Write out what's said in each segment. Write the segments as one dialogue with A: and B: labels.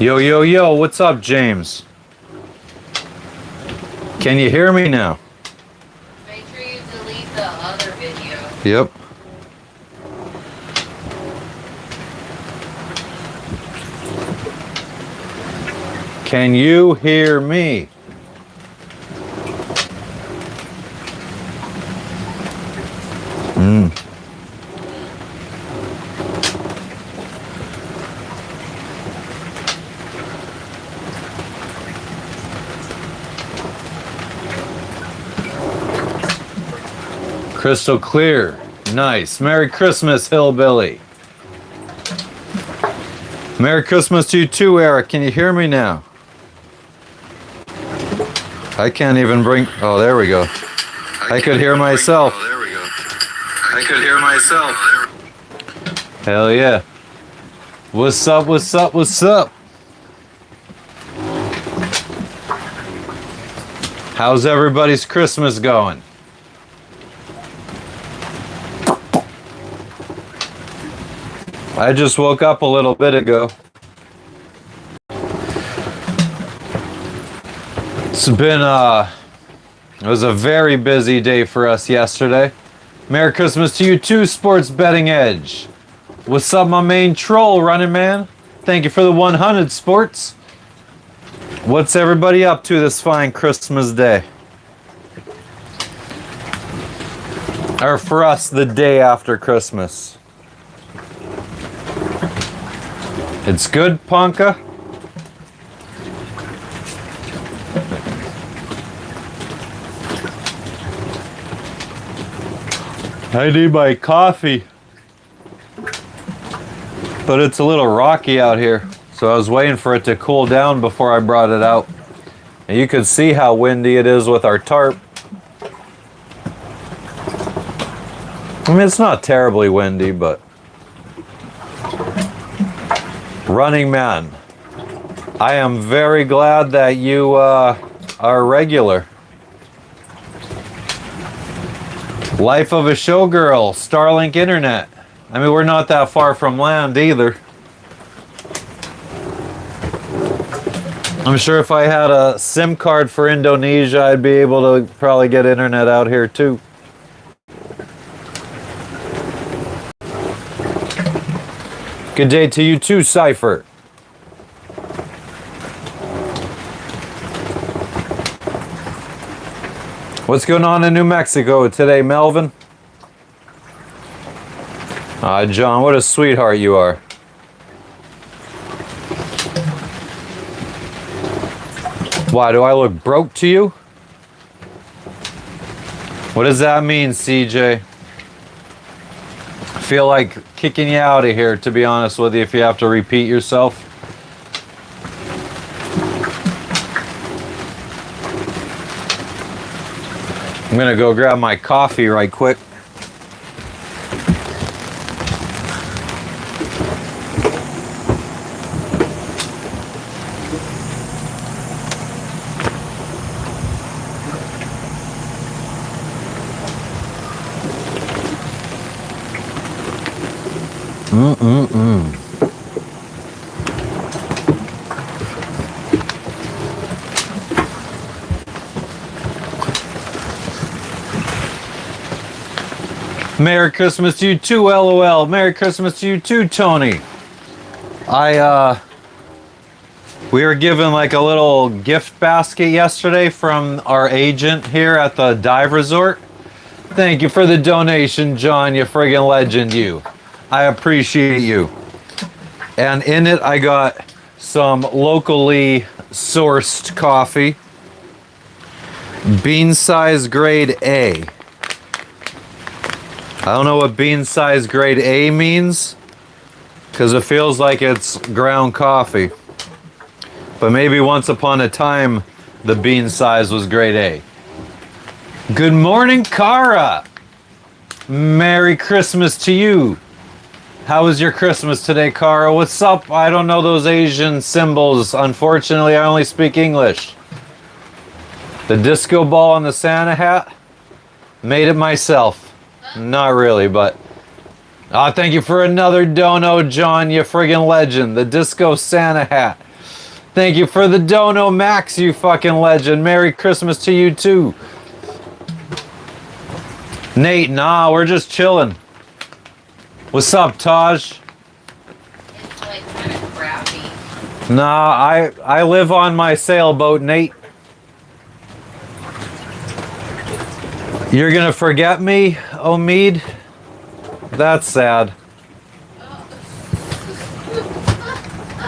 A: Yo, yo, yo, what's up, James? Can you hear me now?
B: Make sure you delete the other video.
A: Yep. Can you hear me? Crystal clear. Nice. Merry Christmas, hillbilly. Merry Christmas to you too, Eric. Can you hear me now? I can't even bring... Oh, there we go. I could hear myself.
C: Oh, there we go. I could hear myself.
A: Hell yeah. What's up, what's up, what's up? How's everybody's Christmas going? I just woke up a little bit ago. It's been it was a very busy day for us yesterday. Merry Christmas to you too, Sports Betting Edge. What's up, my main troll, Running Man? Thank you for the 100, Sports. What's everybody up to this fine Christmas day? Or for us, the day after Christmas. It's good, Ponka? I need my coffee. But it's a little rocky out here, so I was waiting for it to cool down before I brought it out. And you can see how windy it is with our tarp. I mean, it's not terribly windy, but... Running Man, I am very glad that you are regular. Life of a Showgirl, Starlink Internet. I mean, we're not that far from land either. I'm sure if I had a SIM card for Indonesia, I'd be able to probably get internet out here too. Good day to you too, Cypher. What's going on in New Mexico today, Melvin? John, what a sweetheart you are. Why, do I look broke to you? What does that mean, CJ? I feel like kicking you out of here, to be honest with you, if you have to repeat yourself. I'm gonna go grab my coffee right quick. Merry Christmas to you too, LOL. Merry Christmas to you too, Tony. We were given like a little gift basket yesterday from our agent here at the dive resort. Thank you for the donation, John, you friggin' legend, you. I appreciate you. And in it, I got some locally sourced coffee. Bean size grade A. I don't know what bean size grade A means, because it feels like it's ground coffee. But maybe once upon a time, the bean size was grade A. Good morning, Kara. Merry Christmas to you. How was your Christmas today, Kara? What's up? I don't know those Asian symbols. Unfortunately, I only speak English. The disco ball and the Santa hat? Made it myself. Not really, but... thank you for another dono, John, you friggin' legend. The disco Santa hat. Thank you for the dono, Max, you fucking legend. Merry Christmas to you too. Nate, nah, we're just chilling. What's up, Taj?
B: It's like kind of crappy.
A: Nah, I live on my sailboat, Nate. You're gonna forget me, Omid? That's sad.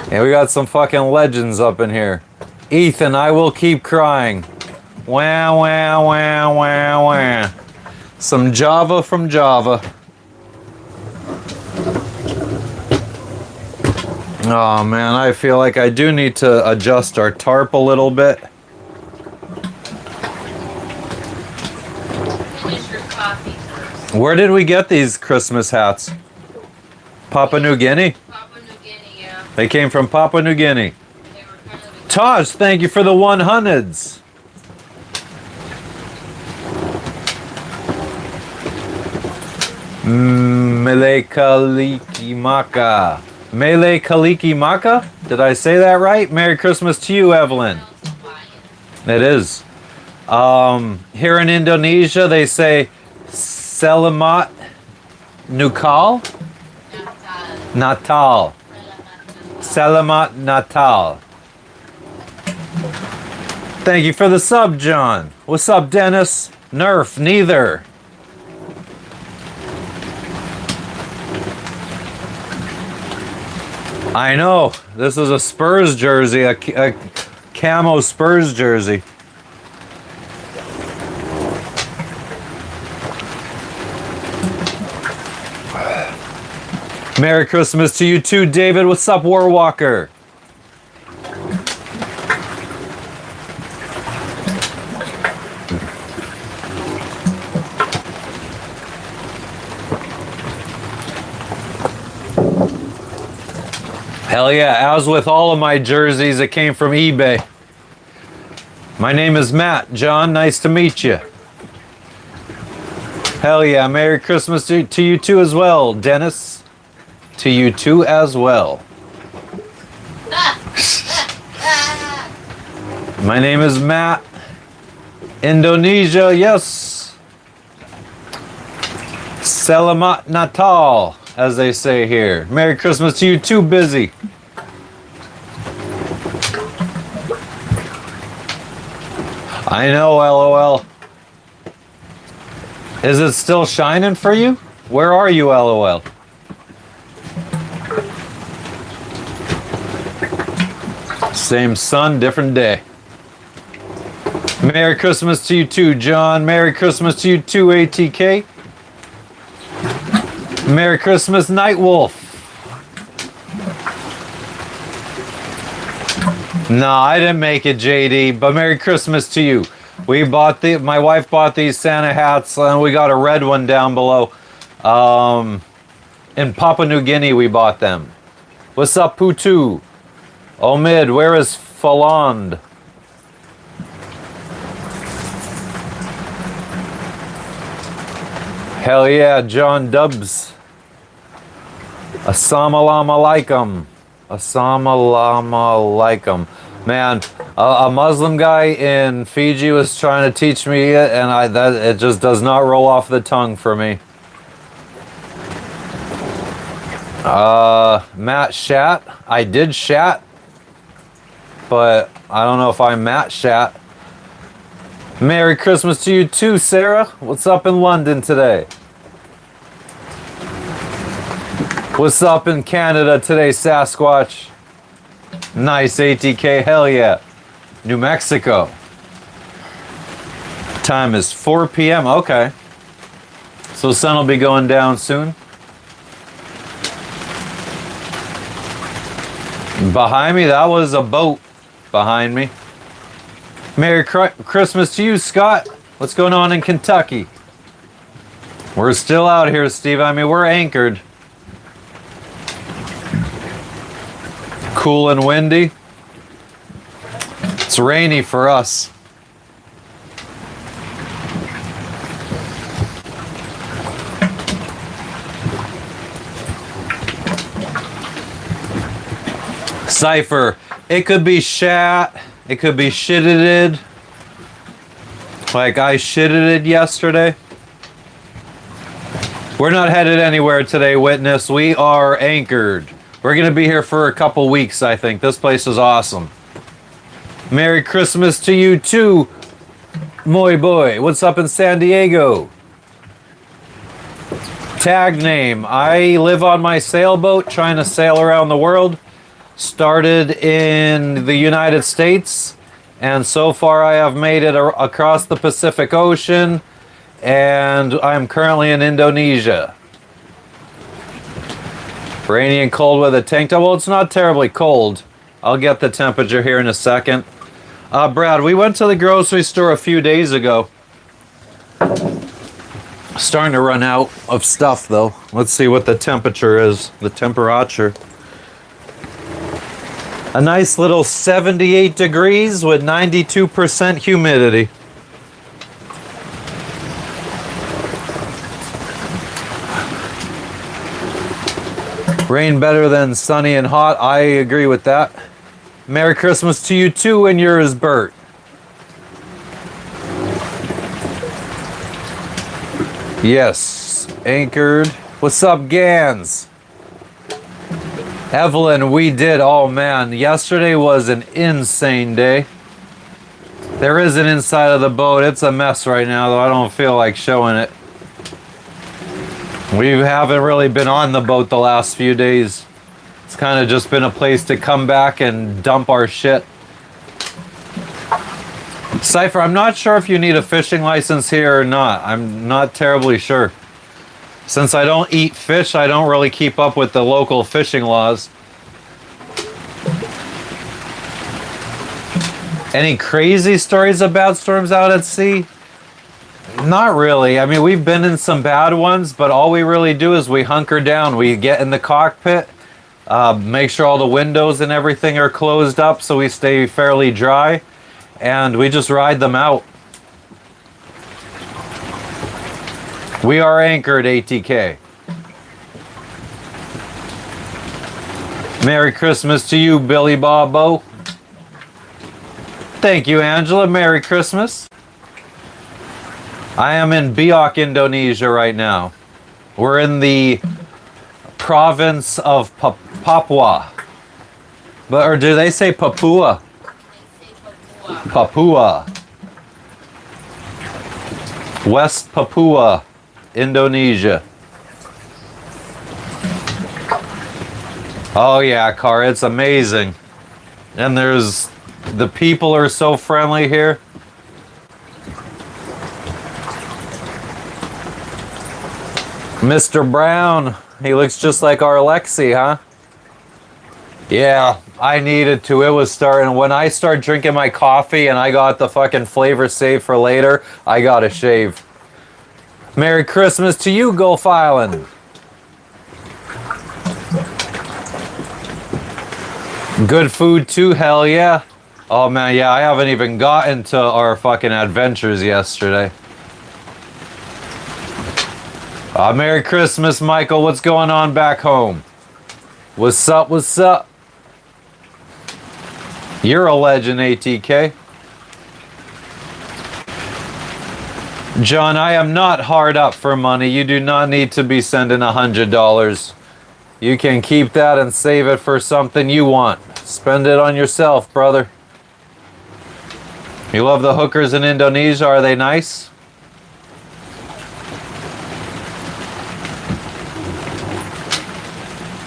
A: Yeah, we got some fucking legends up in here. Ethan, I will keep crying. Wah, wah, wah, wah, wah. Some Java from Java. Oh man, I feel like I do need to adjust our tarp a little bit.
B: Finish your coffee first.
A: Where did we get these Christmas hats? Papua New Guinea?
B: Papua New Guinea, yeah.
A: They came from Papua New Guinea.
B: They were kind of
A: Taj, thank you for the 100s. Mele Kaliki Maka. Mele Kaliki Maka? Did I say that right? Merry Christmas to you, Evelyn. It is. Here in Indonesia, they say Selamat Nukal? Natal. Selamat Natal. Thank you for the sub, John. What's up, Dennis? Nerf, neither. I know. This is a Spurs jersey, a camo Spurs jersey. Merry Christmas to you too, David. What's up, Warwalker? Hell yeah, as with all of my jerseys, it came from eBay. My name is Matt. John, nice to meet you. Hell yeah, Merry Christmas to you too as well, Dennis. To you too as well. My name is Matt. Indonesia, yes. Selamat Natal, as they say here. Merry Christmas to you too, Busy. I know, LOL. Is it still shining for you? Where are you, LOL? Same sun, different day. Merry Christmas to you too, John. Merry Christmas to you too, ATK. Merry Christmas, Nightwolf. No, I didn't make it, JD, but Merry Christmas to you. My wife bought these Santa hats, and we got a red one down below. In Papua New Guinea, we bought them. What's up, Putu? Omid, where is Faland? Hell yeah, John Dubs. Assalamu alaikum. Assalamu alaikum. Man, a Muslim guy in Fiji was trying to teach me it, and it just does not roll off the tongue for me. Matt Shat. I did Shat, but I don't know if I'm Matt Shat. Merry Christmas to you too, Sarah. What's up in London today? What's up in Canada today, Sasquatch? Nice, ATK, hell yeah. New Mexico. Time is 4 p.m., okay. So sun will be going down soon. Behind me, that was a boat behind me. Merry Christmas to you, Scott. What's going on in Kentucky? We're still out here, Steve. I mean, we're anchored. Cool and windy. It's rainy for us. Cypher, It could be shat. It could be shitted. Like I shitted yesterday. We're not headed anywhere today, witness. We are anchored. We're going to be here for a couple weeks, I think. This place is awesome. Merry Christmas to you too, Moy boy. What's up in San Diego? Tag name. I live on my sailboat trying to sail around the world. Started in the United States, and so far I have made it across the Pacific Ocean, and I'm currently in Indonesia. Rainy and cold with a tank top. Well, it's not terribly cold. I'll get the temperature here in a second. Brad, we went to the grocery store a few days ago. Starting to run out of stuff, though. Let's see what the temperature is. The temperature. A nice little 78 degrees with 92% humidity. Rain better than sunny and hot. I agree with that. Merry Christmas to you too, and yours, Bert. Yes, anchored. What's up, Gans? Evelyn, we did. Oh man, yesterday was an insane day. There is an inside of the boat. It's a mess right now, though I don't feel like showing it. We haven't really been on the boat the last few days. It's kind of just been a place to come back and dump our shit. Cypher, I'm not sure if you need a fishing license here or not. I'm not terribly sure. Since I don't eat fish, I don't really keep up with the local fishing laws. Any crazy stories about storms out at sea? Not really. I mean, we've been in some bad ones, but all we really do is we hunker down. We get in the cockpit, make sure all the windows and everything are closed up so we stay fairly dry, and we just ride them out. We are anchored, ATK. Merry Christmas to you, Billy Bobo. Thank you, Angela. Merry Christmas. I am in Biak, Indonesia right now. We're in the province of Papua. Or do they say Papua? Papua. West Papua, Indonesia. Oh yeah, Car, it's amazing. And the people are so friendly here. Mr. Brown, he looks just like our Alexi, huh? Yeah, I needed to. It was starting. When I start drinking my coffee and I got the fucking flavor save for later, I gotta shave. Merry Christmas to you, Gulf Island. Good food too, hell yeah. Oh man, yeah, I haven't even gotten to our fucking adventures yesterday. Merry Christmas, Michael. What's going on back home? What's up, what's up? You're a legend, ATK. John, I am not hard up for money. You do not need to be sending $100. You can keep that and save it for something you want. Spend it on yourself, brother. You love the hookers in Indonesia? Are they nice?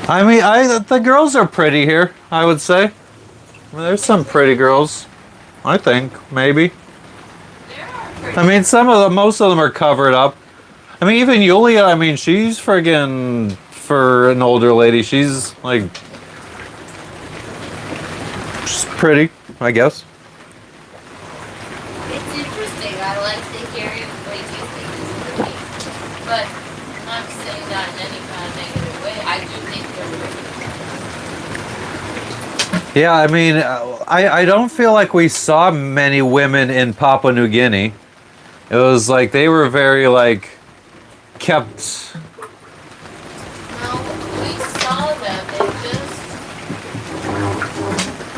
A: I mean, the girls are pretty here, I would say. I mean, there's some pretty girls, I think, maybe. I mean, most of them are covered up. I mean, even Yulia, I mean, she's friggin', for an older lady, she's like, she's pretty, I guess.
B: It's interesting. I like to hear you way too things, but I'm not saying that in any kind of negative way. I do think they're pretty.
A: Yeah, I mean, I don't feel like we saw many women in Papua New Guinea. It was like they were very, like, kept.
B: No, we saw them.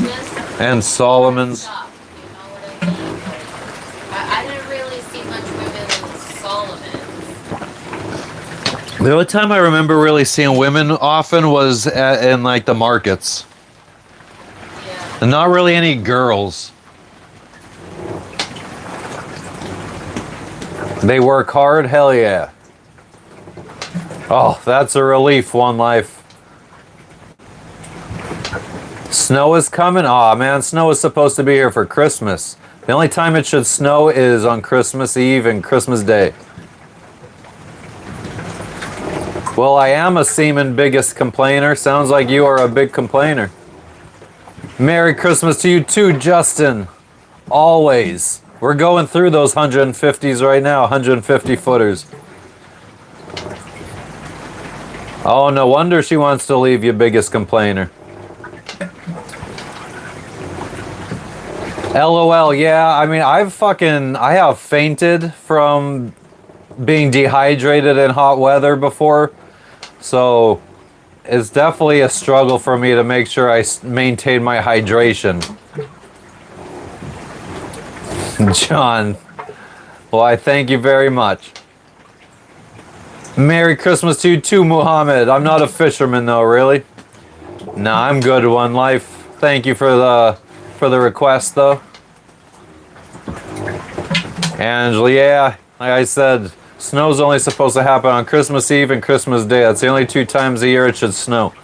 B: They just
A: And Solomon's.
B: Shop, you know what I mean? I didn't really see much women in Solomon's.
A: The only time I remember really seeing women often was in like the markets.
B: Yeah.
A: And not really any girls. They work hard? Hell yeah. Oh, that's a relief, one life. Snow is coming? Aw, man, snow is supposed to be here for Christmas. The only time it should snow is on Christmas Eve and Christmas Day. Well, I am a seaman biggest complainer. Sounds like you are a big complainer. Merry Christmas to you too, Justin. Always. We're going through those 150s right now, 150 footers. Oh, no wonder she wants to leave you biggest complainer. LOL, yeah, I mean, I have fainted from being dehydrated in hot weather before. So it's definitely a struggle for me to make sure I maintain my hydration. John, well, I thank you very much. Merry Christmas to you too, Muhammad. I'm not a fisherman though, really. Nah, I'm good, one life. Thank you for the request though. Angela, yeah, like I said, snow's only supposed to happen on Christmas Eve and Christmas Day. That's the only 2 times a year it should snow.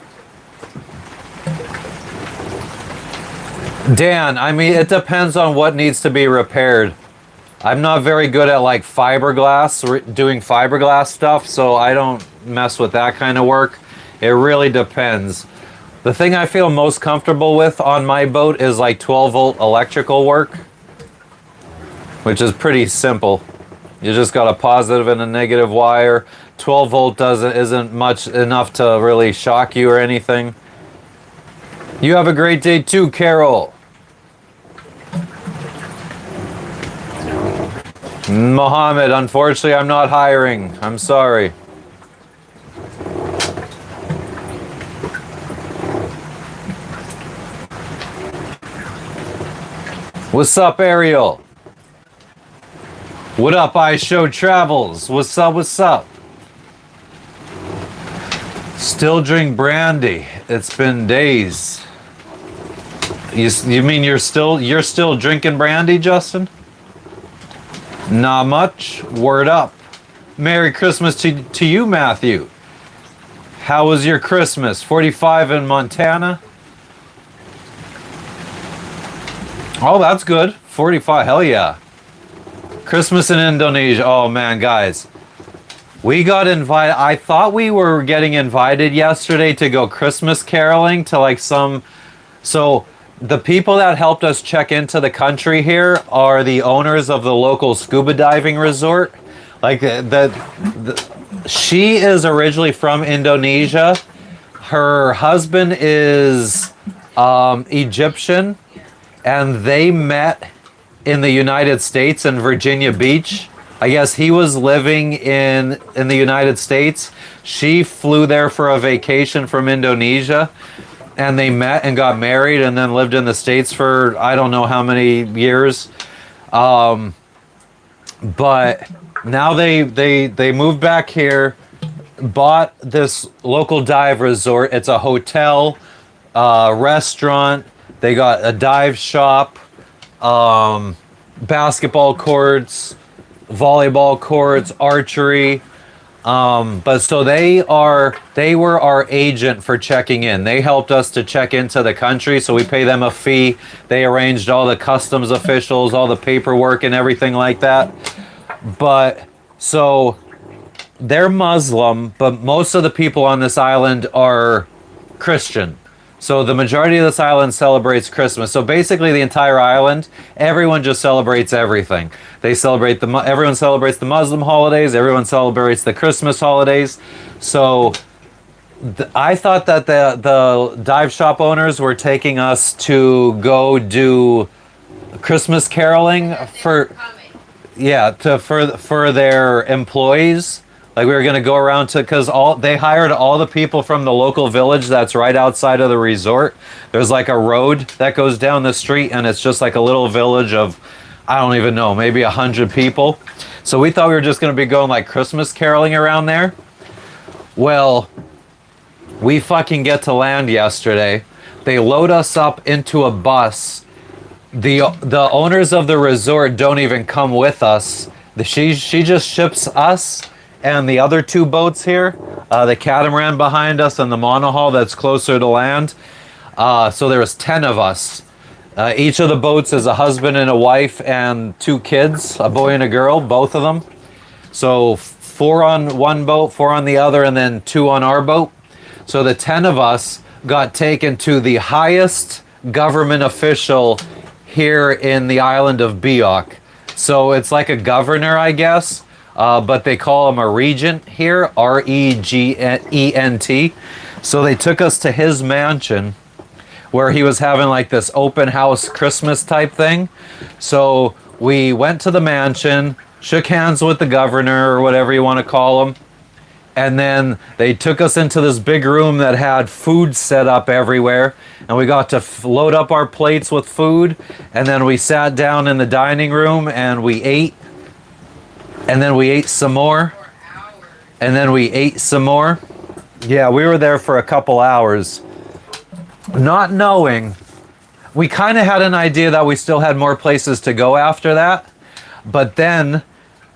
A: Dan, I mean, it depends on what needs to be repaired. I'm not very good at like fiberglass, doing fiberglass stuff, so I don't mess with that kind of work. It really depends. The thing I feel most comfortable with on my boat is like 12-volt electrical work, which is pretty simple. You just got a positive and a negative wire. 12-volt isn't much enough to really shock you or anything. You have a great day too, Carol. Mohammed, unfortunately, I'm not hiring. I'm sorry. What's up, Ariel? What up, I Show Travels? What's up, what's up? Still drink brandy. It's been days. You mean you're still drinking brandy, Justin? Not much. Word up. Merry Christmas to you, Matthew. How was your Christmas? 45 in Montana? Oh, that's good. 45, hell yeah. Christmas in Indonesia. Oh man, guys. We got invited. I thought we were getting invited yesterday to go Christmas caroling to like some... So the people that helped us check into the country here are the owners of the local scuba diving resort. Like she is originally from Indonesia. Her husband is Egyptian, and they met in the United States in Virginia Beach. I guess he was living in the United States. She flew there for a vacation from Indonesia. And they met and got married and then lived in the States for I don't know how many years. But now they moved back here, bought this local dive resort. It's a hotel, restaurant. They got a dive shop, basketball courts, volleyball courts, archery. But so they were our agent for checking in. They helped us to check into the country, so we pay them a fee. They arranged all the customs officials, all the paperwork and everything like that. But so they're Muslim, but most of the people on this island are Christian. So the majority of this island celebrates Christmas. So basically the entire island, everyone just celebrates everything. Everyone celebrates the Muslim holidays, everyone celebrates the Christmas holidays. So I thought that the dive shop owners were taking us to go do Christmas caroling for their employees. Like we were gonna go around to, because they hired all the people from the local village that's right outside of the resort. There's like a road that goes down the street, and it's just like a little village of, I don't even know, maybe 100 people. So we thought we were just gonna be going like Christmas caroling around there. Well, we fucking get to land yesterday. They load us up into a bus. The owners of the resort don't even come with us. She just ships us and the other two boats here, the catamaran behind us and the monohull that's closer to land. So there was 10 of us. Each of the boats is a husband and a wife and 2 kids, a boy and a girl, both of them. So 4 on one boat, 4 on the other, and then 2 on our boat. So the 10 of us got taken to the highest government official here in the island of Biak. So it's like a governor, I guess, but they call him a regent here, R-E-G-E-N-T. So they took us to his mansion where he was having like this open house Christmas type thing. So we went to the mansion, shook hands with the governor or whatever you want to call him. And then they took us into this big room that had food set up everywhere. And we got to load up our plates with food. And then we sat down in the dining room and we ate. And then we ate some more. And then we ate some more. Yeah, we were there for a couple hours. Not knowing, we kind of had an idea that we still had more places to go after that. But then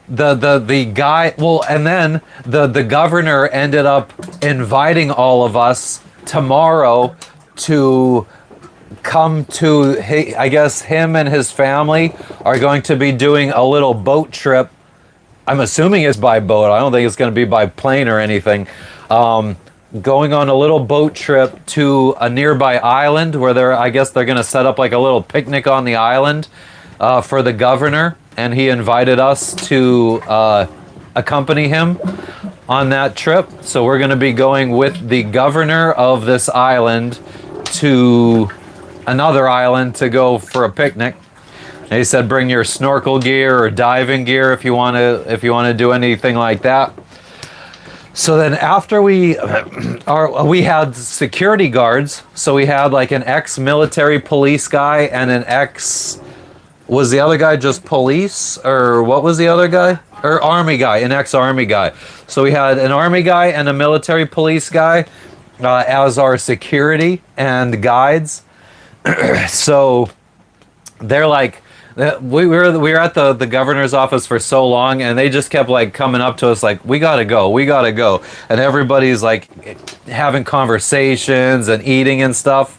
A: the guy, well, and then the governor ended up inviting all of us tomorrow to come to, I guess him and his family are going to be doing a little boat trip. I'm assuming it's by boat. I don't think it's going to be by plane or anything. Going on a little boat trip to a nearby island where I guess they're going to set up like a little picnic on the island for the governor. And he invited us to accompany him on that trip. So we're going to be going with the governor of this island to another island to go for a picnic. And he said, bring your snorkel gear or diving gear if you want to do anything like that. So then after we had security guards. So we had like an ex-military police guy and an was the other guy just police, or what was the other guy? Or army guy, an ex-army guy. So we had an army guy and a military police guy as our security and guides. So they're like, we were at the governor's office for so long, and they just kept like coming up to us like, we gotta go, and everybody's like having conversations and eating and stuff.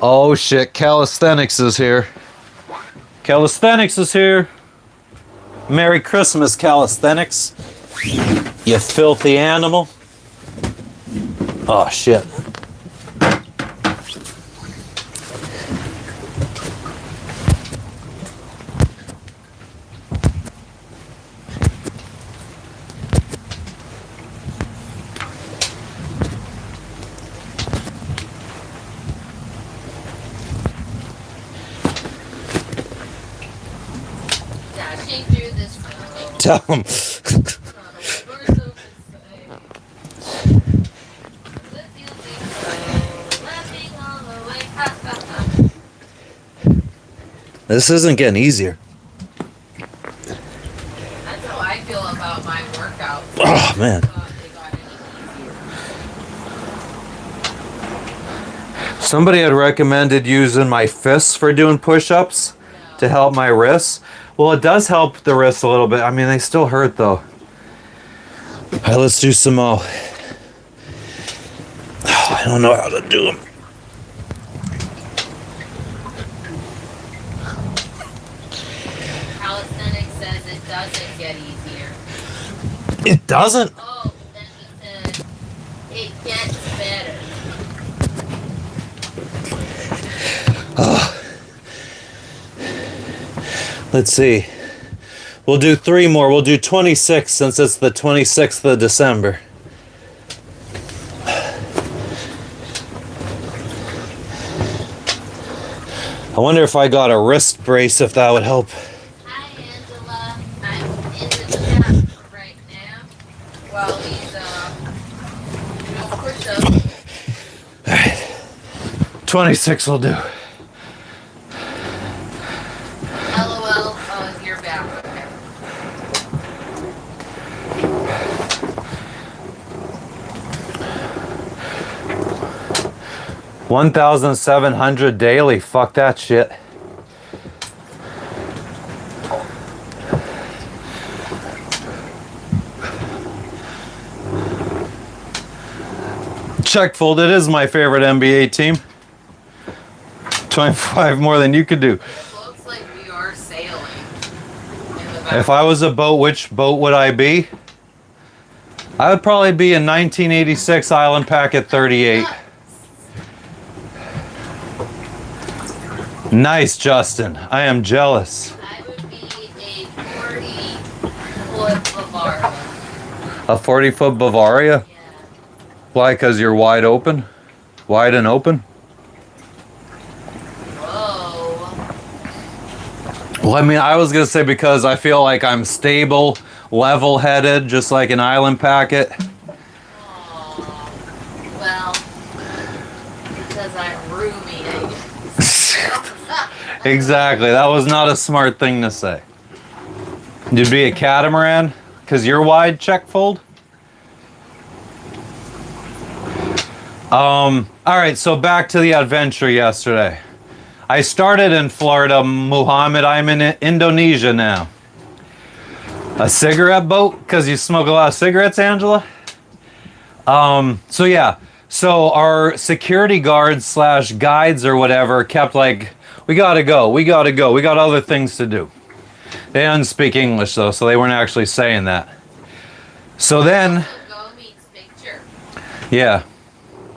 A: Oh shit, calisthenics is here. Calisthenics is here. Merry Christmas, calisthenics. You filthy animal. Oh, shit. Tell him. This isn't getting easier.
B: That's how I feel about my workouts.
A: Oh, man. Somebody had recommended using my fists for doing push-ups to help my wrists. Well, it does help the wrists a little bit. I mean, they still hurt, though. All right, let's do some more. Oh, I don't know how to do them.
B: Calisthenics says it doesn't get easier.
A: It doesn't?
B: Oh, then he said it gets better.
A: Oh. Let's see. We'll do 3 more. We'll do 26 since it's the 26th of December. I wonder if I got a wrist brace, if that would help.
B: Hi, Angela. I'm in the chat right now. while he's doing push-ups.
A: 26 will do.
B: LOL. Oh, you're back. Okay.
A: 1,700 daily. Fuck that shit. Check fold. It is my favorite NBA team. 25 more than you could do.
B: It looks like we are sailing. In the back.
A: If I was a boat, which boat would I be? I would probably be a 1986 Island Packet 38. Nice, Justin. I am jealous.
B: I would be a 40-foot Bavaria.
A: A 40-foot Bavaria?
B: Yeah.
A: Why? Because you're wide open? Wide and open?
B: Whoa.
A: Well, I mean, I was going to say because I feel like I'm stable, level-headed, just like an Island Packet.
B: Aw. Well, because I'm roomy, I guess.
A: Exactly. That was not a smart thing to say. You'd be a catamaran? Because you're wide, check fold? All right, so back to the adventure yesterday. I started in Florida, Muhammad. I'm in Indonesia now. A cigarette boat? Because you smoke a lot of cigarettes, Angela? So yeah. So our security guards slash guides or whatever kept like, we gotta go, we gotta go, we got other things to do. They didn't speak English though, so they weren't actually saying that. So then,
B: Go meets picture.
A: yeah,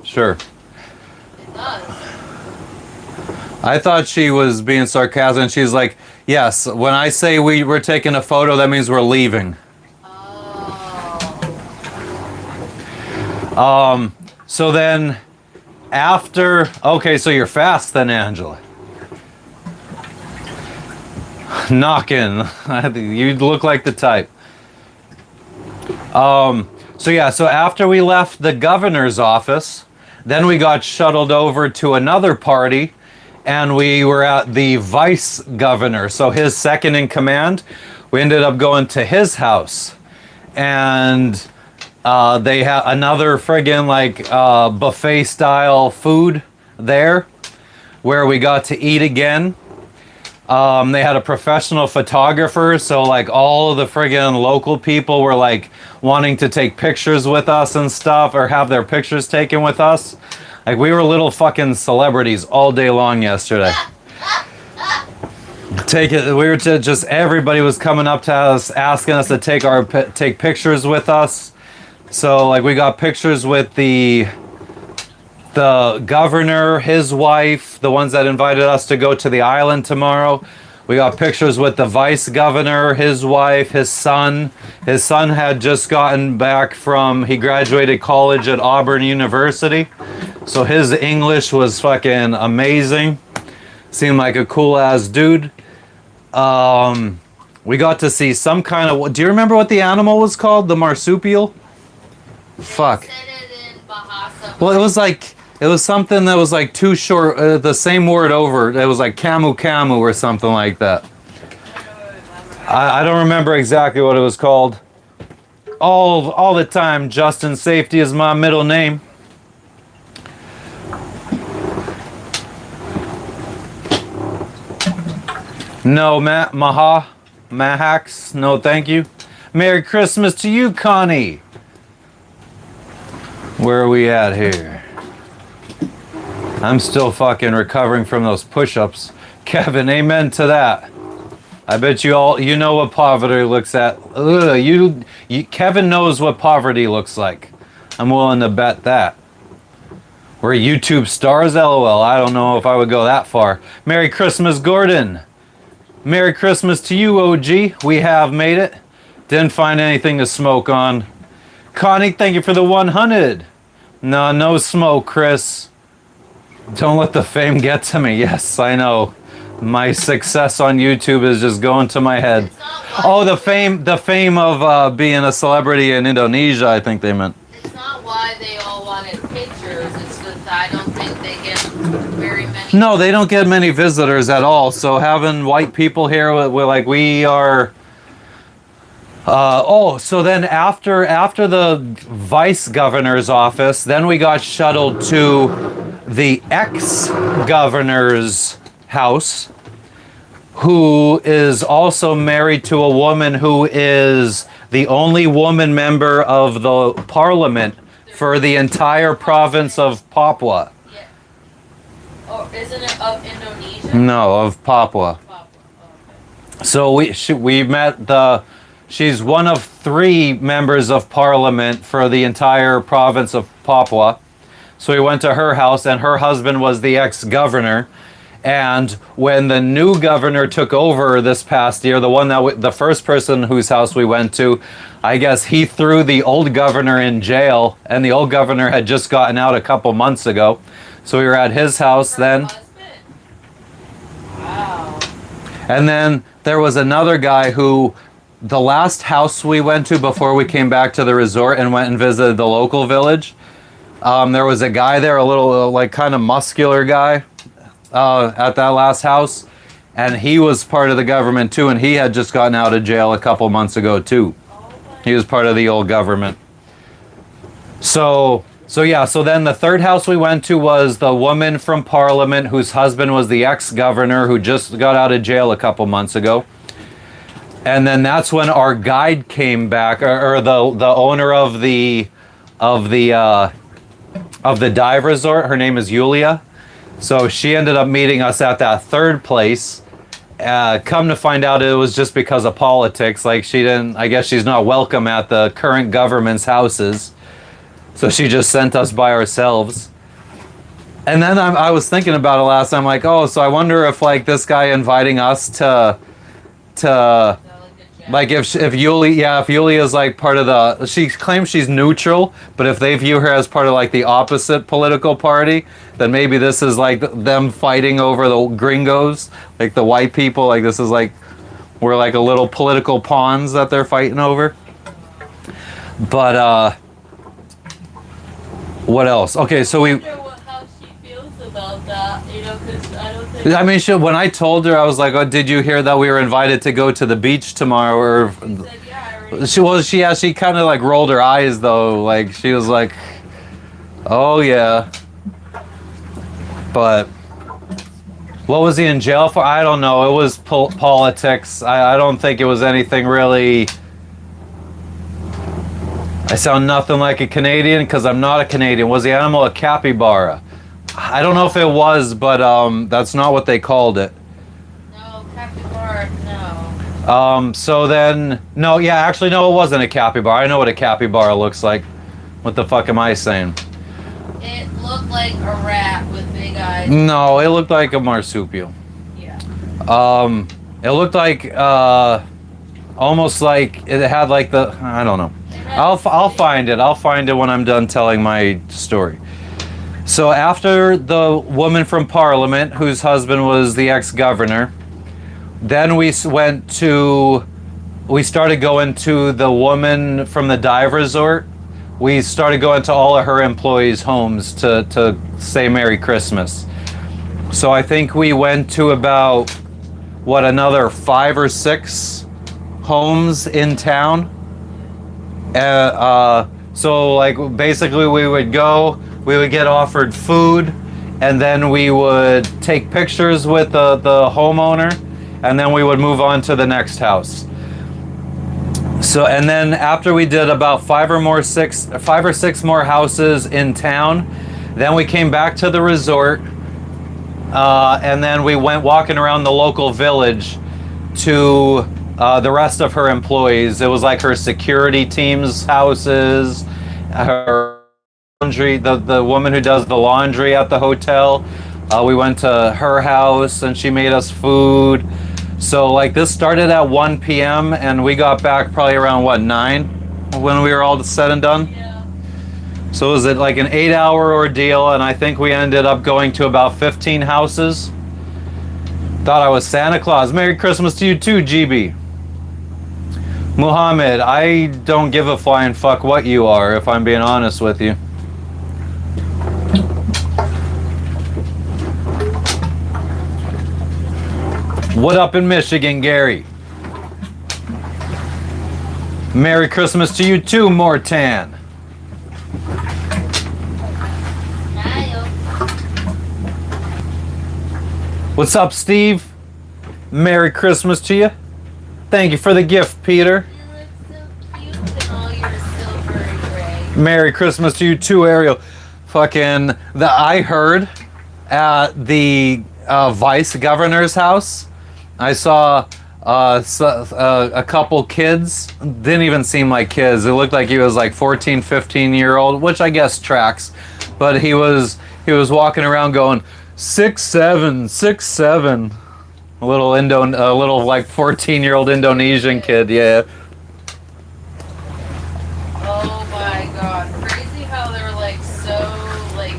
A: sure.
B: It does.
A: I thought she was being sarcastic and she's like, yes, when I say we're taking a photo, that means we're leaving.
B: Oh.
A: So then after, okay, so you're fast then, Angela. Knocking. You look like the type. So yeah, so after we left the governor's office, then we got shuttled over to another party and we were at the vice governor, so his second in command. We ended up going to his house and they had another friggin' like buffet style food there where we got to eat again. They had a professional photographer, so like all of the friggin' local people were like wanting to take pictures with us and stuff or have their pictures taken with us. Like we were little fucking celebrities all day long yesterday. We were just everybody was coming up to us asking us to take pictures with us. So like we got pictures with the governor, his wife, the ones that invited us to go to the island tomorrow. We got pictures with the vice governor, his wife, his son. His son had just gotten back he graduated college at Auburn University. So his English was fucking amazing. Seemed like a cool ass dude. We got to see some kind of, do you remember what the animal was called? The marsupial? Fuck.
B: They said it in Bahasa.
A: Well, it was something that was like too short, the same word over. It was like camu camu or something like that. I don't remember exactly what it was called. All the time, Justin Safety is my middle name. No, Mahax, no thank you. Merry Christmas to you, Connie. Where are we at here? I'm still fucking recovering from those push-ups. Kevin, amen to that. I bet you know what poverty looks at. Ugh, Kevin knows what poverty looks like. I'm willing to bet that. We're YouTube stars, LOL. I don't know if I would go that far. Merry Christmas, Gordon. Merry Christmas to you, OG. We have made it. Didn't find anything to smoke on. Connie, thank you for the 100. No smoke, Chris. Don't let the fame get to me. Yes, I know. My success on YouTube is just going to my head.
B: It's not why
A: Oh, the fame of being a celebrity in Indonesia, I think they meant.
B: It's not why they all wanted pictures. It's just I don't think they get very many.
A: No, they don't get many visitors at all. So having white people here, we're like we are. So then after the vice governor's office, then we got shuttled to the ex-governor's house, who is also married to a woman who is the only woman member of the parliament for the entire province of Papua.
B: Yeah. Or isn't it of Indonesia?
A: No, of Papua.
B: Papua. Oh, okay.
A: So we met she's one of 3 members of parliament for the entire province of Papua. So we went to her house, and her husband was the ex-governor. And when the new governor took over this past year, the first person whose house we went to, I guess he threw the old governor in jail, and the old governor had just gotten out a couple months ago. So we were at his house then.
B: Husband? Wow.
A: And then there was another guy who, the last house we went to before we came back to the resort and went and visited the local village, there was a guy there, a little like kind of muscular guy at that last house, and he was part of the government too, and he had just gotten out of jail a couple months ago too. He was part of the old government. So then the third house we went to was the woman from parliament whose husband was the ex-governor who just got out of jail a couple months ago. And then that's when our guide came back, or the owner of the dive resort. Her name is Yulia. So she ended up meeting us at that third place. Come to find out, it was just because of politics. Like I guess she's not welcome at the current government's houses. So she just sent us by ourselves. And then I was thinking about it last time, like, oh, so I wonder if like this guy inviting us to like if Yulia is like part of she claims she's neutral, but if they view her as part of like the opposite political party, then maybe this is like them fighting over the gringos, like the white people, like this is like we're like a little political pawns that they're fighting over. But what else? Okay, so we.
B: How she feels about that, because I don't think.
A: I mean, when I told her, I was like, "Oh, did you hear that we were invited to go to the beach tomorrow?" Or
B: She said, yeah, I already.
A: she kind of like rolled her eyes though, like she was like, "Oh yeah." But what was he in jail for? I don't know. It was politics. I don't think it was anything really. I sound nothing like a Canadian because I'm not a Canadian. Was the animal a capybara? I don't know if it was, but that's not what they called it.
B: No, capybara, no.
A: So then, no, it wasn't a capybara. I know what a capybara looks like. What the fuck am I saying?
B: It looked like a rat with big eyes.
A: No, it looked like a marsupial.
B: Yeah.
A: It looked like, almost like it had like I don't know. I'll find it. I'll find it when I'm done telling my story. So after the woman from Parliament, whose husband was the ex-governor, then we started going to the woman from the dive resort. We started going to all of her employees' homes to say Merry Christmas. So I think we went to about, another 5 or 6 homes in town. So like basically we would get offered food, and then we would take pictures with the homeowner, and then we would move on to the next house. So, and then after we did about 5 or 6 more houses in town, then we came back to the resort, and then we went walking around the local village to the rest of her employees. It was like her security team's houses, her laundry, the woman who does the laundry at the hotel. We went to her house and she made us food. So like this started at 1 p.m. and we got back probably around 9 when we were all said and done.
B: Yeah.
A: So it was like an 8-hour ordeal, and I think we ended up going to about 15 houses. Thought I was Santa Claus. Merry Christmas to you too, GB. Muhammad, I don't give a flying fuck what you are, if I'm being honest with you. What up in Michigan, Gary? Merry Christmas to you too, Mortan. What's up, Steve? Merry Christmas to you. Thank you for the gift, Peter.
B: You look so cute in all your silver and gray.
A: Merry Christmas to you too, Ariel. Fucking, I heard at the vice governor's house, I saw a couple kids. Didn't even seem like kids. It looked like he was like 14, 15-year-old, which I guess tracks. But he was walking around going 6'7", 6'7". A little like 14-year-old Indonesian kid, yeah.
B: Oh my god. Crazy how they're like so like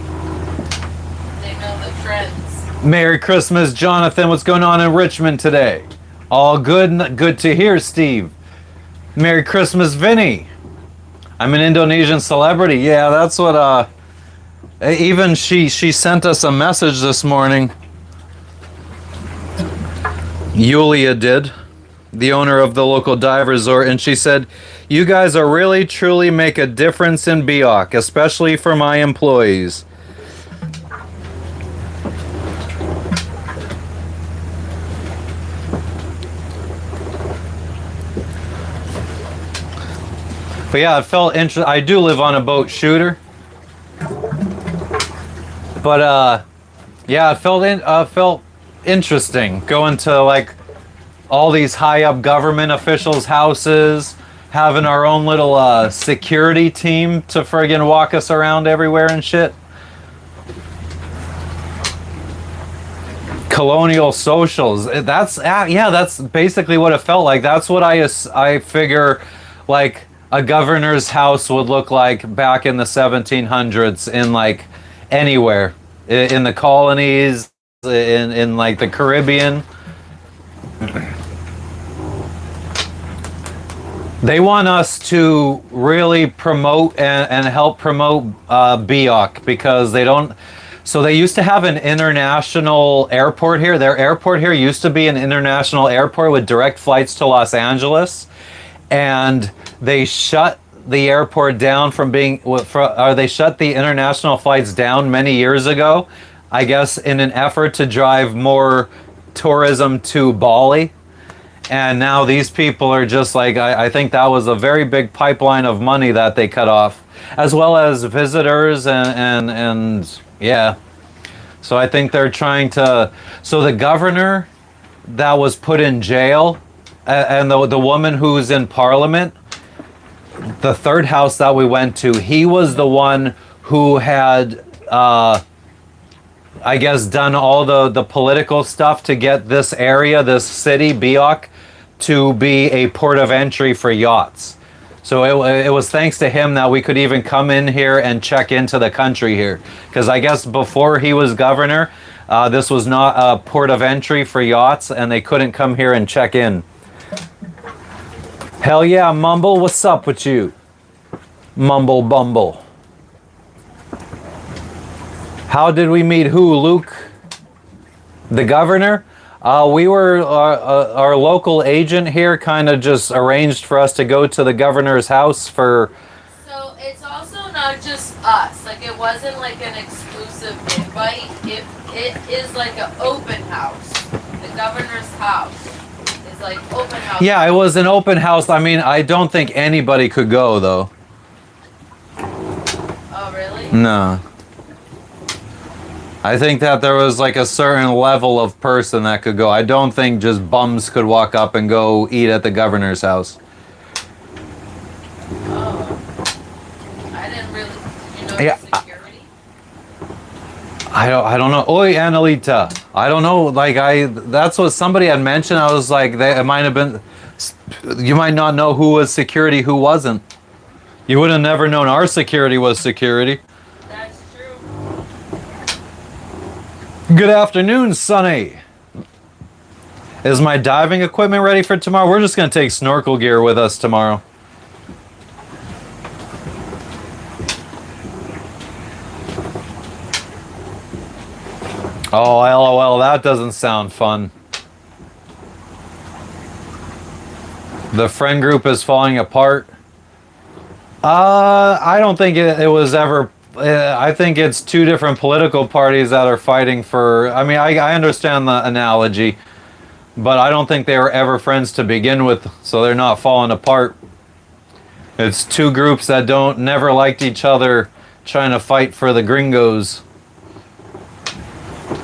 B: they know the trends.
A: Merry Christmas, Jonathan. What's going on in Richmond today? All good, good to hear, Steve. Merry Christmas, Vinny. I'm an Indonesian celebrity. Yeah, that's what even she sent us a message this morning. Yulia did, the owner of the local dive resort, and she said, "You guys are really truly make a difference in Biak, especially for my employees." But yeah, it felt interesting. I do live on a boat, shooter. But yeah, it felt interesting going to like all these high up government officials' houses, having our own little security team to friggin' walk us around everywhere and shit. Colonial socials. That's basically what it felt like. That's what I figure like a governor's house would look like back in the 1700s in like anywhere in the colonies, in like the Caribbean. They want us to really promote and help promote Biak because they don't. So they used to have an international airport here. Their airport here used to be an international airport with direct flights to Los Angeles, and they shut the airport down from being, or they shut the international flights down many years ago, I guess in an effort to drive more tourism to Bali. And now these people are just like, I think that was a very big pipeline of money that they cut off, as well as visitors and yeah. So I think they're trying to, so the governor that was put in jail and the woman who's in parliament, the third house that we went to, he was the one who had, I guess, done all the political stuff to get this area, this city, Biak, to be a port of entry for yachts. So it was thanks to him that we could even come in here and check into the country here. Because I guess before he was governor, this was not a port of entry for yachts, and they couldn't come here and check in. Hell yeah, Mumble, what's up with you? Mumble Bumble. How did we meet who, Luke? The governor? We were, our local agent here kind of just arranged for us to go to the governor's house for...
B: So it's also not just us. Like it wasn't like an exclusive invite. It is like an open house. The governor's house is like open house.
A: Yeah, it was an open house. I mean, I don't think anybody could go though.
B: Oh, really?
A: No. I think that there was like a certain level of person that could go. I don't think just bums could walk up and go eat at the governor's house.
B: Oh. I didn't really, you know,
A: Yeah,
B: security?
A: I don't know. Oi, Annalita. I don't know. Like that's what somebody had mentioned. I was like, it might have been, you might not know who was security, who wasn't. You would have never known our security was security.
B: That's true.
A: Good afternoon, Sonny. Is my diving equipment ready for tomorrow? We're just going to take snorkel gear with us tomorrow. Oh, LOL, that doesn't sound fun. The friend group is falling apart. I don't think it was ever. I think it's two different political parties that are fighting for. I mean, I understand the analogy, but I don't think they were ever friends to begin with, so they're not falling apart. It's two groups that never liked each other, trying to fight for the gringos.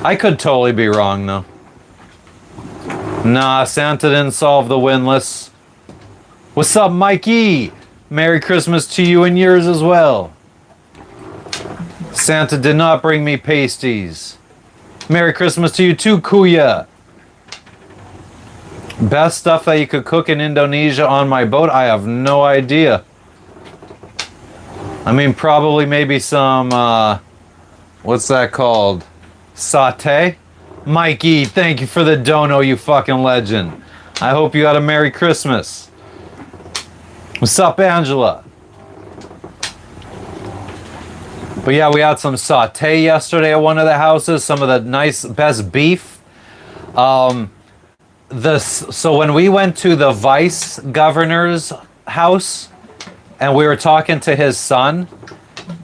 A: I could totally be wrong, though. Nah, Santa didn't solve the winless. What's up, Mikey? Merry Christmas to you and yours as well. Santa did not bring me pasties. Merry Christmas to you too, Kuya. Best stuff that you could cook in Indonesia on my boat? I have no idea. I mean, probably maybe some, what's that called? Satay? Mikey, thank you for the dono, you fucking legend. I hope you had a Merry Christmas. What's up, Angela? But yeah, we had some satay yesterday at one of the houses. Some of the best beef. So when we went to the vice governor's house and we were talking to his son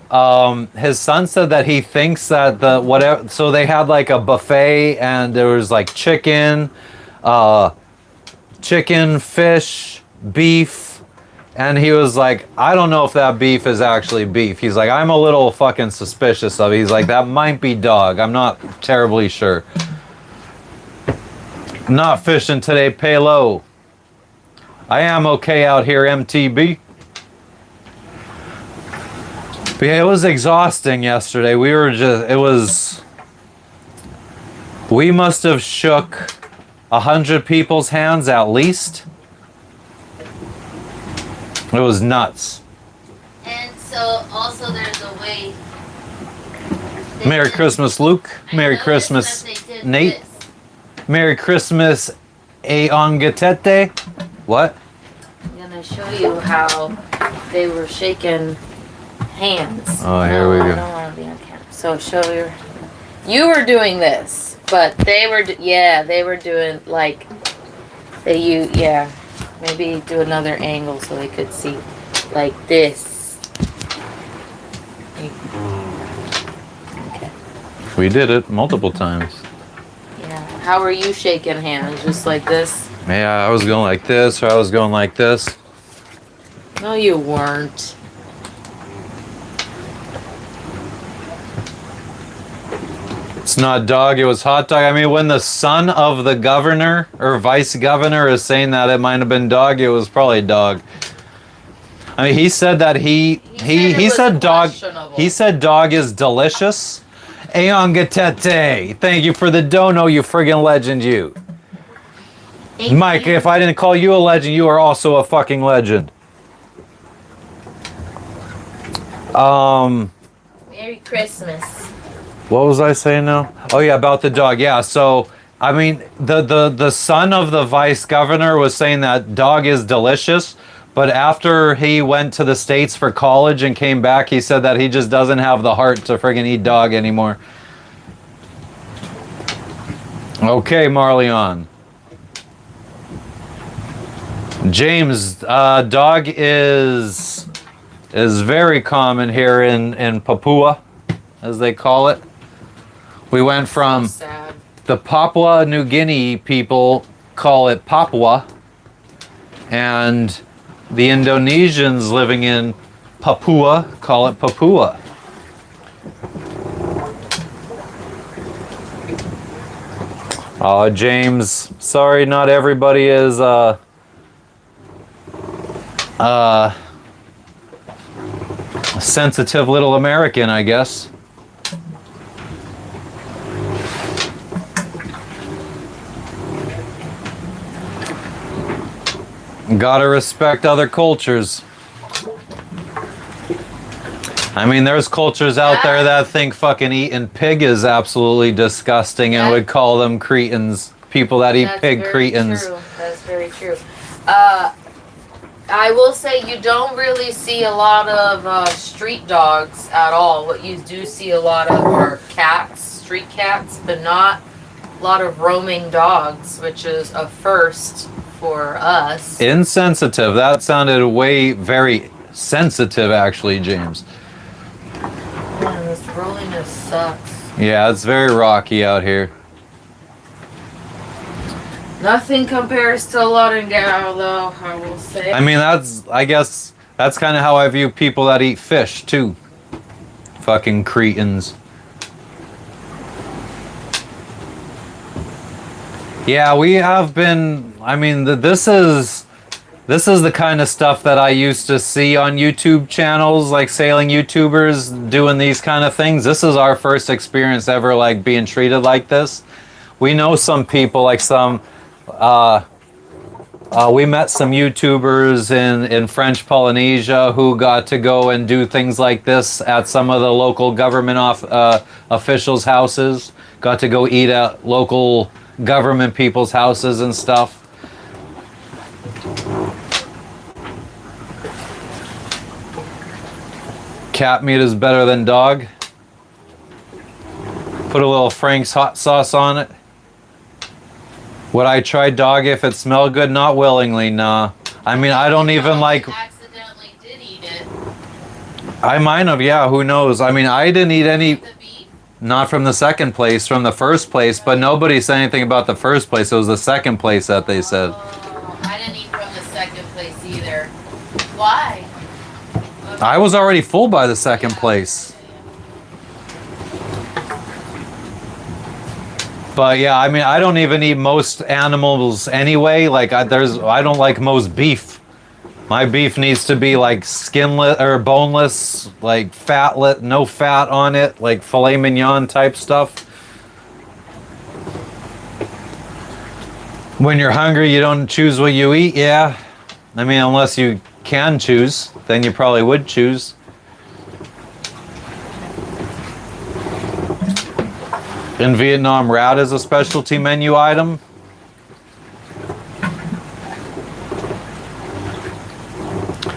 A: said that he thinks that so they had like a buffet and there was like chicken, fish, beef. And he was like, I don't know if that beef is actually beef. He's like, I'm a little fucking suspicious of it. He's like, that might be dog. I'm not terribly sure. Not fishing today, pay low. I am okay out here, MTB. But yeah, it was exhausting yesterday. We must have shook 100 people's hands at least. It was nuts.
B: And so also there's a way.
A: Merry Christmas, Luke. Merry Christmas, Nate. Merry Christmas, Aongatete. What?
B: I'm gonna show you how they were shaking hands.
A: Oh, here we go.
B: I don't want to be on camera. So you were doing this, but they were doing like maybe do another angle so they could see like this. Okay.
A: We did it multiple times.
B: Yeah. How are you shaking hands? Just like this?
A: Yeah, I was going like this, or I was going like this.
B: No, you weren't.
A: It's not dog, it was hot dog. I mean, when the son of the governor or vice governor is saying that it might have been dog, it was probably dog. I mean, he said that he said dog. He said dog is delicious. Aongatete, thank you for the dono, you friggin' legend, you. Mike, if I didn't call you a legend, you are also a fucking legend.
B: Merry Christmas.
A: What was I saying now? Oh yeah, about the dog. Yeah, so I mean, the son of the vice governor was saying that dog is delicious, but after he went to the States for college and came back, he said that he just doesn't have the heart to friggin' eat dog anymore. Okay, Marleon. James, dog is very common here in Papua, as they call it. We went from the Papua New Guinea people call it Papua, and the Indonesians living in Papua call it Papua. Oh, James, sorry, not everybody is a sensitive little American, I guess. Gotta respect other cultures. I mean, there's cultures out there that think fucking eating pig is absolutely disgusting and would call them cretins. people that eat
B: That's
A: pig
B: very
A: cretins.
B: true. That's very true. I will say you don't really see a lot of street dogs at all. What you do see a lot of are cats, street cats, but not a lot of roaming dogs, which is a first for us.
A: Insensitive. That sounded very sensitive, actually, James.
B: Man, this rolliness sucks.
A: Yeah, it's very rocky out here.
B: Nothing compares to Lauderdale, though, I will say.
A: I mean, I guess that's kind of how I view people that eat fish, too. Fucking cretins. Yeah, we have been, I mean, this is the kind of stuff that I used to see on YouTube channels, like sailing YouTubers doing these kind of things. This is our first experience ever, like, being treated like this. We know some people, like some, we met some YouTubers in French Polynesia who got to go and do things like this at some of the local government officials' houses. Got to go eat at local government people's houses and stuff. Cat meat is better than dog. Put a little Frank's hot sauce on it. Would I try dog if it smelled good? Not willingly, nah. I mean, I don't even like...
B: accidentally did eat it.
A: I might have, yeah, who knows? I mean, I didn't eat any...
B: The beef.
A: Not from the second place, from the first place, but nobody said anything about the first place. It was the second place that they said.
B: Oh, I didn't eat from the second place either. Why?
A: I was already full by the second place. But yeah, I mean, I don't even eat most animals anyway. Like, I don't like most beef. My beef needs to be like skinless or boneless, like fatlet, no fat on it, like filet mignon type stuff. When you're hungry, you don't choose what you eat. Yeah, I mean, unless you can choose, then you probably would choose. In Vietnam, rat is a specialty menu item.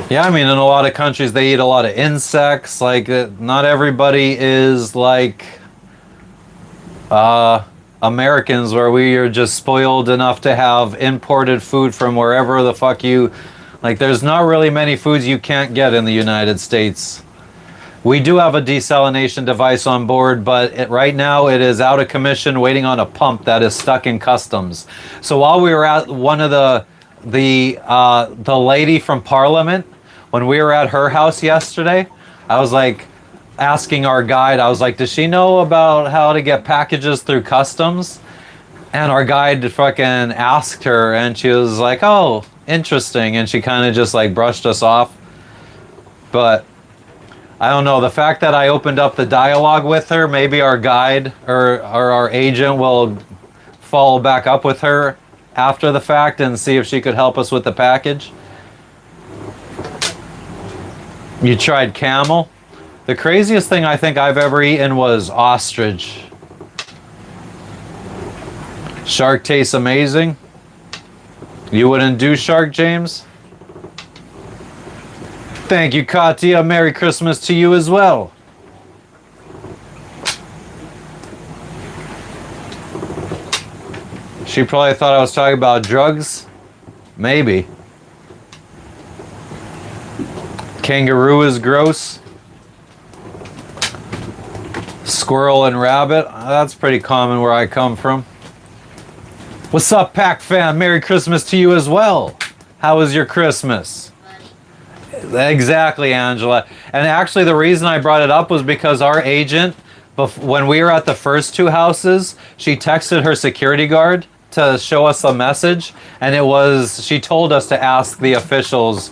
A: Yeah, I mean, in a lot of countries, they eat a lot of insects. Like, not everybody is like Americans, where we are just spoiled enough to have imported food from wherever the fuck you... Like, there's not really many foods you can't get in the United States. We do have a desalination device on board, but right now it is out of commission, waiting on a pump that is stuck in customs. So while we were at one of the lady from Parliament, when we were at her house yesterday, I was like asking our guide, I was like, does she know about how to get packages through customs? And our guide fucking asked her, and she was like, oh, interesting. And she kind of just like brushed us off. But I don't know, the fact that I opened up the dialogue with her, maybe our guide or our agent will follow back up with her after the fact and see if she could help us with the package. You tried camel? The craziest thing I think I've ever eaten was ostrich. Shark tastes amazing. You wouldn't do shark, James? Thank you, Katya. Merry Christmas to you as well. She probably thought I was talking about drugs. Maybe. Kangaroo is gross. Squirrel and rabbit. That's pretty common where I come from. What's up, Pac fan? Merry Christmas to you as well. How was your Christmas? Exactly, Angela. And actually, the reason I brought it up was because our agent, when we were at the first two houses, she texted her security guard to show us a message, and she told us to ask the officials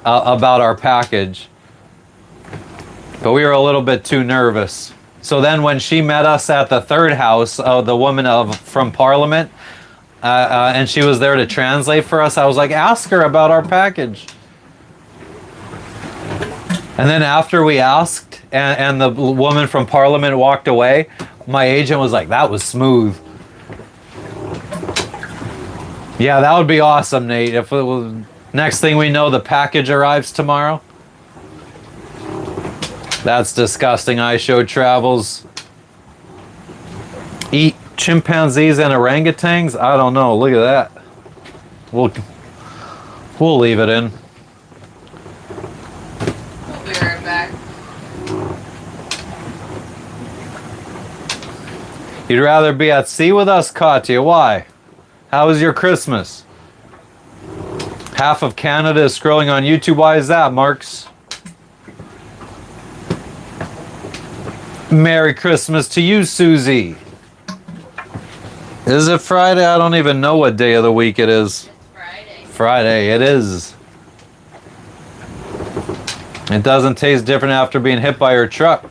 A: about our package. But we were a little bit too nervous. So then when she met us at the third house, the woman from Parliament, and she was there to translate for us, I was like, ask her about our package. And then after we asked, and the woman from Parliament walked away, my agent was like, that was smooth. Yeah, that would be awesome, Nate. If it was next thing we know, the package arrives tomorrow. That's disgusting. I show travels. Eat chimpanzees and orangutans? I don't know. Look at that. We'll leave it in.
B: We'll be right back.
A: You'd rather be at sea with us, Katya. Why? How was your Christmas? Half of Canada is scrolling on YouTube. Why is that, Marks? Merry Christmas to you, Susie. Is it Friday? I don't even know what day of the week it is.
B: It's Friday.
A: Friday, it is. It doesn't taste different after being hit by your truck.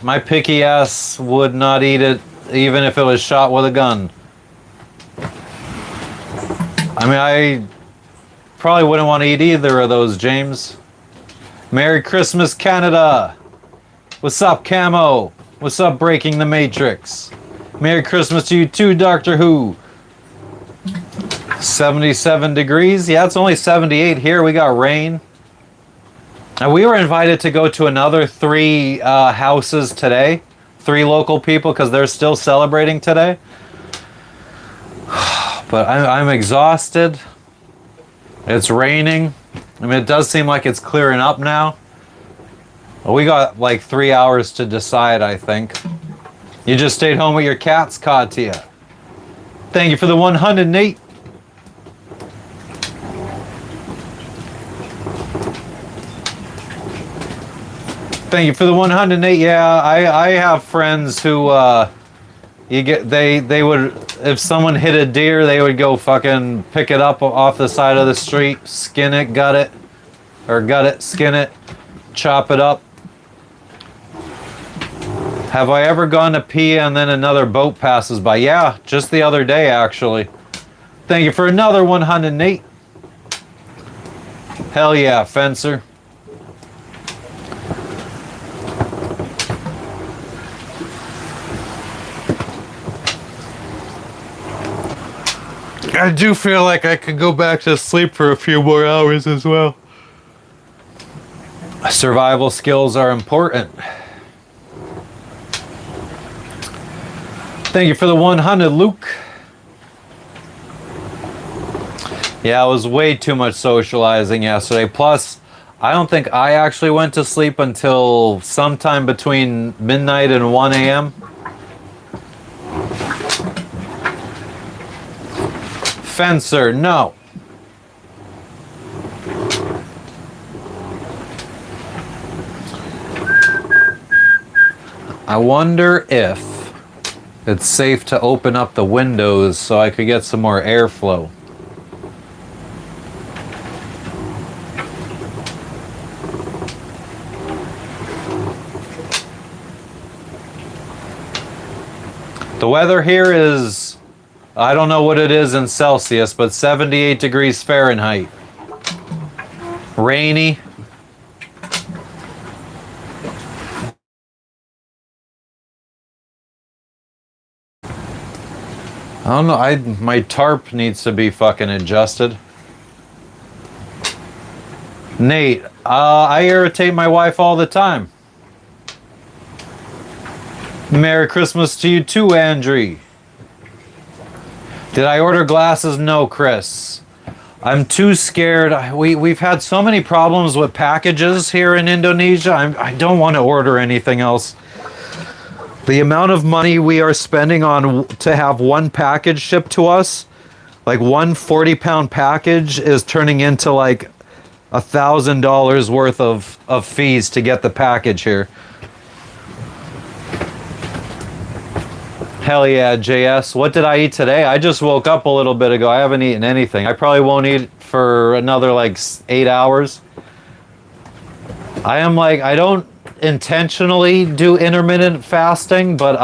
A: My picky ass would not eat it even if it was shot with a gun. I mean, I probably wouldn't want to eat either of those, James. Merry Christmas, Canada. What's up, Camo? What's up, Breaking the Matrix? Merry Christmas to you too, Doctor Who. 77 degrees. Yeah, it's only 78 here. We got rain. And we were invited to go to another 3 houses today. 3 local people because they're still celebrating today. But I'm exhausted. It's raining. I mean, it does seem like it's clearing up now. We got like 3 hours to decide, I think. You just stayed home with your cats, Katya. Thank you for the 100, Nate. Thank you for the 100, Nate. Yeah, I have friends who they would, if someone hit a deer, they would go fucking pick it up off the side of the street, skin it, skin it, chop it up. Have I ever gone to pee and then another boat passes by? Yeah, just the other day actually. Thank you for another 100, Nate. Hell yeah, Fencer. I do feel like I could go back to sleep for a few more hours as well. Survival skills are important. Thank you for the 100, Luke. Yeah, it was way too much socializing yesterday. Plus, I don't think I actually went to sleep until sometime between midnight and 1 a.m. Fencer, no. I wonder if it's safe to open up the windows so I could get some more airflow. The weather here is, I don't know what it is in Celsius, but 78 degrees Fahrenheit. Rainy. I don't know, my tarp needs to be fucking adjusted. Nate, I irritate my wife all the time. Merry Christmas to you too, Andrew. Did I order glasses? No, Chris. I'm too scared. We've had so many problems with packages here in Indonesia. I don't want to order anything else. The amount of money we are spending on to have one package shipped to us, like one 40-pound package, is turning into like $1,000 worth of fees to get the package here. Hell yeah, JS. What did I eat today? I just woke up a little bit ago. I haven't eaten anything. I probably won't eat for another like 8 hours. I don't intentionally do intermittent fasting, but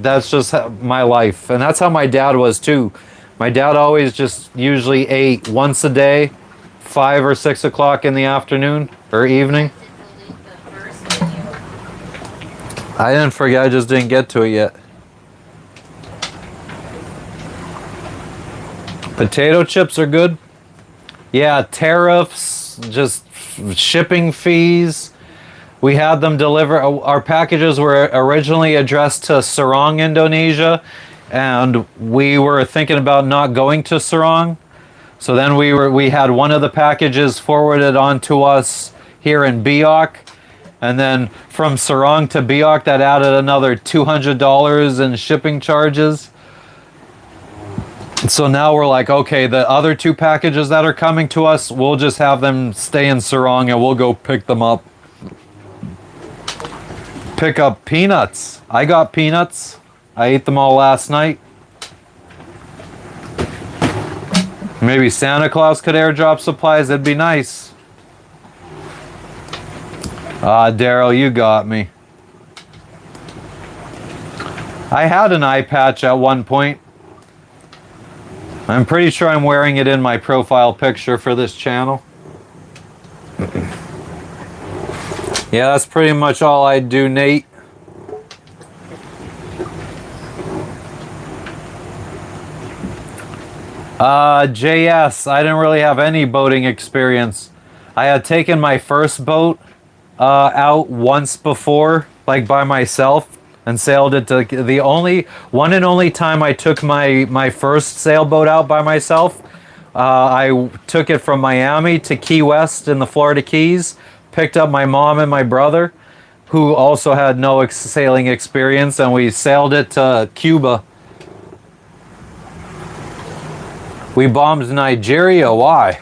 A: that's just my life. And that's how my dad was too. My dad always just usually ate once a day, 5 or 6 o'clock in the afternoon or evening. I didn't forget, I just didn't get to it yet. Potato chips are good. Yeah, tariffs, just shipping fees. We had them deliver. Our packages were originally addressed to Serang, Indonesia, and we were thinking about not going to Serang. So then we had one of the packages forwarded on to us here in Biak, and then from Serang to Biak that added another $200 in shipping charges. So now we're like, okay, the other two packages that are coming to us, we'll just have them stay in Serang and we'll go pick them up. Pick up peanuts. I got peanuts. I ate them all last night. Maybe Santa Claus could airdrop supplies. That'd be nice. Ah, Daryl, you got me. I had an eye patch at one point. I'm pretty sure I'm wearing it in my profile picture for this channel. Yeah, that's pretty much all I do, Nate. JS, I didn't really have any boating experience. I had taken my first boat out once before, like by myself, and sailed it to the only time I took my first sailboat out by myself. I took it from Miami to Key West in the Florida Keys, picked up my mom and my brother, who also had no sailing experience, and we sailed it to Cuba. We bombed Nigeria. Why?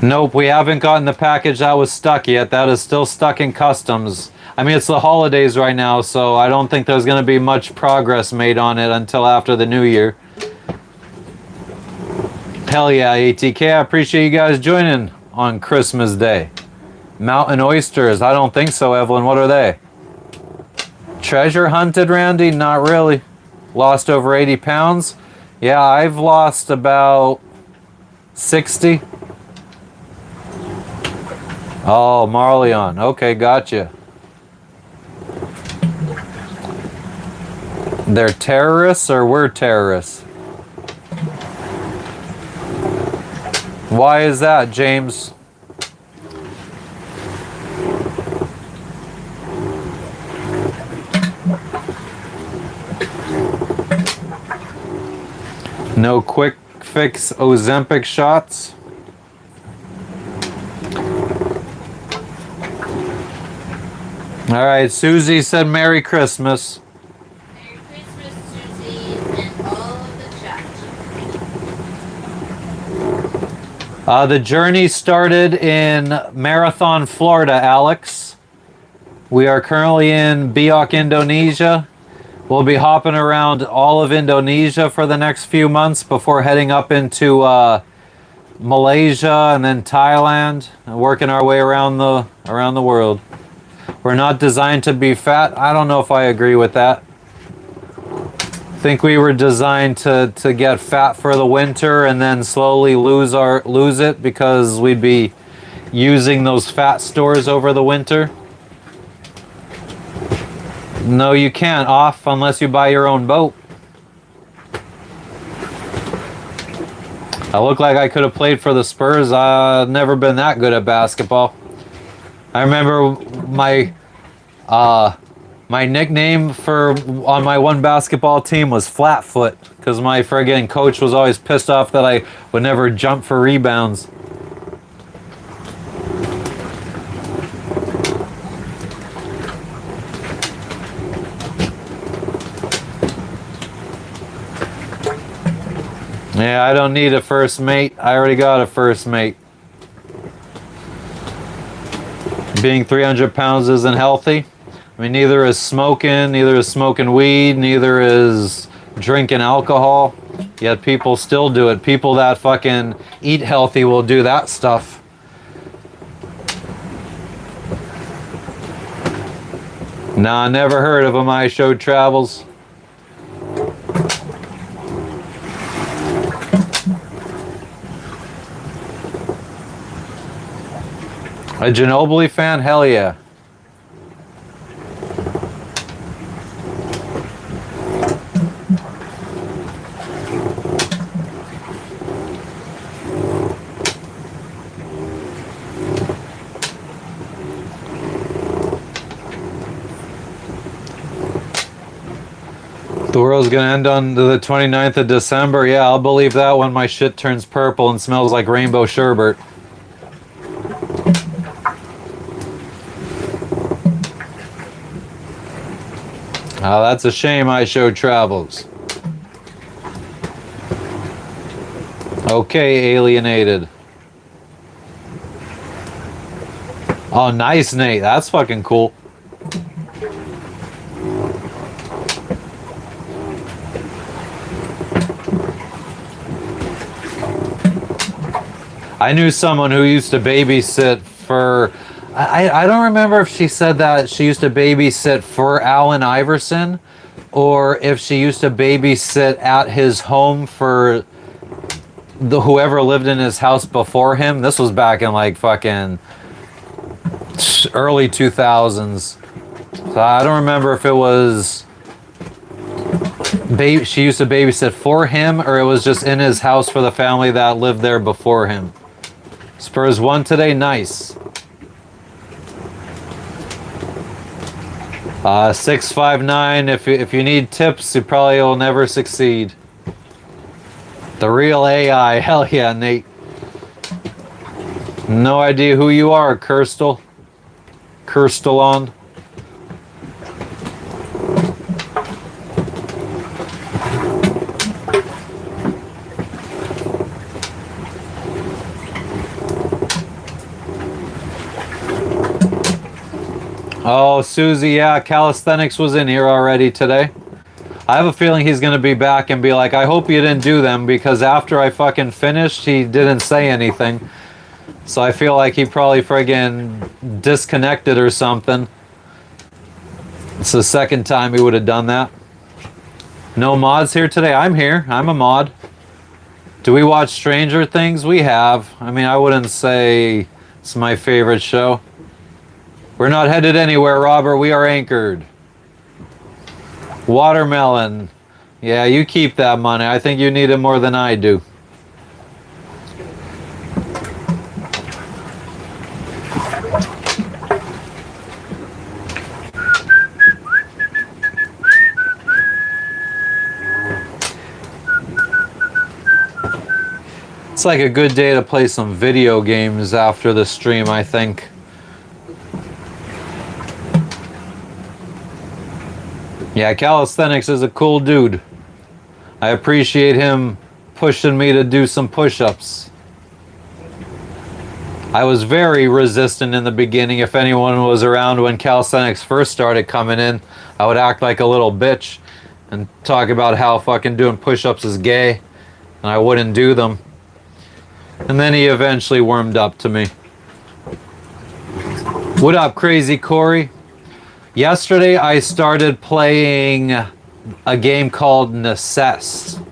A: Nope, we haven't gotten the package that was stuck yet. That is still stuck in customs. I mean, it's the holidays right now, so I don't think there's going to be much progress made on it until after the new year. Hell yeah, ATK. I appreciate you guys joining on Christmas Day. Mountain oysters. I don't think so, Evelyn. What are they? Treasure hunted, Randy? Not really. Lost over 80 pounds? Yeah, I've lost about 60. Oh, Marleon. Okay, gotcha. They're terrorists or we're terrorists? Why is that, James? No quick fix Ozempic shots? All right, Susie said Merry Christmas.
B: Merry Christmas, Susie, and all of the chat.
A: The journey started in Marathon, Florida, Alex. We are currently in Biak, Indonesia. We'll be hopping around all of Indonesia for the next few months before heading up into Malaysia and then Thailand, and working our way around the world. We're not designed to be fat. I don't know if I agree with that. I think we were designed to get fat for the winter and then slowly lose it because we'd be using those fat stores over the winter. No, you can't off unless you buy your own boat. I look like I could have played for the Spurs. I've never been that good at basketball. I remember my nickname on my one basketball team was Flatfoot because my friggin' coach was always pissed off that I would never jump for rebounds. Yeah, I don't need a first mate. I already got a first mate. Being 300 pounds isn't healthy. I mean, neither is smoking weed, neither is drinking alcohol. Yet people still do it. People that fucking eat healthy will do that stuff. Nah, never heard of him. I showed travels. A Ginobili fan? Hell yeah. The world's gonna end on the 29th of December. Yeah, I'll believe that when my shit turns purple and smells like rainbow sherbet. Oh, that's a shame I showed travels. Okay, alienated. Oh, nice, Nate. That's fucking cool. I knew someone who used to babysit for... I don't remember if she said that she used to babysit for Allen Iverson or if she used to babysit at his home for whoever lived in his house before him. This was back in like fucking early 2000s. So I don't remember if it was she used to babysit for him or it was just in his house for the family that lived there before him. Spurs won today. Nice. 659. If you need tips, you probably will never succeed. The real AI. Hell yeah, Nate. No idea who you are, Kirstel. Kirstelon. Oh, Susie, yeah, calisthenics was in here already today. I have a feeling he's going to be back and be like, I hope you didn't do them, because after I fucking finished, he didn't say anything. So I feel like he probably friggin' disconnected or something. It's the second time he would have done that. No mods here today? I'm here. I'm a mod. Do we watch Stranger Things? We have. I mean, I wouldn't say it's my favorite show. We're not headed anywhere, Robert. We are anchored. Watermelon. Yeah, you keep that money. I think you need it more than I do. It's like a good day to play some video games after the stream, I think. Yeah, calisthenics is a cool dude. I appreciate him pushing me to do some push-ups. I was very resistant in the beginning. If anyone was around when calisthenics first started coming in, I would act like a little bitch and talk about how fucking doing push-ups is gay, and I wouldn't do them. And then he eventually warmed up to me. What up, Crazy Corey? Yesterday I started playing a game called Necess.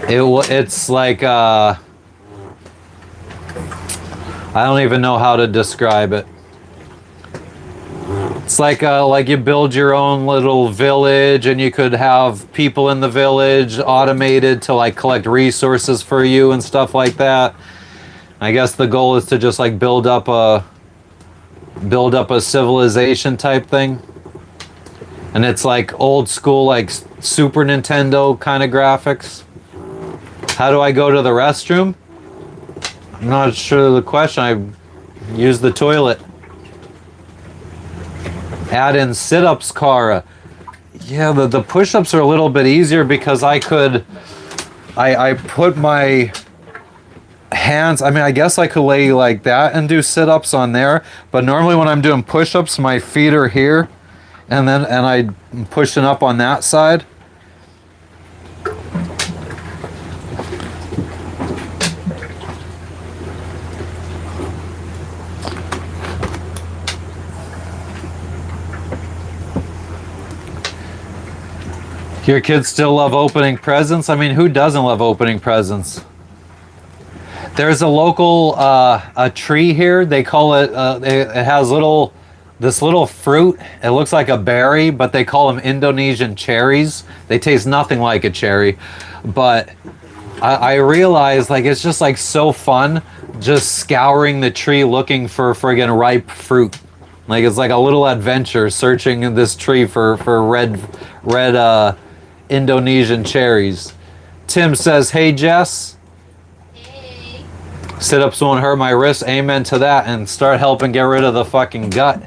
A: It's like I don't even know how to describe it. It's like you build your own little village and you could have people in the village automated to like collect resources for you and stuff like that. I guess the goal is to just like build up a civilization type thing. And it's like old school, like Super Nintendo kind of graphics. How do I go to the restroom? I'm not sure of the question. I use the toilet. Add in sit-ups, Cara. Yeah, the push-ups are a little bit easier because I put my hands, I mean, I guess I could lay like that and do sit-ups on there, but normally when I'm doing push-ups, my feet are here, and I'm pushing up on that side. Your kids still love opening presents? I mean, who doesn't love opening presents? There's a local a tree here. They call it. It has this little fruit. It looks like a berry, but they call them Indonesian cherries. They taste nothing like a cherry, but I realized like it's just like so fun just scouring the tree looking for friggin' ripe fruit. Like it's like a little adventure searching in this tree for red Indonesian cherries. Tim says, "Hey Jess,
B: Hey.
A: sit-ups won't hurt my wrist. Amen to that, and start helping get rid of the fucking gut.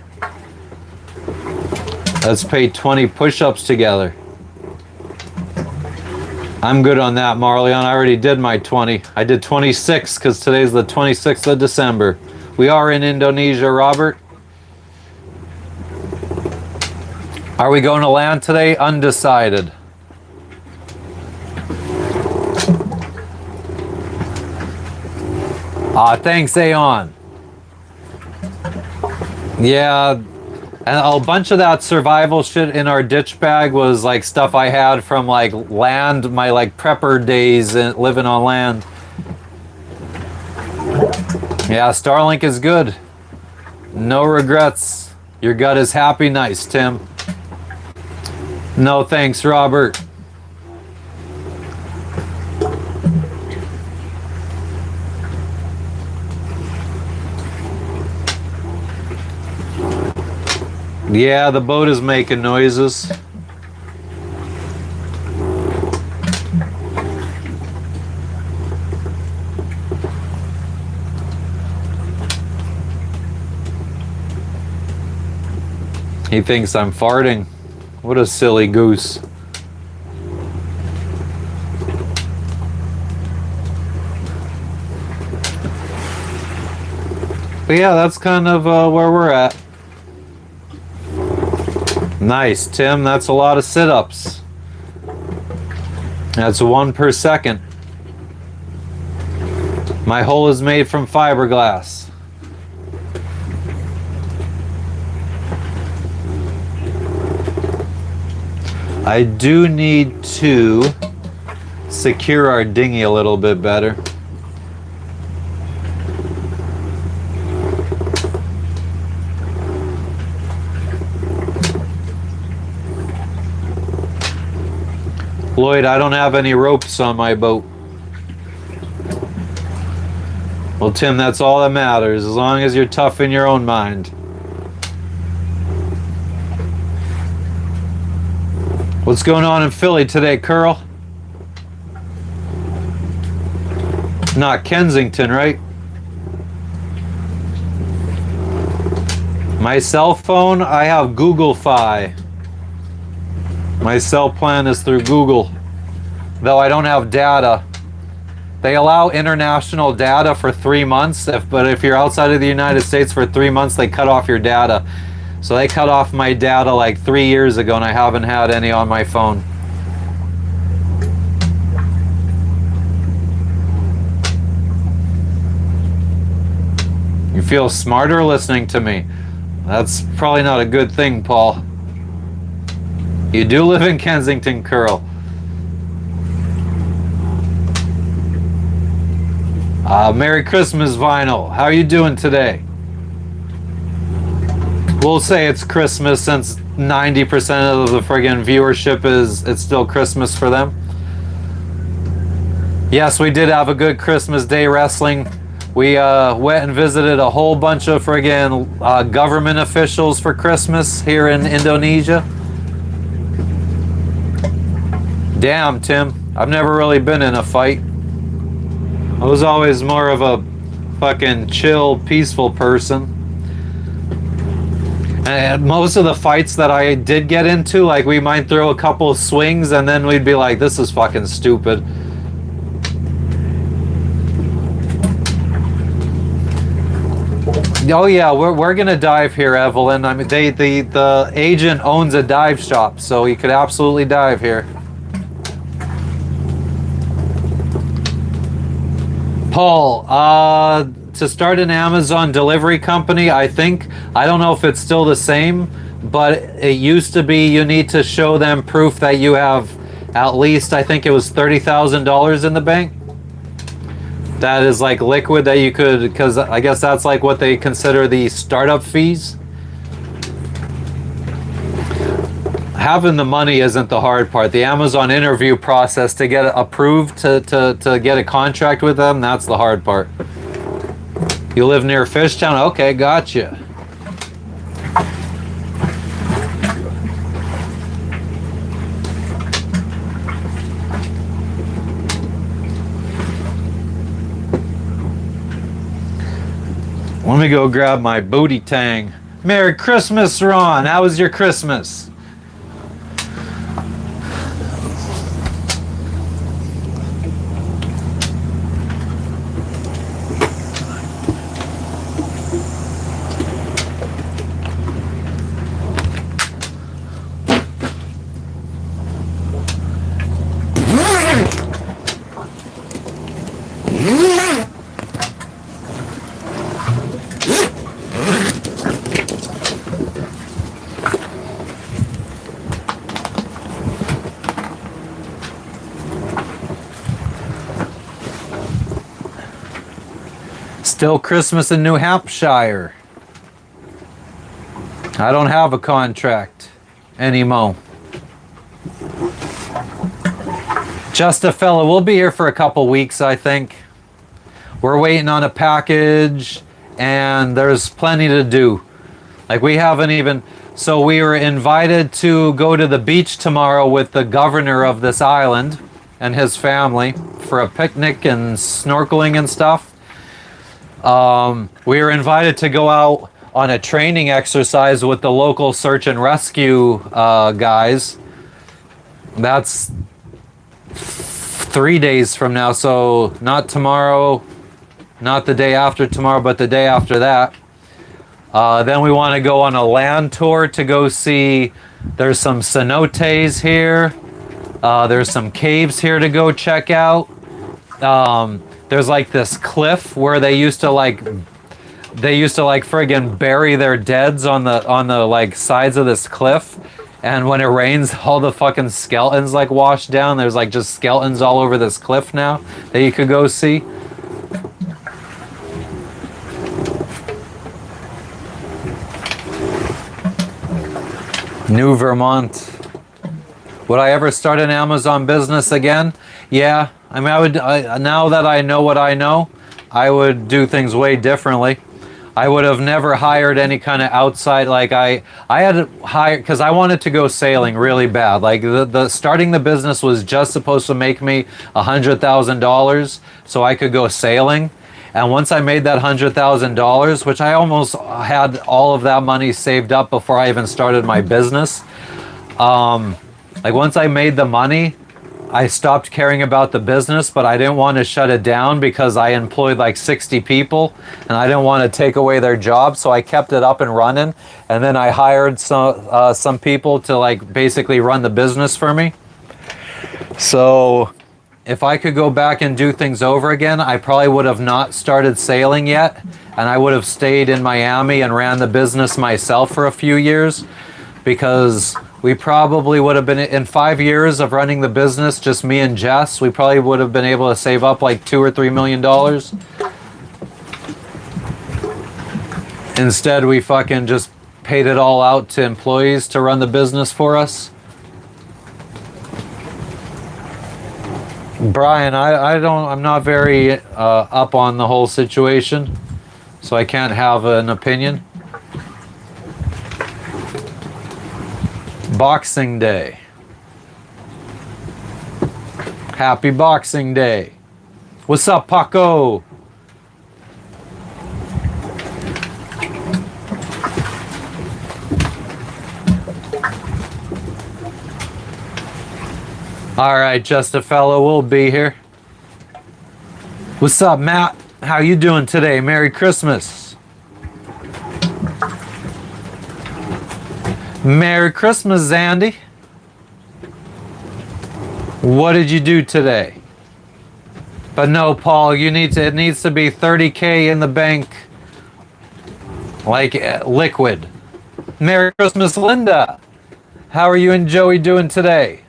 A: Let's pay 20 push-ups together." I'm good on that, Marleon. I already did my 20. I did 26 because today's the 26th of December. We are in Indonesia, Robert. Are we going to land today? Undecided. Thanks, Aeon. Yeah, and a bunch of that survival shit in our ditch bag was like stuff I had from like land, my like prepper days and living on land. Yeah, Starlink is good. No regrets. Your gut is happy. Nice, Tim. No thanks, Robert. Yeah, the boat is making noises. He thinks I'm farting. What a silly goose. But yeah, that's kind of where we're at. Nice, Tim. That's a lot of sit-ups. That's 1 per second. My hole is made from fiberglass. I do need to secure our dinghy a little bit better. Lloyd, I don't have any ropes on my boat. Well, Tim, that's all that matters, as long as you're tough in your own mind. What's going on in Philly today, Curl? Not Kensington, right? My cell phone, I have Google Fi. My cell plan is through Google, though I don't have data. They allow international data for 3 months, but if you're outside of the United States for 3 months, they cut off your data. So they cut off my data like 3 years ago, and I haven't had any on my phone. You feel smarter listening to me. That's probably not a good thing, Paul. You do live in Kensington, Curl. Merry Christmas, Vinyl. How are you doing today? We'll say it's Christmas since 90% of the friggin' viewership it's still Christmas for them. Yes, we did have a good Christmas Day wrestling. We went and visited a whole bunch of friggin' government officials for Christmas here in Indonesia. Damn, Tim. I've never really been in a fight. I was always more of a fucking chill, peaceful person. And most of the fights that I did get into, like we might throw a couple of swings and then we'd be like, this is fucking stupid. Oh yeah, we're gonna dive here, Evelyn. I mean, the agent owns a dive shop, so he could absolutely dive here. Paul, to start an Amazon delivery company, I don't know if it's still the same, but it used to be you need to show them proof that you have at least, I think it was $30,000 in the bank. That is like liquid that you could, because I guess that's like what they consider the startup fees. Having the money isn't the hard part. The Amazon interview process to get approved to get a contract with them, that's the hard part. You live near Fishtown? Okay, gotcha. Let me go grab my booty tang. Merry Christmas, Ron. How was your Christmas? Still Christmas in New Hampshire. I don't have a contract anymore. Just a fella. We'll be here for a couple weeks, I think. We're waiting on a package, and there's plenty to do. Like, we haven't even... So we were invited to go to the beach tomorrow with the governor of this island and his family for a picnic and snorkeling and stuff. We were invited to go out on a training exercise with the local search and rescue guys. That's 3 days from now, so not tomorrow, not the day after tomorrow, but the day after that. Then we want to go on a land tour to go see, there's some cenotes here. There's some caves here to go check out. There's like this cliff where they used to like friggin' bury their deads on the like sides of this cliff, and when it rains all the fucking skeletons like wash down. There's like just skeletons all over this cliff now that you could go see. New Vermont. Would I ever start an Amazon business again? Yeah. I mean, now that I know what I know, I would do things way differently. I would have never hired any kind of outside, like I had hired, because I wanted to go sailing really bad. Like the starting the business was just supposed to make me $100,000 so I could go sailing. And once I made that $100,000, which I almost had all of that money saved up before I even started my business. Like once I made the money, I stopped caring about the business, but I didn't want to shut it down because I employed like 60 people and I didn't want to take away their jobs. So I kept it up and running. And then I hired some people to like basically run the business for me. So if I could go back and do things over again, I probably would have not started sailing yet. And I would have stayed in Miami and ran the business myself for a few years, because we probably would have been, in 5 years of running the business, just me and Jess, we probably would have been able to save up like $2 or $3 million. Instead, we fucking just paid it all out to employees to run the business for us. Brian, I'm not very up on the whole situation, so I can't have an opinion. Boxing Day. Happy Boxing Day. What's up, Paco? All right, just a fellow, we'll be here. What's up, Matt? How you doing today? Merry Christmas. Merry Christmas, Zandy. What did you do today? But no, Paul, it needs to be 30K in the bank, like liquid. Merry Christmas, Linda. How are you and Joey doing today?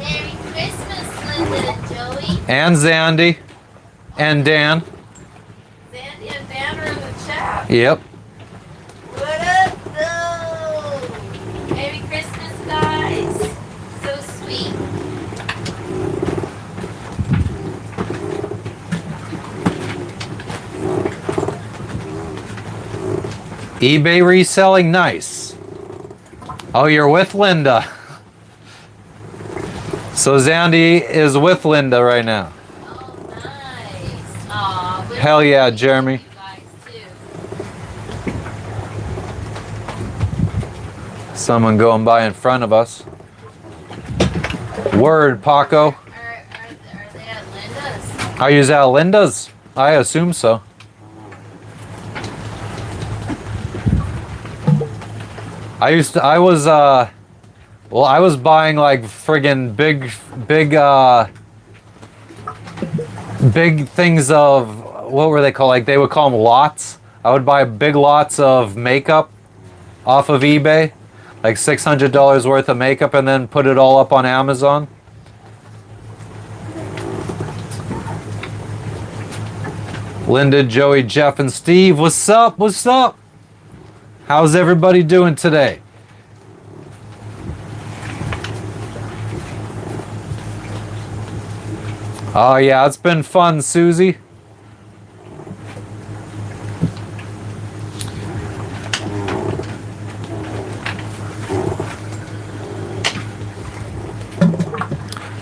B: Merry Christmas, Linda and Joey.
A: And Zandy. And Dan.
B: Sandy and Dan are in the chat.
A: Yep.
B: What up, though? Merry Christmas, guys. So sweet.
A: eBay reselling, nice. Oh, you're with Linda. So Zandy is with Linda right now.
B: Oh, nice. Aw, but
A: Hell yeah, Jeremy.
B: you guys, too.
A: Someone going by in front of us. Word, Paco.
B: Are they at Linda's?
A: Are you at Linda's? I assume so. I was buying like friggin' big things of, what were they called? Like they would call them lots. I would buy big lots of makeup off of eBay, like $600 worth of makeup, and then put it all up on Amazon. Linda, Joey, Jeff, and Steve, what's up? What's up? How's everybody doing today? Oh yeah, it's been fun, Susie.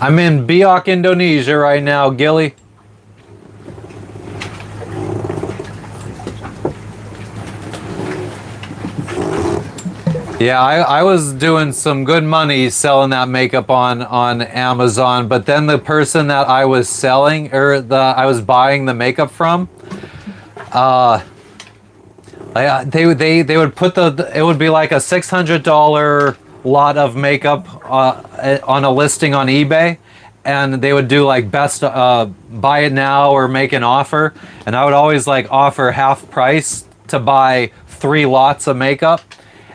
A: I'm in Biak, Indonesia right now, Gilly. Yeah, I was doing some good money selling that makeup on Amazon, but then the person that I was selling, or I was buying the makeup from, they would put it would be like a $600 lot of makeup on a listing on eBay, and they would do like best buy it now or make an offer, and I would always like offer half price to buy 3 lots of makeup.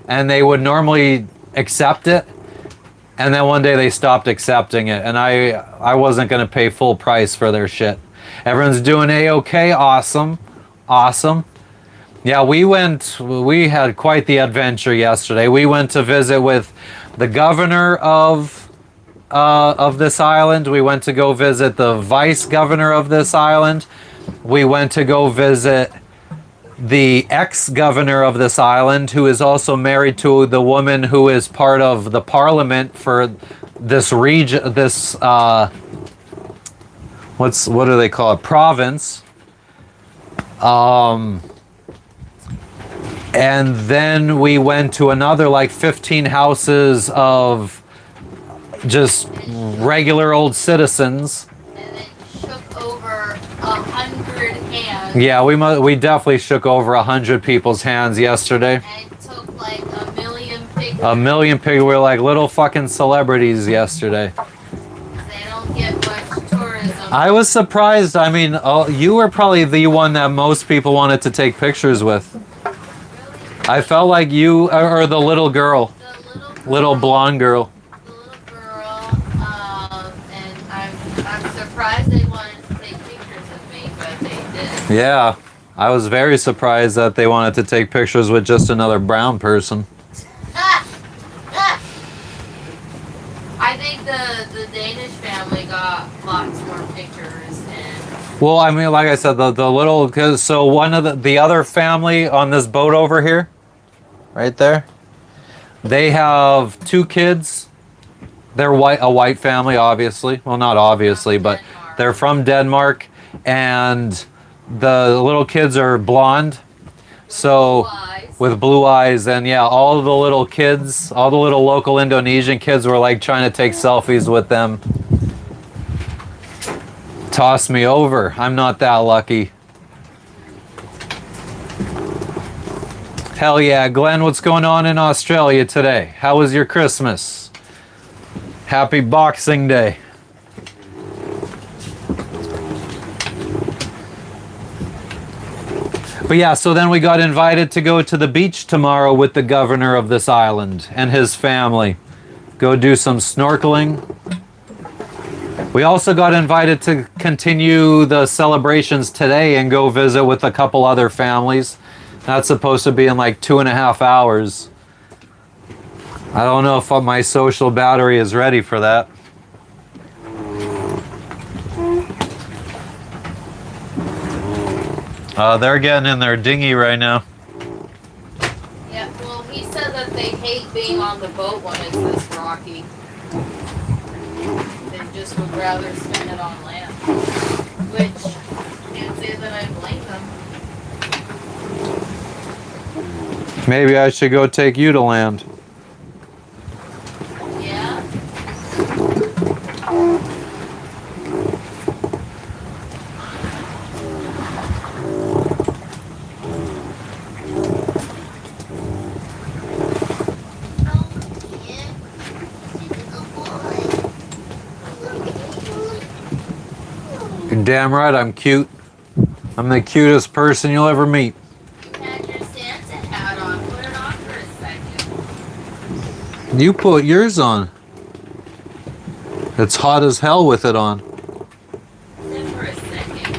A: And they would normally accept it, and then one day they stopped accepting it, and I wasn't gonna pay full price for their shit. Everyone's doing A-okay, awesome, awesome. Yeah, we had quite the adventure yesterday. We went to visit with the governor of this island. We went to go visit the vice governor of this island. We went to go visit the ex-governor of this island, who is also married to the woman who is part of the parliament for this region, this what do they call it, province. And then we went to another like 15 houses of just regular old citizens.
B: And it shook over 100 hands.
A: Yeah, we definitely shook over 100 people's hands yesterday.
B: And it took like a million pictures.
A: A million people. We were like little fucking celebrities yesterday.
B: They don't get much tourism.
A: I was surprised. I mean, you were probably the one that most people wanted to take pictures with.
B: Really?
A: I felt like you, or the little girl.
B: The
A: Little blonde girl.
B: The little girl, and I'm surprised they wanted to take pictures of me, but they didn't.
A: Yeah, I was very surprised that they wanted to take pictures with just another brown person.
B: I think the Danish family got lots more pictures and
A: Well, I mean, like I said, the little, so one of the other family on this boat over here, right there, they have 2 kids. They're a white family, obviously. Well, not obviously, but they're from Denmark, and the little kids are blonde. So
B: blue eyes.
A: with blue eyes, and yeah, all the little kids, all the little local Indonesian kids were like trying to take selfies with them. Toss me over. I'm not that lucky. Hell yeah, Glenn, what's going on in Australia today? How was your Christmas? Happy Boxing Day. But yeah, so then we got invited to go to the beach tomorrow with the governor of this island and his family. Go do some snorkeling. We also got invited to continue the celebrations today and go visit with a couple other families. That's supposed to be in like 2.5 hours. I don't know if my social battery is ready for that. They're getting in their dinghy right now.
B: Yeah, well, he said that they hate being on the boat when it's this rocky. They just would rather spend it on land. Which, can't say that I blame them.
A: Maybe I should go take you to land.
B: Yeah?
A: You're damn right I'm cute. I'm the cutest person you'll ever meet.
B: You had your Santa hat on. Put it on for a second.
A: You put yours on. It's hot as hell with it on.
B: Sit for a second.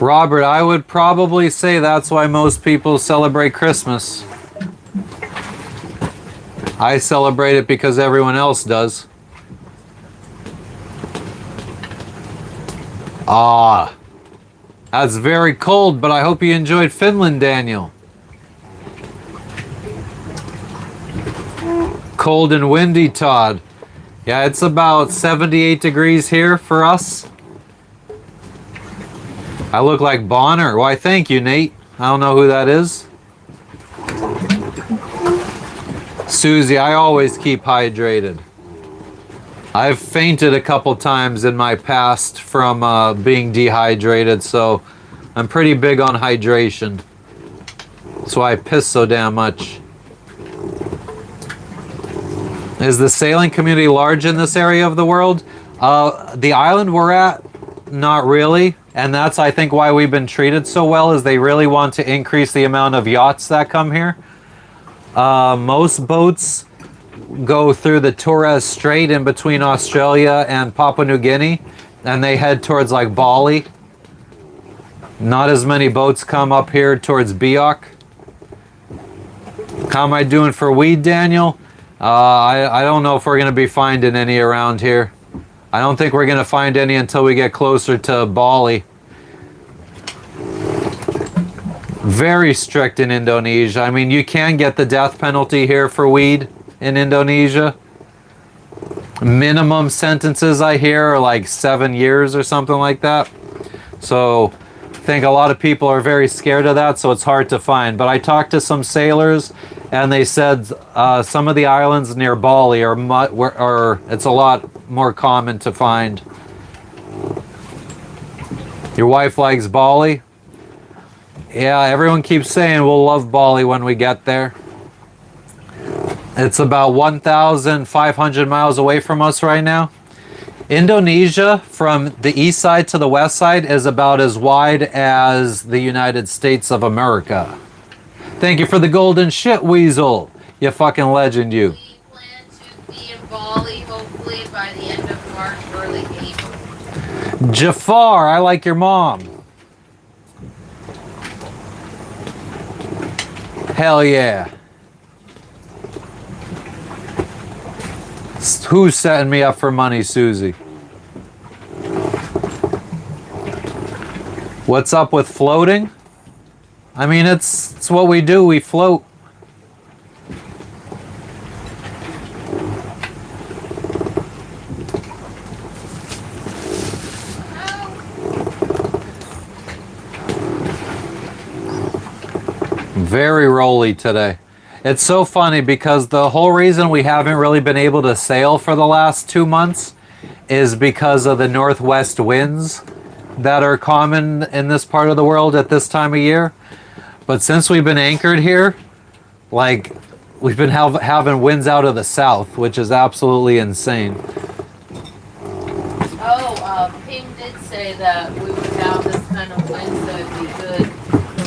A: Robert, I would probably say that's why most people celebrate Christmas. I celebrate it because everyone else does. Ah, that's very cold, but I hope you enjoyed Finland, Daniel. Cold and windy, Todd. Yeah, it's about 78 degrees here for us. I look like Bonner. Why, thank you, Nate. I don't know who that is. Susie, I always keep hydrated. I've fainted a couple times in my past from being dehydrated, so I'm pretty big on hydration. That's why I piss so damn much. Is the sailing community large in this area of the world? The island we're at, not really. And that's, I think, why we've been treated so well, is they really want to increase the amount of yachts that come here. Most boats go through the Torres Strait in between Australia and Papua New Guinea, and they head towards like Bali. Not as many boats come up here towards Biak. How am I doing for weed, Daniel? I don't know if we're going to be finding any around here. I don't think we're going to find any until we get closer to Bali. Very strict in Indonesia. I mean, you can get the death penalty here for weed in Indonesia. Minimum sentences, I hear, are like 7 years or something like that. So I think a lot of people are very scared of that, so it's hard to find. But I talked to some sailors, and they said some of the islands near Bali are it's a lot more common to find. Your wife likes Bali? Yeah, everyone keeps saying we'll love Bali when we get there. It's about 1,500 miles away from us right now. Indonesia, from the east side to the west side, is about as wide as the United States of America. Thank you for the golden shit, Weasel. You fucking legend, you.
B: We plan to be in Bali hopefully by the end of March, early April.
A: Jafar, I like your mom. Hell yeah. Who's setting me up for money, Susie? What's up with floating? I mean, it's what we do. We float. Very rolly today. It's so funny because the whole reason we haven't really been able to sail for the last 2 months is because of the northwest winds that are common in this part of the world at this time of year. But since we've been anchored here, like, we've been having winds out of the south, which is absolutely insane.
B: Oh, Ping did say that we would have this kind of wind, so it'd be good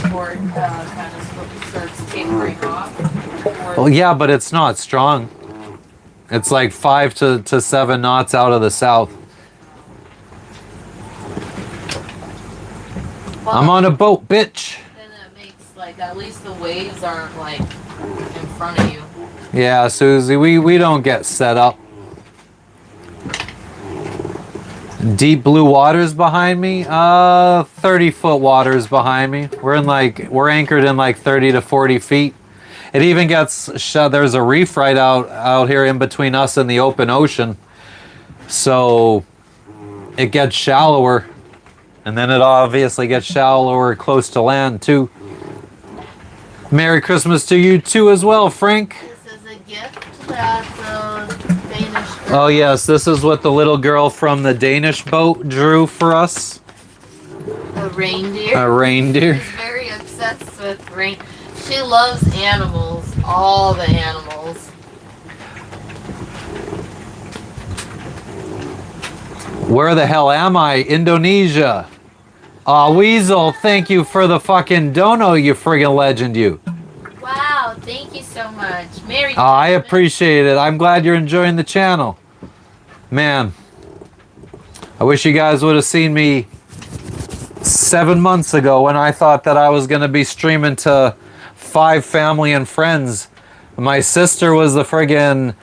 B: for before it kind of starts tapering off.
A: Well, yeah, but it's not strong. It's like 5 to 7 knots out of the south.
B: Well,
A: I'm on a boat, bitch.
B: then it makes like at least the waves aren't like in front of you.
A: Yeah, Susie, we don't get set up. Deep blue waters behind me. 30-foot waters behind me. We're anchored in like 30 to 40 feet. It even gets shut. There's a reef right out here in between us and the open ocean. So it gets shallower. And then it obviously gets shallower close to land too. Merry Christmas to you too as well, Frank.
B: This is a gift that the Danish girl.
A: Oh yes, this is what the little girl from the Danish boat drew for us.
B: A reindeer.
A: A reindeer.
B: She's very obsessed with reindeer. She loves animals, all the animals.
A: Where the hell am I? Indonesia. Aw, Weasel, thank you for the fucking dono, you friggin' legend, you.
B: Wow, thank you so much. Merry
A: I
B: Christmas.
A: appreciate it. I'm glad you're enjoying the channel. Man, I wish you guys would have seen me 7 months ago when I thought that I was going to be streaming to 5 family and friends. My sister was the friggin'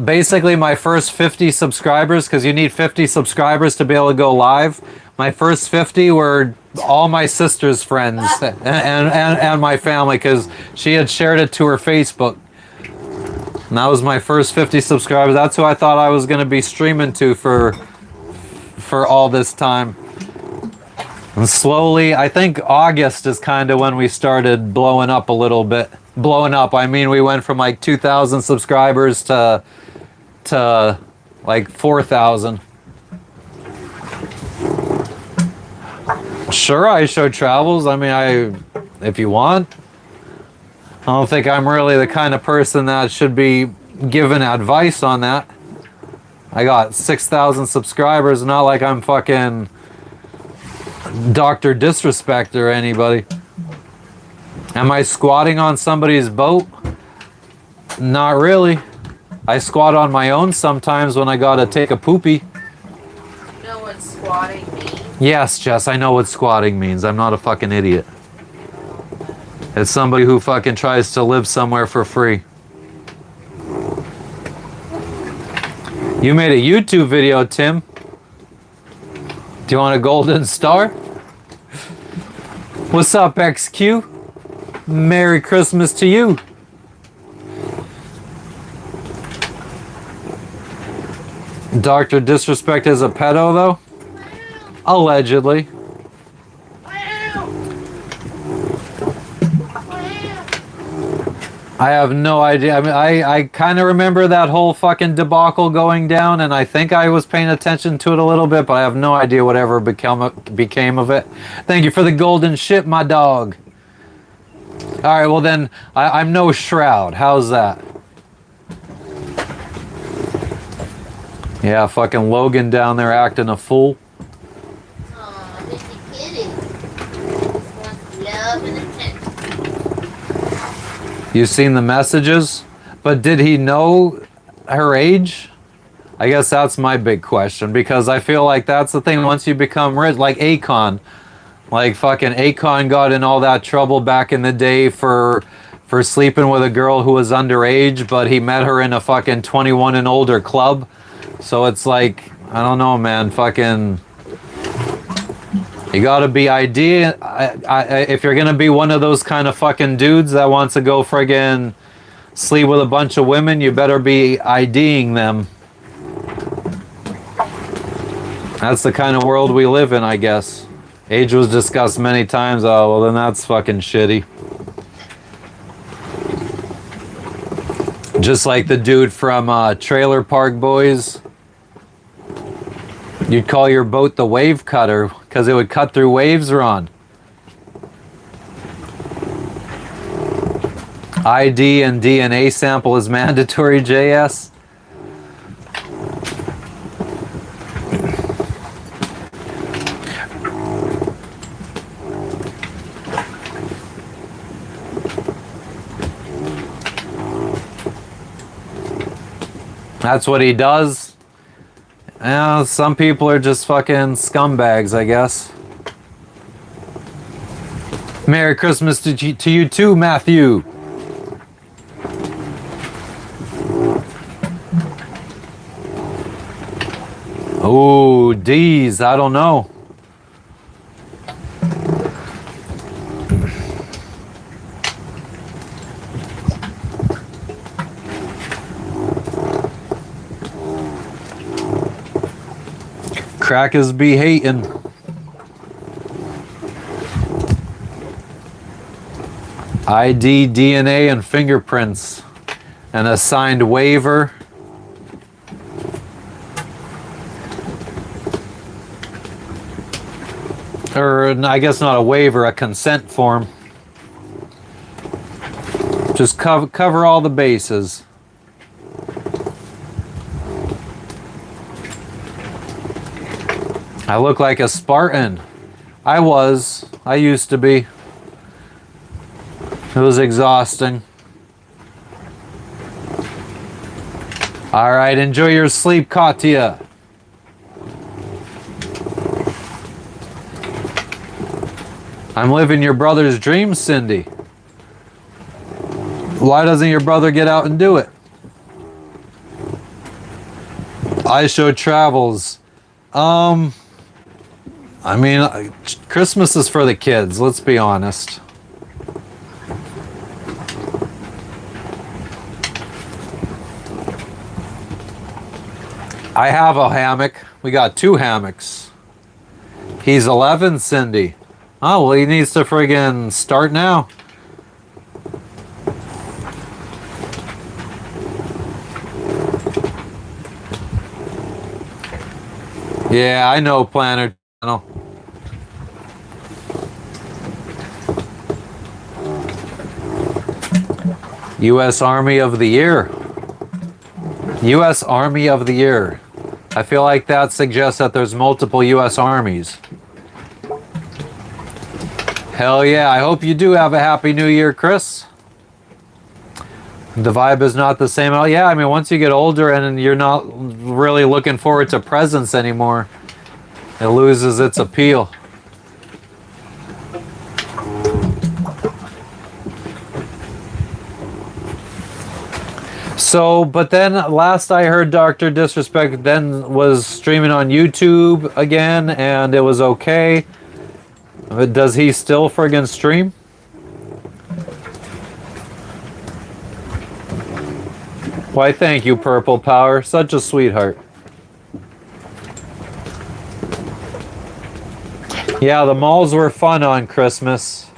A: basically my first 50 subscribers, because you need 50 subscribers to be able to go live. My first 50 were all my sister's friends and my family, because she had shared it to her Facebook. And that was my first 50 subscribers. That's who I thought I was going to be streaming to for all this time. And slowly, I think August is kind of when we started blowing up a little bit. Blowing up, I mean, we went from like 2,000 subscribers to like 4,000. Sure, I show travels. I mean, if you want. I don't think I'm really the kind of person that should be given advice on that. I got 6,000 subscribers, not like I'm fucking Dr. Disrespect or anybody. Am I squatting on somebody's boat? Not really. I squat on my own sometimes when I gotta take a poopy.
B: You know what squatting means?
A: Yes, Jess, I know what squatting means. I'm not a fucking idiot. It's somebody who fucking tries to live somewhere for free. You made a YouTube video, Tim. Do you want a golden star? What's up, XQ? Merry Christmas to you. Dr. Disrespect is a pedo, though? Allegedly. I have no idea. I mean, I kind of remember that whole fucking debacle going down, and I think I was paying attention to it a little bit, but I have no idea whatever became of it. Thank you for the golden ship, my dog. All right, well then, I'm no Shroud. How's that? Yeah, fucking Logan down there acting a fool.
B: Aw, he's a kitty. Just wants love and attention.
A: You seen the messages? But did he know her age? I guess that's my big question, because I feel like that's the thing once you become rich, like Akon. Like fucking Akon got in all that trouble back in the day for sleeping with a girl who was underage, but he met her in a fucking 21 and older club. So it's like, I don't know, man, fucking... You gotta be if you're gonna be one of those kind of fucking dudes that wants to go friggin' sleep with a bunch of women, you better be IDing them. That's the kind of world we live in, I guess. Age was discussed many times. Oh, well then that's fucking shitty. Just like the dude from Trailer Park Boys. You'd call your boat the wave cutter because it would cut through waves, Ron. ID and DNA sample is mandatory, JS. That's what he does. Yeah, some people are just fucking scumbags, I guess. Merry Christmas to you too, Matthew. Oh, D's, I don't know. Crackers be hating. ID, DNA, and fingerprints. An assigned waiver. Or I guess not a waiver, a consent form. Just cover all the bases. I look like a Spartan. I used to be. It was exhausting. All right, enjoy your sleep, Katya. I'm living your brother's dream, Cindy. Why doesn't your brother get out and do it? I show travels. I mean, Christmas is for the kids, let's be honest. I have a hammock. We got 2 hammocks. He's 11, Cindy. Oh, well, he needs to friggin' start now. Yeah, I know, Planner Channel. U.S. Army of the Year. U.S. Army of the Year. I feel like that suggests that there's multiple U.S. armies. Hell yeah, I hope you do have a Happy New Year, Chris. The vibe is not the same. Oh yeah, I mean, once you get older and you're not really looking forward to presents anymore, it loses its appeal. So, but then last I heard, Dr. Disrespect then was streaming on YouTube again, and it was okay. But does he still friggin' stream? Why, thank you, Purple Power. Such a sweetheart. Yeah, the malls were fun on Christmas.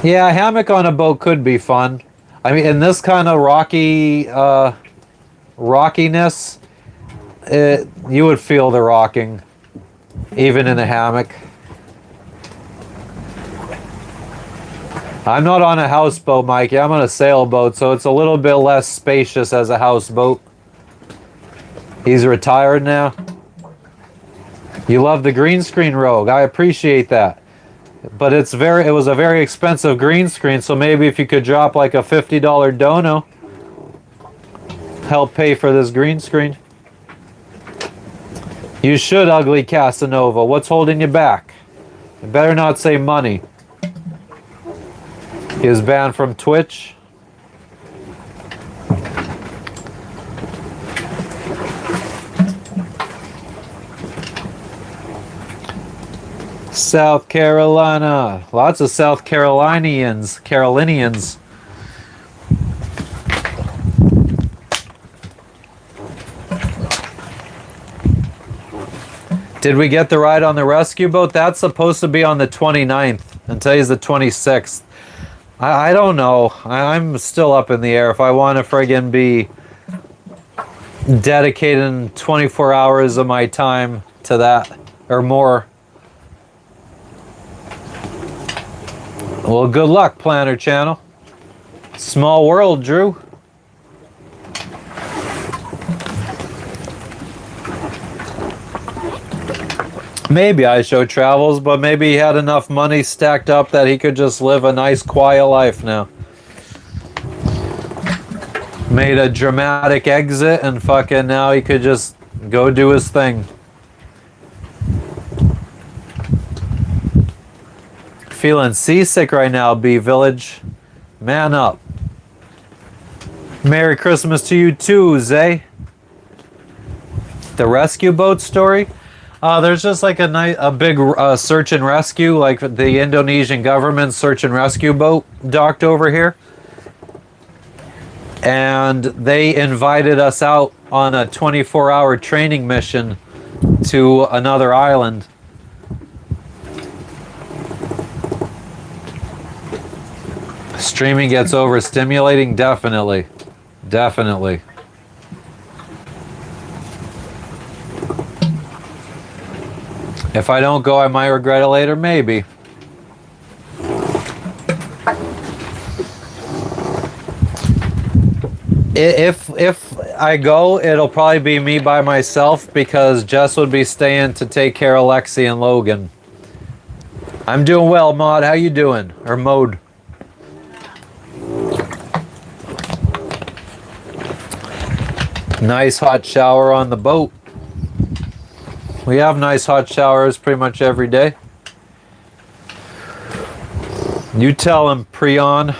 A: Yeah, a hammock on a boat could be fun. I mean, in this kind of rockiness, you would feel the rocking, even in a hammock. I'm not on a houseboat, Mikey. I'm on a sailboat, so it's a little bit less spacious as a houseboat. He's retired now. You love the green screen, Rogue. I appreciate that. But it was a very expensive green screen, so maybe if you could drop like a $50 dono, help pay for this green screen. You should, Ugly Casanova. What's holding you back? You better not say money. He was banned from Twitch. South Carolina. Lots of South Carolinians. Did we get the ride on the rescue boat? That's supposed to be on the 29th. And today's the 26th. I don't know. I'm still up in the air if I want to friggin' be dedicating 24 hours of my time to that or more. Well, good luck, Planner Channel. Small world, Drew. Maybe I show travels, but maybe he had enough money stacked up that he could just live a nice, quiet life now. Made a dramatic exit and fucking now he could just go do his thing. Feeling seasick right now, B Village. Man up. Merry Christmas to you too, Zay. The rescue boat story? There's just like a big search and rescue, like the Indonesian government search and rescue boat docked over here. And they invited us out on a 24-hour training mission to another island. Streaming gets overstimulating? Definitely. Definitely. If I don't go, I might regret it later. Maybe. If I go, it'll probably be me by myself because Jess would be staying to take care of Lexi and Logan. I'm doing well, Maud. How you doing? Or Mode? Nice hot shower on the boat. We have nice hot showers pretty much every day. You tell him, Prion.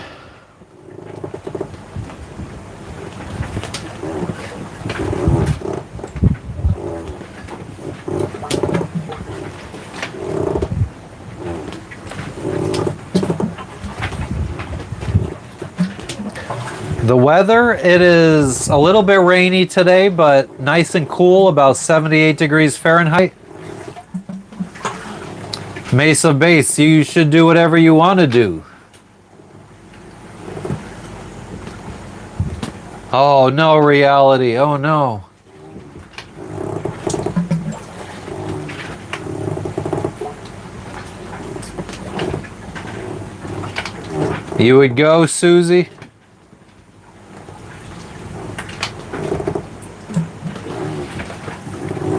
A: The weather, it is a little bit rainy today, but nice and cool, about 78 degrees Fahrenheit. Mesa Base, you should do whatever you want to do. Oh, no reality. Oh, no. You would go, Susie?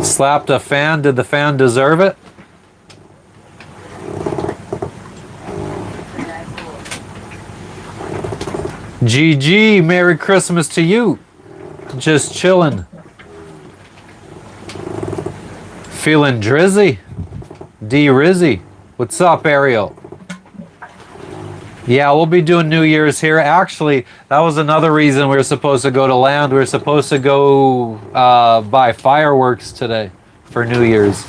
A: Slapped a fan. Did the fan deserve it? GG, Merry Christmas to you. Just chilling. Feeling drizzy. D Rizzy. What's up, Ariel? Yeah, we'll be doing New Year's here. Actually, that was another reason we were supposed to go to land. We were supposed to go buy fireworks today for New Year's.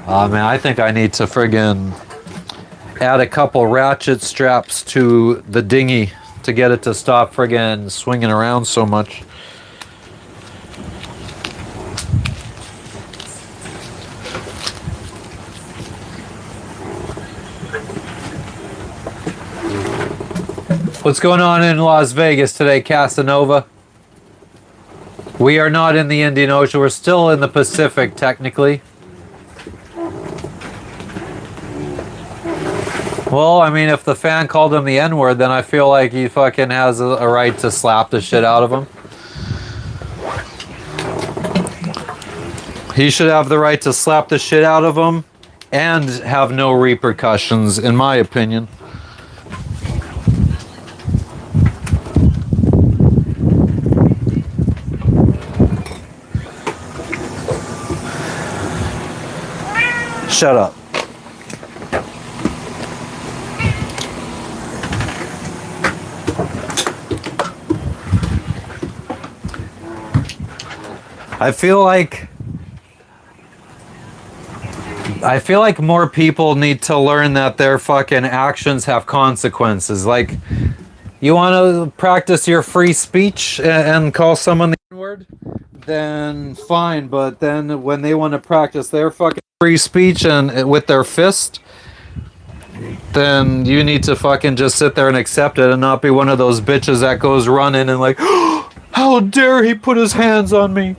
A: Man, I think I need to friggin' add a couple ratchet straps to the dinghy to get it to stop friggin' swinging around so much. What's going on in Las Vegas today, Casanova? We are not in the Indian Ocean. We're still in the Pacific, technically. Well, I mean, if the fan called him the N-word, then I feel like he fucking has a right to slap the shit out of him. He should have the right to slap the shit out of him and have no repercussions, in my opinion. Shut up. I feel like more people need to learn that their fucking actions have consequences. Like, you want to practice your free speech and call someone the N-word? Then fine, but then when they want to practice their fucking free speech and with their fist, then you need to fucking just sit there and accept it and not be one of those bitches that goes running and like, oh, how dare he put his hands on me?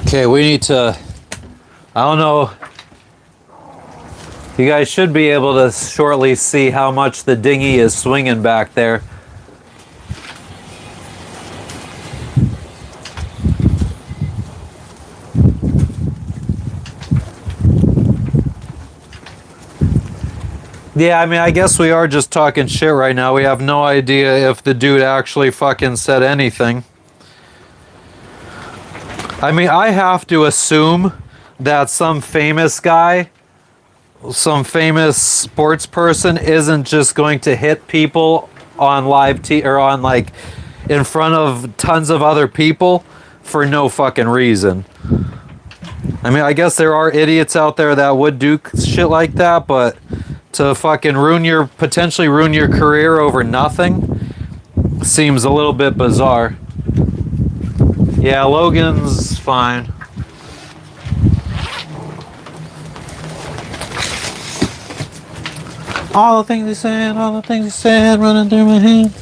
A: Okay, we need to, I don't know, you guys should be able to shortly see how much the dinghy is swinging back there. Yeah, I mean, I guess we are just talking shit right now. We have no idea if the dude actually fucking said anything. I mean, I have to assume that some famous guy, some famous sports person isn't just going to hit people on live or on like in front of tons of other people for no fucking reason. I mean, I guess there are idiots out there that would do shit like that, but to fucking potentially ruin your career over nothing seems a little bit bizarre. Yeah, Logan's fine. All the things he's saying, running through my head.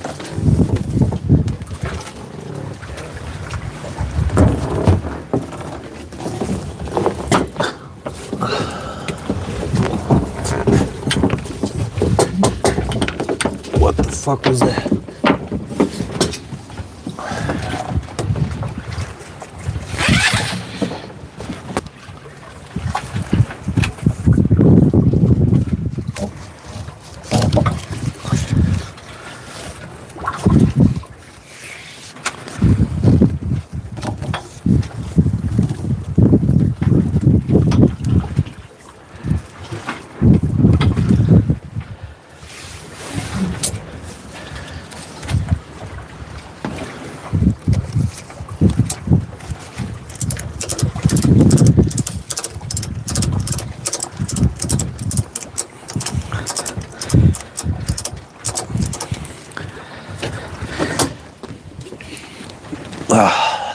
A: What the fuck was that?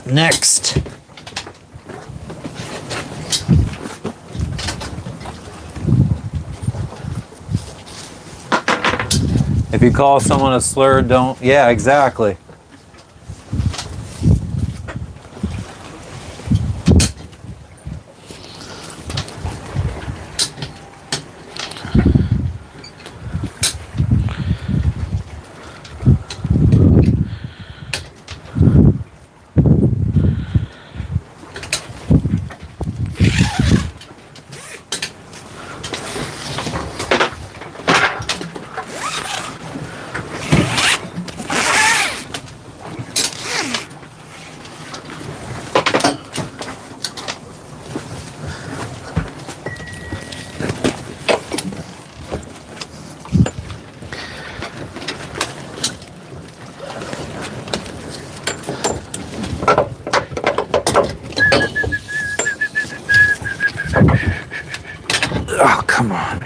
A: Next. If you call someone a slur, don't. Yeah, exactly. Oh, come on.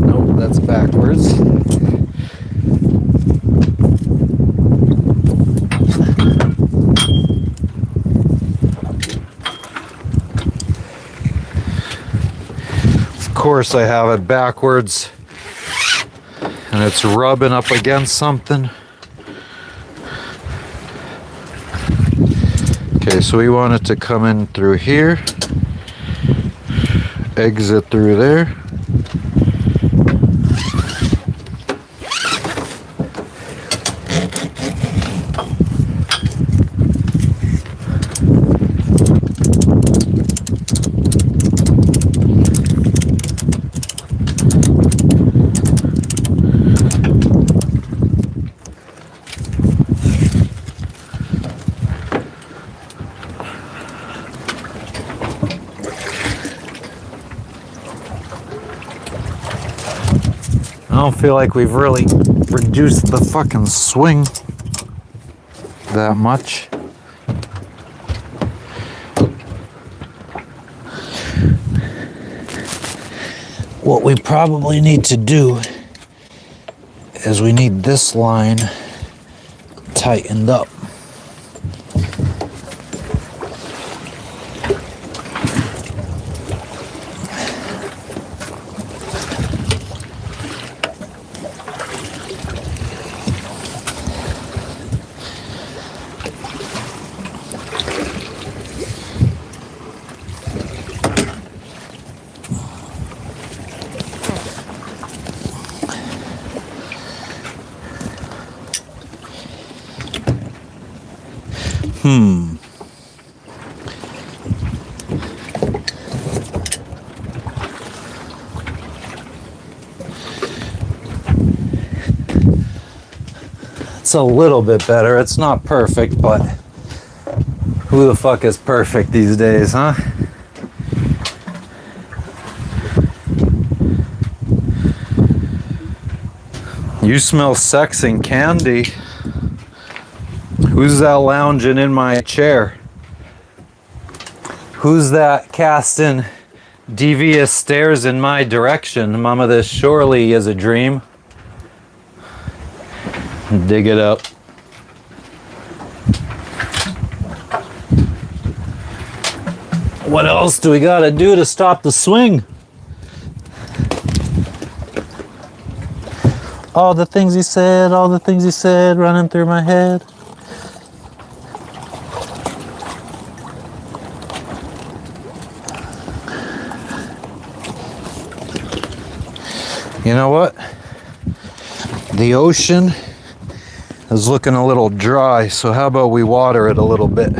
A: Nope, that's backwards. Of course I have it backwards and it's rubbing up against something. Okay, so we want it to come in through here, exit through there. I don't feel like we've really reduced the fucking swing that much. What we probably need to do is we need this line tightened up. It's a little bit better. It's not perfect, but who the fuck is perfect these days, huh? You smell sex and candy. Who's that lounging in my chair? Who's that casting devious stares in my direction? Mama, this surely is a dream. Dig it up. What else do we gotta do to stop the swing? All the things he said, running through my head. You know what? The ocean is looking a little dry, so how about we water it a little bit?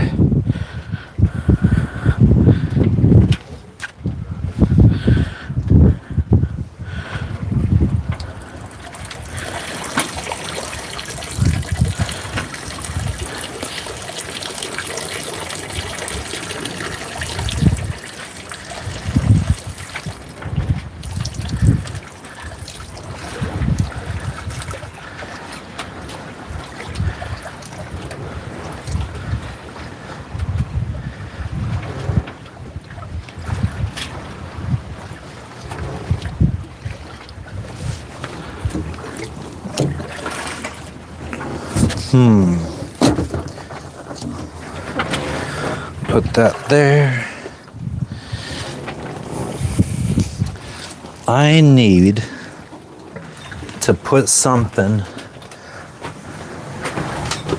A: Put that there. I need to put something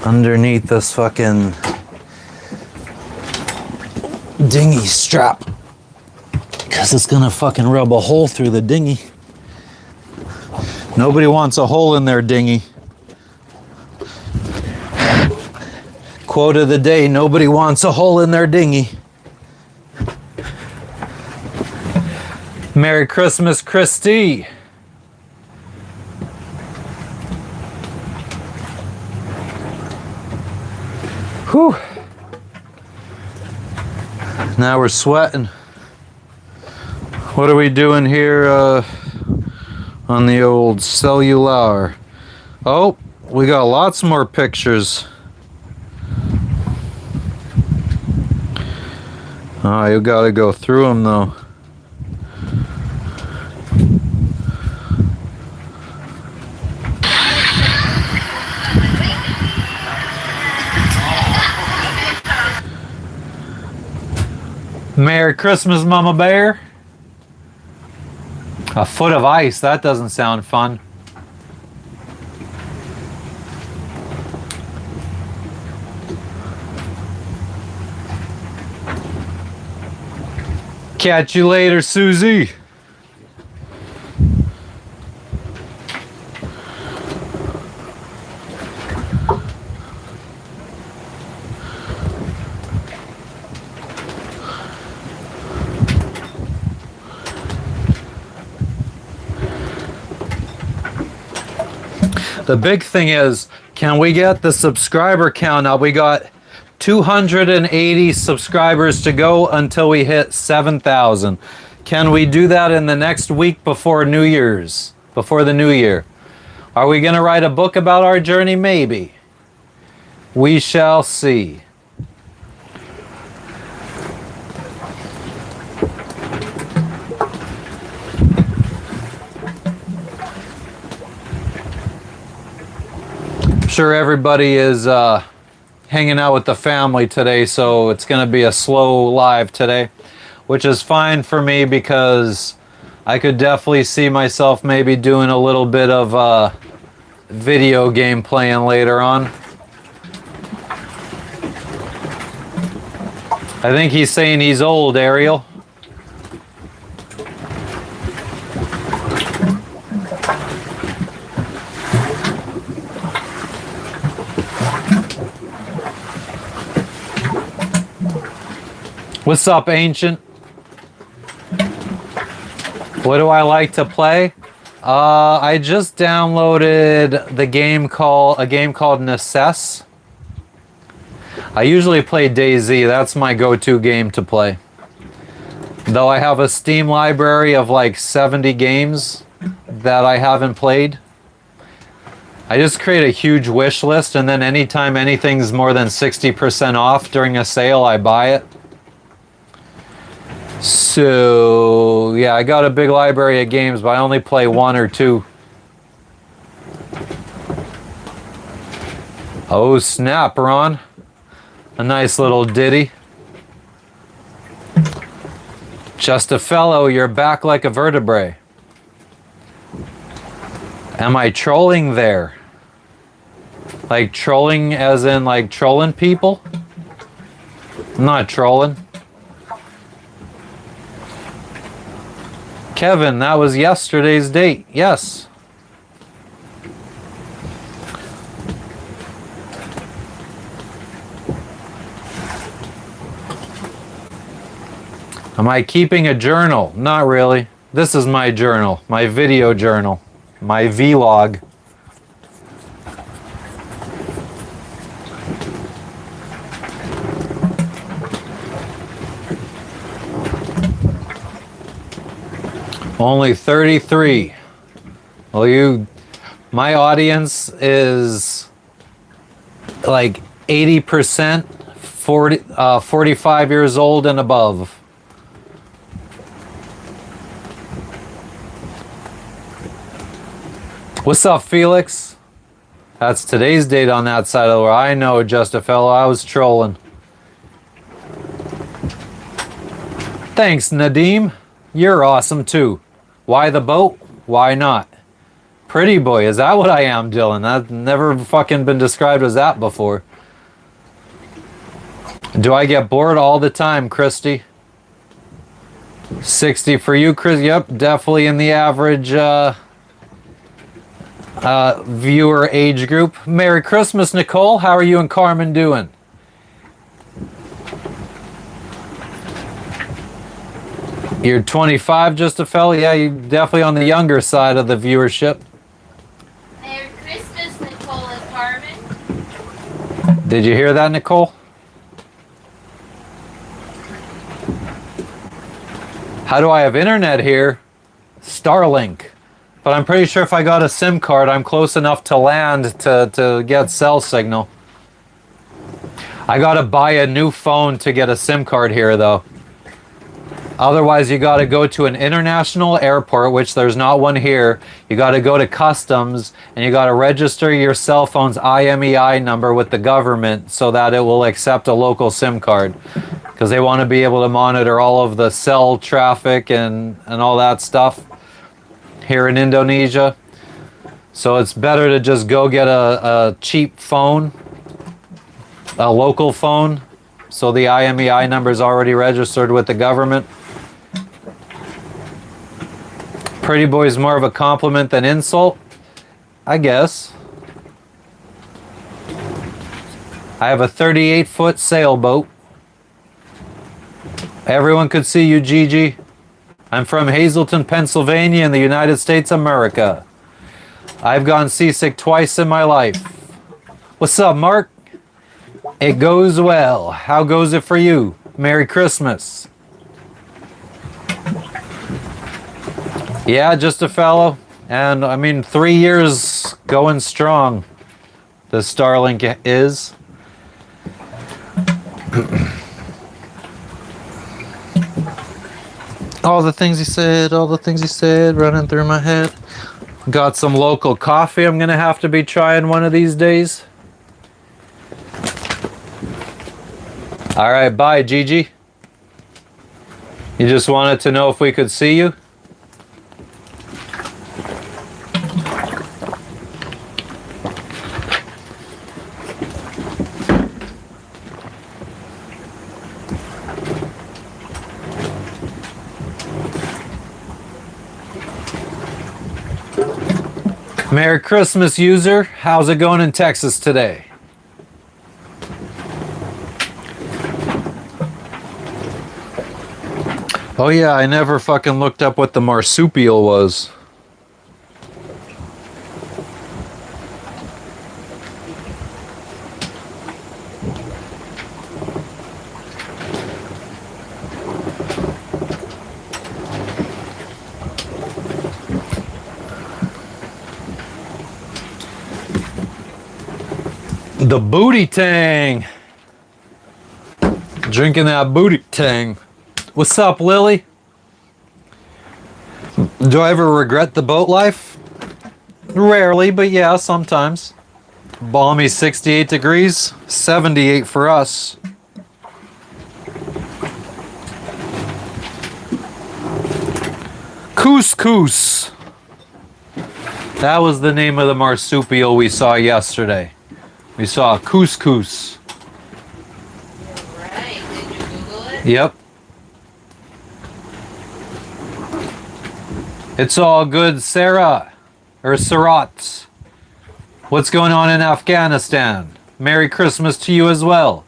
A: underneath this fucking dinghy strap, because it's gonna fucking rub a hole through the dinghy. Nobody wants a hole in their dinghy. Quote of the day, nobody wants a hole in their dinghy. Merry Christmas, Christy. Whew. Now we're sweating. What are we doing here on the old cellular? Oh, we got lots more pictures. Oh, you gotta go through them though. Merry Christmas, Mama Bear. A foot of ice, that doesn't sound fun. Catch you later, Susie. The big thing is, can we get the subscriber count up? We got 280 subscribers to go until we hit 7,000. Can we do that in the next week before New Year's? Before the new year? Are we going to write a book about our journey? Maybe. We shall see. I'm sure everybody is hanging out with the family today, so it's going to be a slow live today, which is fine for me because I could definitely see myself maybe doing a little bit of video game playing later on. I think he's saying he's old, Ariel. What's up, Ancient? What do I like to play? I just downloaded a game called Necess. I usually play DayZ. That's my go-to game to play. Though I have a Steam library of like 70 games that I haven't played. I just create a huge wish list, and then anytime anything's more than 60% off during a sale, I buy it. So, yeah, I got a big library of games, but I only play one or two. Oh, snap, Ron. A nice little ditty. Just a fellow, you're back like a vertebrae. Am I trolling there? Like trolling as in like trolling people? I'm not trolling. Kevin, that was yesterday's date. Yes. Am I keeping a journal? Not really. This is my journal, my video journal, my vlog. Only 33. Well, my audience is like 80% 45 years old and above. What's up, Felix? That's today's date on that side of the world. I know, just a fellow. I was trolling. Thanks, Nadim. You're awesome too. Why the boat? Why not? Pretty boy, is that what I am, Dylan? I've never fucking been described as that before. Do I get bored all the time, Christy? 60 for you, Chris? Yep, definitely in the average viewer age group. Merry Christmas, Nicole. How are you and Carmen doing? You're 25, just a fella? Yeah, you're definitely on the younger side of the viewership.
B: Merry Christmas, Nicole and Carmen.
A: Did you hear that, Nicole? How do I have internet here? Starlink. But I'm pretty sure if I got a SIM card, I'm close enough to land to get cell signal. I gotta buy a new phone to get a SIM card here, though. Otherwise, you got to go to an international airport, which there's not one here. You got to go to customs, and you got to register your cell phone's IMEI number with the government so that it will accept a local SIM card, because they want to be able to monitor all of the cell traffic and all that stuff here in Indonesia. So it's better to just go get a cheap phone, a local phone, so the IMEI number is already registered with the government. Pretty boy is more of a compliment than insult, I guess. I have a 38-foot sailboat. Everyone could see you, Gigi. I'm from Hazleton, Pennsylvania in the United States of America. I've gone seasick twice in my life. What's up, Mark? It goes well. How goes it for you? Merry Christmas. Yeah, just a fellow. And I mean, 3 years going strong. The Starlink is. All the things he said, running through my head. Got some local coffee I'm gonna have to be trying one of these days. All right, bye, Gigi. You just wanted to know if we could see you? Merry Christmas, user. How's it going in Texas today? Oh yeah, I never fucking looked up what the marsupial was. The booty tang. Drinking that booty tang. What's up, Lily? Do I ever regret the boat life? Rarely, but yeah, sometimes. Balmy 68 degrees, 78 for us. Couscous. That was the name of the marsupial we saw yesterday. We saw couscous.
B: Right. Did you Google it?
A: Yep. It's all good, Sarah. Or Sarat. What's going on in Afghanistan? Merry Christmas to you as well.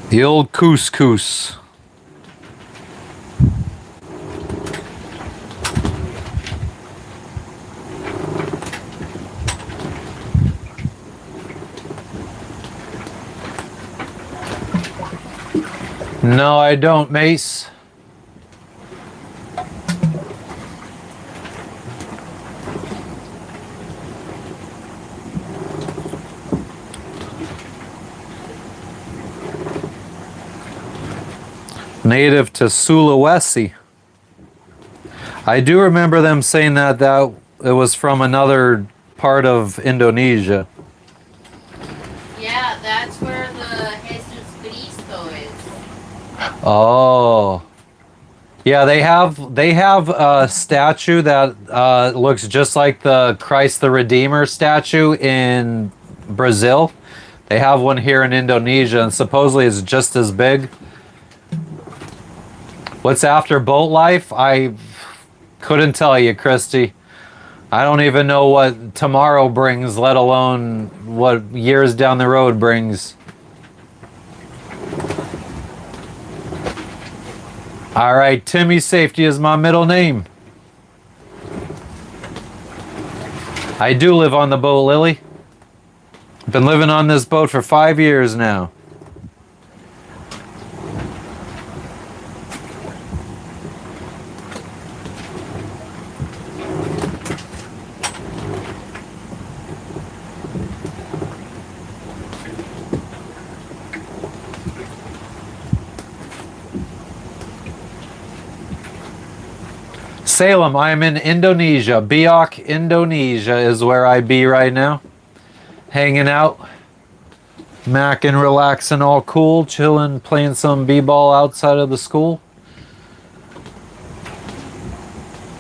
A: The old couscous. No, I don't, Mace. Native to Sulawesi. I do remember them saying that it was from another part of Indonesia.
B: Yeah, that's where the Jesus Cristo is.
A: Oh. Yeah, they have a statue that looks just like the Christ the Redeemer statue in Brazil. They have one here in Indonesia, and supposedly it's just as big. What's after boat life? I couldn't tell you, Christy. I don't even know what tomorrow brings, let alone what years down the road brings. All right, Timmy Safety is my middle name. I do live on the boat, Lily. I've been living on this boat for 5 years now. Salem, I am in Indonesia. Biak, Indonesia is where I be right now. Hanging out, macking, relaxing, all cool, chilling, playing some b-ball outside of the school.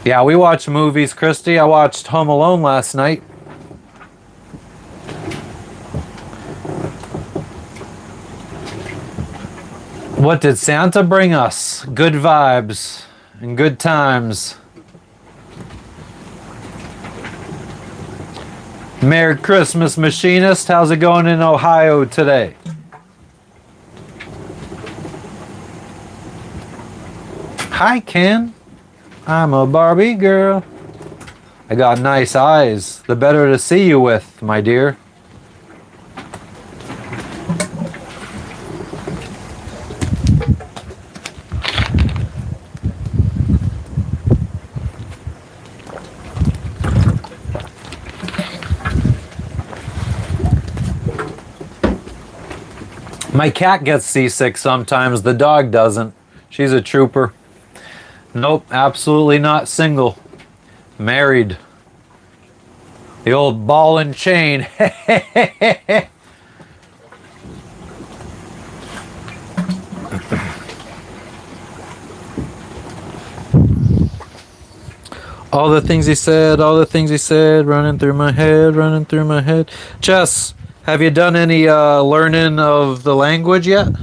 A: Yeah, we watch movies, Christy. I watched Home Alone last night. What did Santa bring us? Good vibes and good times. Merry Christmas, Machinist. How's it going in Ohio today? Hi, Ken. I'm a Barbie girl. I got nice eyes. The better to see you with, my dear. My cat gets seasick sometimes. The dog doesn't. She's a trooper. Nope, absolutely not single. Married. The old ball and chain. All the things he said, running through my head. Jess, have you done any learning of the language yet?
B: No.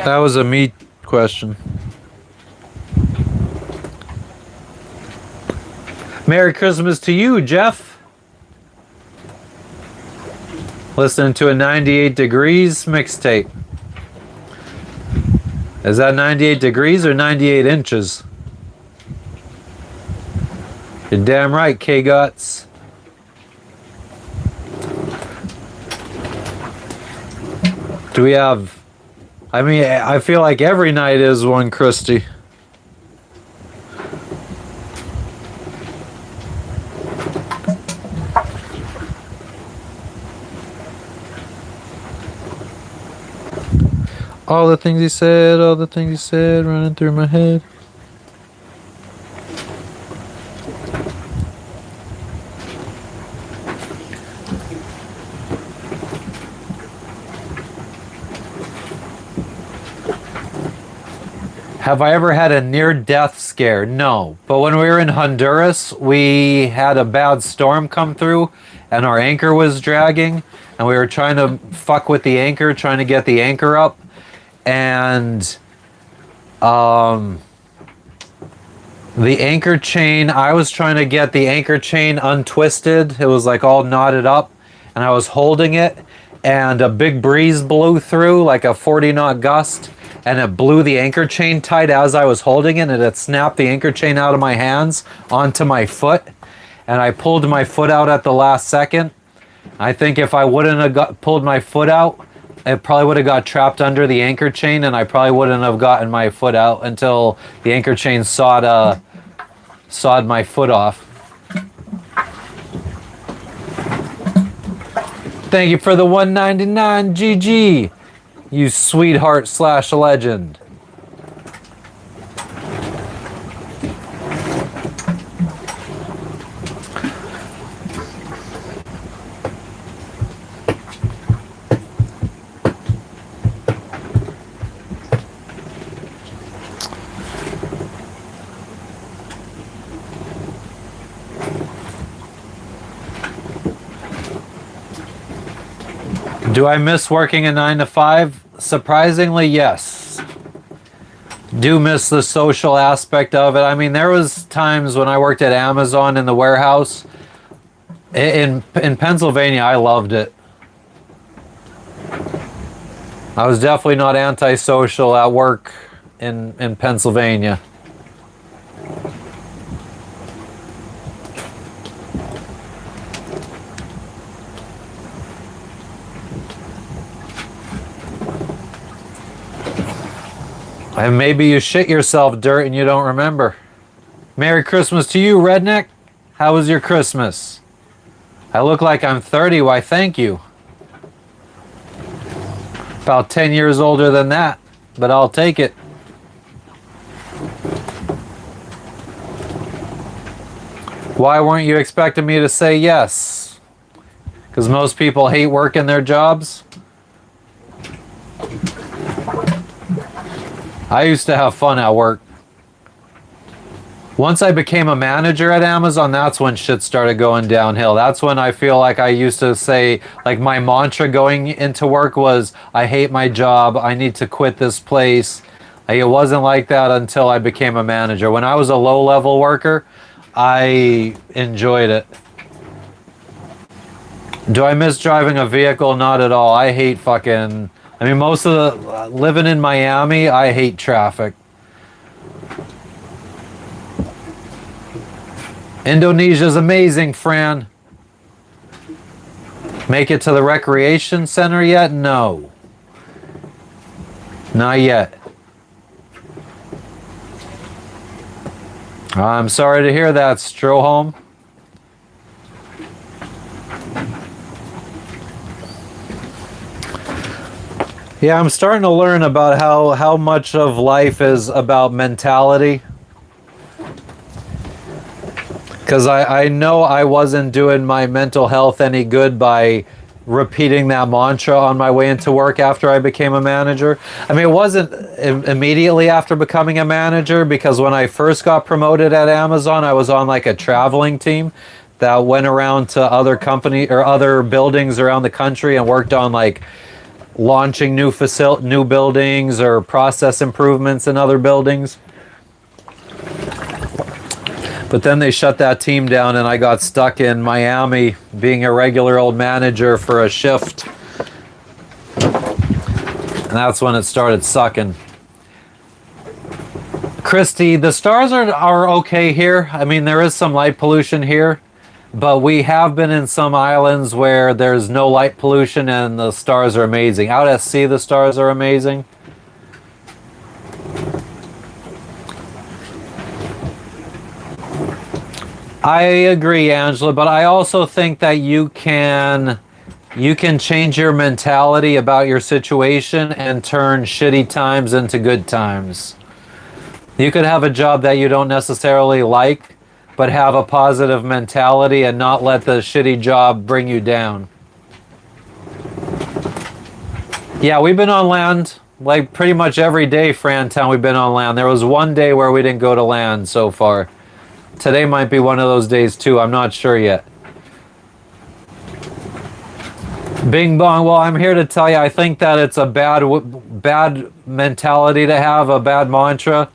A: That was a me question. Merry Christmas to you, Jeff. Listening to a 98 Degrees mixtape. Is that 98 degrees or 98 inches? You're damn right, K-Guts. Do we have... I mean, I feel like every night is one, Christy. All the things he said, running through my head. Have I ever had a near-death scare? No. But when we were in Honduras, we had a bad storm come through, and our anchor was dragging, and we were trying to fuck with the anchor, trying to get the anchor up, and the anchor chain, I was trying to get the anchor chain untwisted. It was like all knotted up, and I was holding it, and a big breeze blew through, like a 40-knot gust, and it blew the anchor chain tight as I was holding it, and it snapped the anchor chain out of my hands onto my foot, and I pulled my foot out at the last second. I think if I wouldn't have pulled my foot out, it probably would have got trapped under the anchor chain, and I probably wouldn't have gotten my foot out until the anchor chain sawed my foot off. Thank you for the 199 GG. You sweetheart / legend. Do I miss working a 9 to 5? Surprisingly, yes. Do miss the social aspect of it. I mean, there was times when I worked at Amazon in the warehouse. In Pennsylvania, I loved it. I was definitely not antisocial at work in Pennsylvania. And maybe you shit yourself dirt and you don't remember. Merry Christmas to you, redneck. How was your Christmas? I look like I'm 30. Why, thank you. About 10 years older than that, but I'll take it. Why weren't you expecting me to say yes? Because most people hate working their jobs? I used to have fun at work. Once I became a manager at Amazon, that's when shit started going downhill. That's when I feel like I used to say, like my mantra going into work was, I hate my job, I need to quit this place. Like, it wasn't like that until I became a manager. When I was a low-level worker, I enjoyed it. Do I miss driving a vehicle? Not at all. I hate fucking... I mean, most of the... living in Miami, I hate traffic. Indonesia's amazing, Fran. Make it to the recreation center yet? No. Not yet. I'm sorry to hear that, Stroholm. Yeah, I'm starting to learn about how much of life is about mentality. Because I know I wasn't doing my mental health any good by repeating that mantra on my way into work after I became a manager. I mean, it wasn't immediately after becoming a manager, because when I first got promoted at Amazon, I was on like a traveling team that went around to other company or other buildings around the country and worked on like launching new buildings or process improvements in other buildings. But then they shut that team down, and I got stuck in Miami being a regular old manager for a shift. And that's when it started sucking. Christy, the stars are okay here. I mean, there is some light pollution here, but we have been in some islands where there's no light pollution and the stars are amazing. Out at sea, the stars are amazing. I agree, Angela, but I also think that you can change your mentality about your situation and turn shitty times into good times. You could have a job that you don't necessarily like, but have a positive mentality and not let the shitty job bring you down. Yeah, we've been on land like pretty much every day, Frantown, we've been on land. There was one day where we didn't go to land so far. Today might be one of those days too. I'm not sure yet. Bing bong. Well, I'm here to tell you, I think that it's a bad mentality to have, a bad mantra.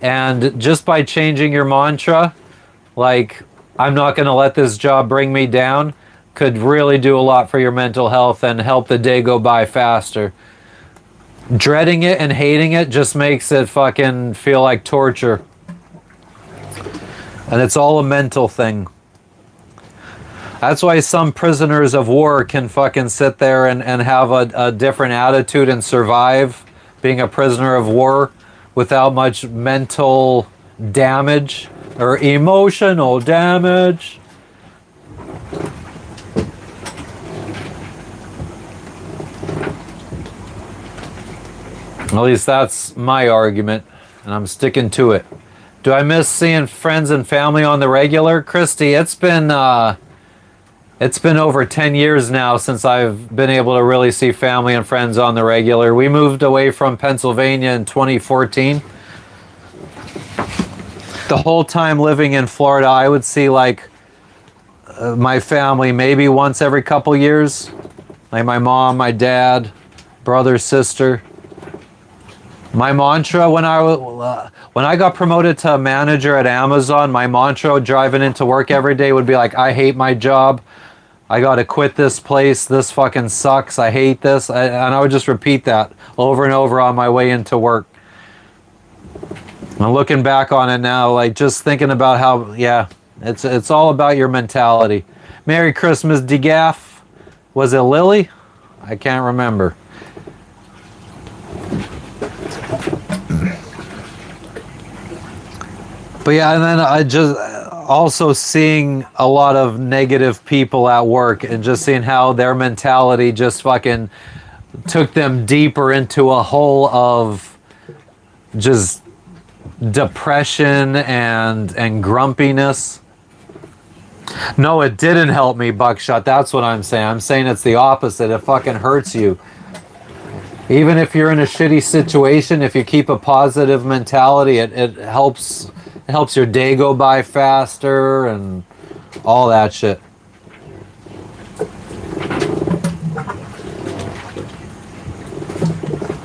A: And just by changing your mantra, like, I'm not going to let this job bring me down, could really do a lot for your mental health and help the day go by faster. Dreading it and hating it just makes it fucking feel like torture. And it's all a mental thing. That's why some prisoners of war can fucking sit there and have a different attitude and survive being a prisoner of war without much mental damage or emotional damage. At least that's my argument, and I'm sticking to it. Do I miss seeing friends and family on the regular? Christy, it's been over 10 years now since I've been able to really see family and friends on the regular. We moved away from Pennsylvania in 2014. The whole time living in Florida, I would see like my family maybe once every couple years. Like my mom, my dad, brother, sister. My mantra when I got promoted to manager at Amazon, my mantra driving into work every day would be like, I hate my job. I got to quit this place. This fucking sucks. I hate this. And I would just repeat that over and over on my way into work. And looking back on it now, like just thinking about how, yeah, it's all about your mentality. Merry Christmas, DeGaff. Was it Lily? I can't remember. But yeah, and then I just also seeing a lot of negative people at work and just seeing how their mentality just fucking took them deeper into a hole of just depression and grumpiness. No, it didn't help me, Buckshot. That's what I'm saying. I'm saying it's the opposite. It fucking hurts you. Even if you're in a shitty situation, if you keep a positive mentality, it helps your day go by faster and all that shit.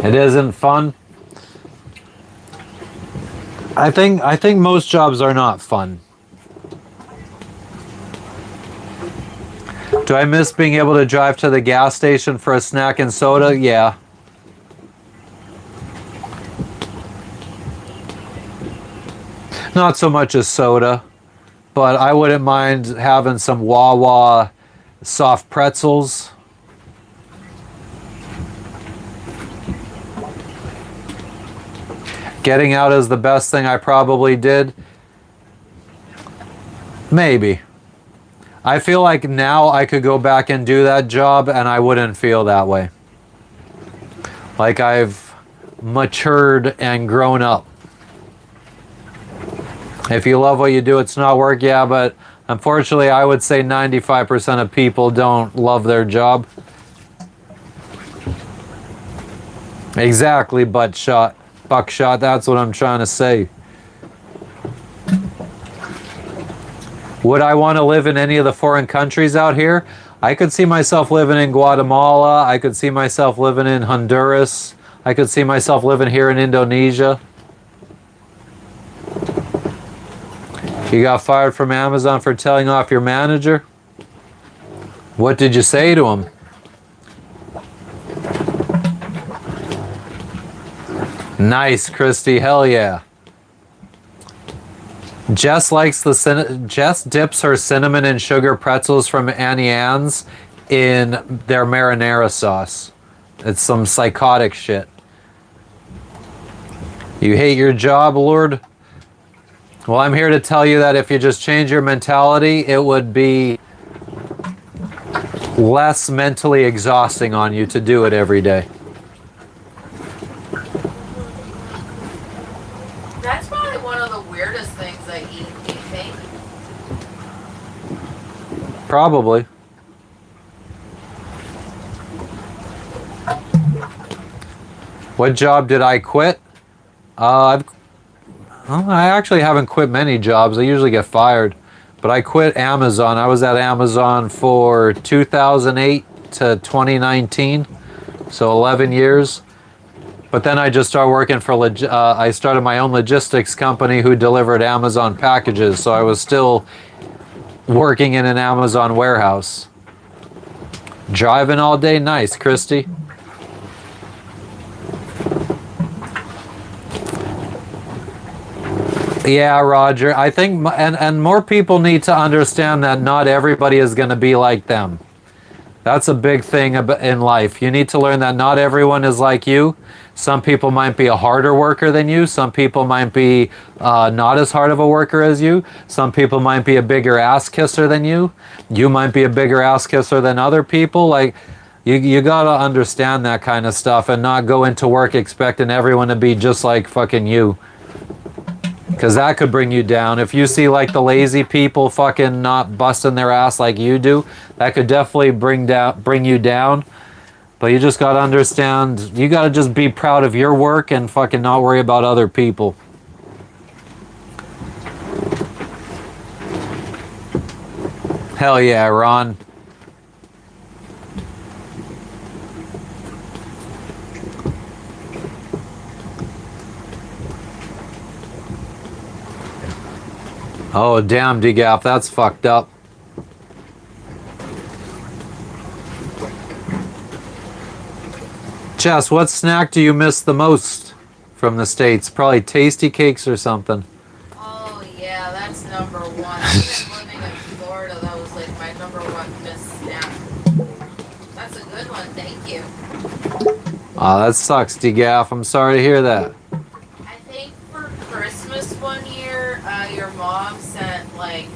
A: It isn't fun. I think most jobs are not fun. Do I miss being able to drive to the gas station for a snack and soda? Yeah. Not so much as soda, but I wouldn't mind having some Wawa soft pretzels. Getting out is the best thing I probably did. Maybe. I feel like now I could go back and do that job and I wouldn't feel that way. Like I've matured and grown up. If you love what you do, it's not work, yeah, but unfortunately I would say 95% of people don't love their job. Exactly, buckshot, that's what I'm trying to say. Would I want to live in any of the foreign countries out here? I could see myself living in Guatemala. I could see myself living in Honduras. I could see myself living here in Indonesia. You got fired from Amazon for telling off your manager? What did you say to him? Nice, Christy. Hell yeah. Jess Jess dips her cinnamon and sugar pretzels from Annie Ann's in their marinara sauce. It's some psychotic shit. You hate your job, Lord? Well, I'm here to tell you that if you just change your mentality, it would be less mentally exhausting on you to do it every day.
B: That's probably one of the weirdest things I eat, do you think?
A: Probably. What job did I quit? I actually haven't quit many jobs. I usually get fired. But I quit Amazon. I was at Amazon for 2008 to 2019. So 11 years. But then I just started working for, I started my own logistics company who delivered Amazon packages. So I was still working in an Amazon warehouse. Driving all day? Nice, Christy. Yeah, Roger. I think, and more people need to understand that not everybody is going to be like them. That's a big thing in life. You need to learn that not everyone is like you. Some people might be a harder worker than you. Some people might be not as hard of a worker as you. Some people might be a bigger ass kisser than you. You might be a bigger ass kisser than other people. Like, you got to understand that kind of stuff and not go into work expecting everyone to be just like fucking you. Because that could bring you down. If you see like the lazy people fucking not busting their ass like you do, that could definitely bring you down. But you just got to understand, you got to just be proud of your work and fucking not worry about other people. Hell yeah, Ron. Oh, damn, DGAF, that's fucked up. Jess, what snack do you miss the most from the States? Probably Tasty Cakes or something.
B: Oh, yeah, that's number one. Even living in Florida, that was like my number one missed snack. That's a good one, thank you.
A: Oh, that sucks, DGAF. I'm sorry to hear that.
B: I think for Christmas one year, your mom sent like,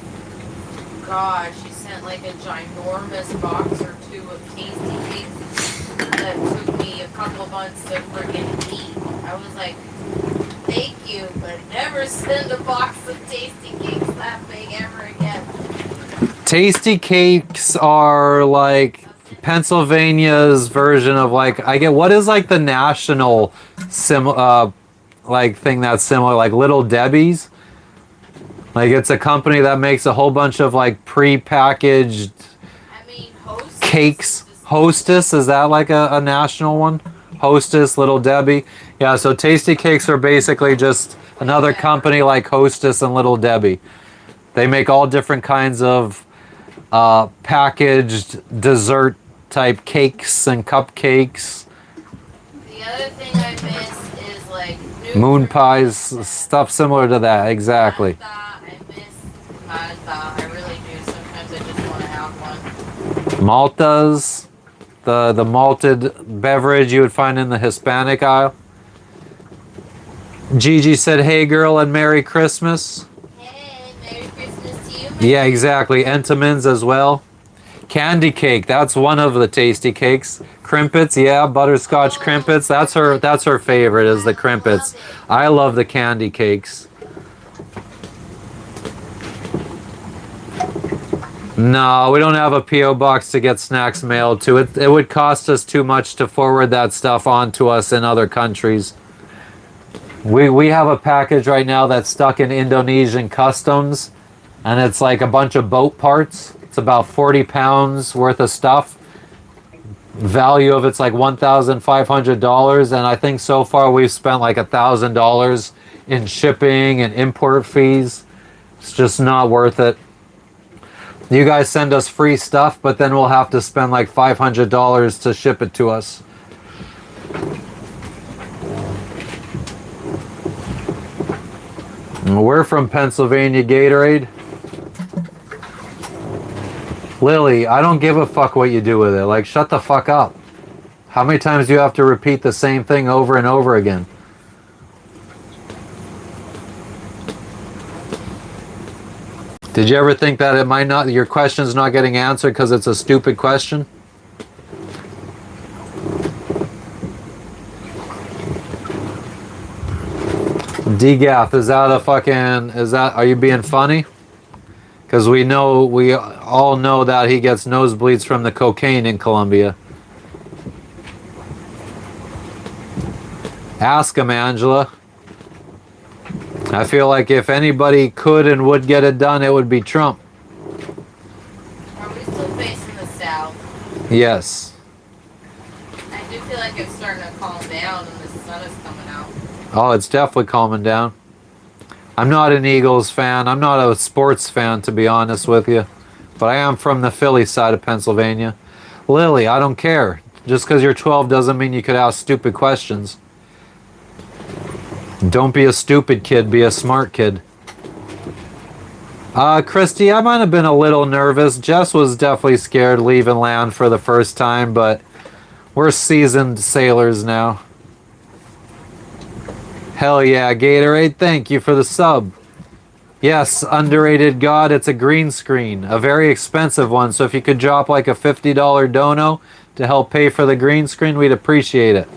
B: God, she sent like a ginormous box or two of Tasty Cakes that took me a couple months to friggin' eat. I was like, thank you, but never send a box of Tasty Cakes that big ever again. Tasty
A: Cakes are like Pennsylvania's version of like, I get, what is like the national like thing that's similar, like Little Debbie's? Like it's a company that makes a whole bunch of like pre-packaged
B: Hostess
A: cakes. Hostess, is that like a national one? Hostess, Little Debbie. Yeah, so Tasty Cakes are basically just another company like Hostess and Little Debbie. They make all different kinds of packaged dessert type cakes and cupcakes.
B: The other thing I miss is like
A: moon pies, stuff similar to that, exactly.
B: I miss Malta. I really do. Sometimes I just want to have one.
A: Maltas, the malted beverage you would find in the Hispanic aisle. Gigi said, "Hey girl, and Merry Christmas."
B: Hey, Merry Christmas to you.
A: Yeah, exactly. Entenmann's as well. Candy cake, that's one of the Tasty Cakes. Crimpets, yeah, butterscotch crimpets. That's her favorite, is the crimpets. I love the candy cakes. No, we don't have a P.O. box to get snacks mailed to. It would cost us too much to forward that stuff on to us in other countries. We have a package right now that's stuck in Indonesian customs, and it's like a bunch of boat parts. It's about 40 pounds worth of stuff. Value of it's like $1,500, and I think so far we've spent like $1,000 in shipping and import fees. It's just not worth it. You guys send us free stuff, but then we'll have to spend like $500 to ship it to us. We're from Pennsylvania, Gatorade. Lily, I don't give a fuck what you do with it. Like, shut the fuck up. How many times do you have to repeat the same thing over and over again? Did you ever think that it might not, your question's not getting answered because it's a stupid question? DGAF, is that a fucking, are you being funny? Because we all know that he gets nosebleeds from the cocaine in Colombia. Ask him, Angela. I feel like if anybody could and would get it done, it would be Trump.
B: Are we still facing the south?
A: Yes.
B: I do feel like it's starting to calm down and the sun is coming out.
A: Oh, it's definitely calming down. I'm not an Eagles fan. I'm not a sports fan, to be honest with you. But I am from the Philly side of Pennsylvania. Lily, I don't care. Just because you're 12 doesn't mean you could ask stupid questions. Don't be a stupid kid, be a smart kid. Christy, I might have been a little nervous. Jess was definitely scared leaving land for the first time, but we're seasoned sailors now. Hell yeah, Gatorade, thank you for the sub. Yes, underrated god, it's a green screen. A very expensive one, so if you could drop like a $50 dono to help pay for the green screen, we'd appreciate it.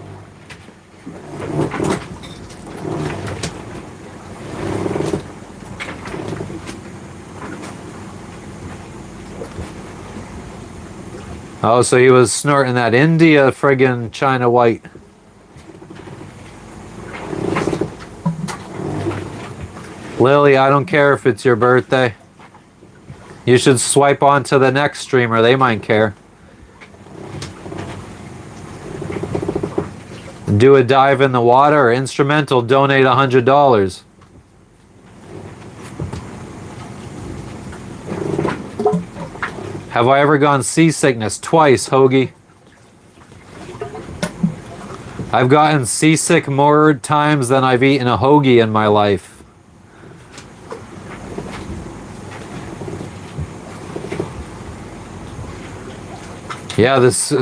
A: Oh, so he was snorting that India friggin' China White. Lily, I don't care if it's your birthday. You should swipe on to the next streamer. They might care. Do a dive in the water or instrumental, donate $100. Have I ever gone seasickness? Twice, Hoagie. I've gotten seasick more times than I've eaten a hoagie in my life. Yeah, this,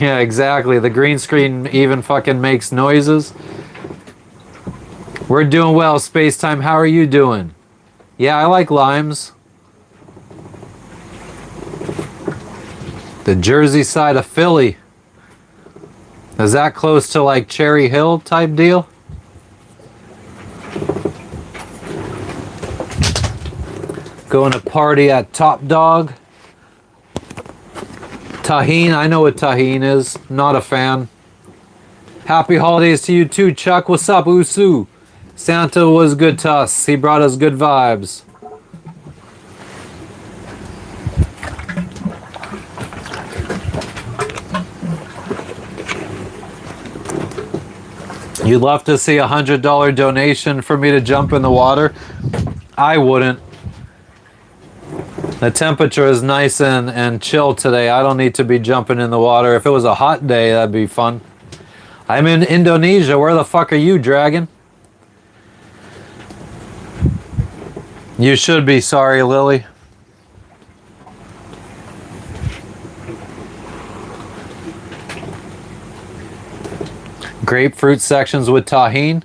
A: yeah, exactly. The green screen even fucking makes noises. We're doing well, Spacetime. How are you doing? Yeah, I like limes. The Jersey side of Philly. Is that close to like Cherry Hill type deal? Going to party at Top Dog. Tahine, I know what tahine is. Not a fan. Happy holidays to you too, Chuck. What's up, Usu? Santa was good to us. He brought us good vibes. You'd love to see a $100 donation for me to jump in the water? I wouldn't. The temperature is nice and chill today. I don't need to be jumping in the water. If it was a hot day, that'd be fun. I'm in Indonesia. Where the fuck are you, Dragon? You should be sorry, Lily. Grapefruit sections with tahine.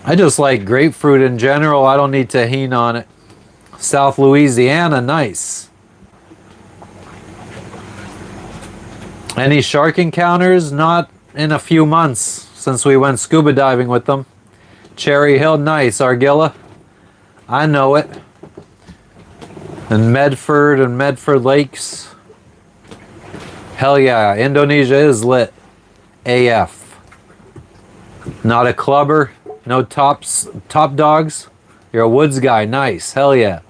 A: I just like grapefruit in general. I don't need tahine on it. South Louisiana, nice. Any shark encounters? Not in a few months since we went scuba diving with them. Cherry Hill, nice. Argilla, I know it. And Medford Lakes. Hell yeah, Indonesia is lit. AF. Not a clubber, no top dogs. You're a woods guy, nice. Hell yeah.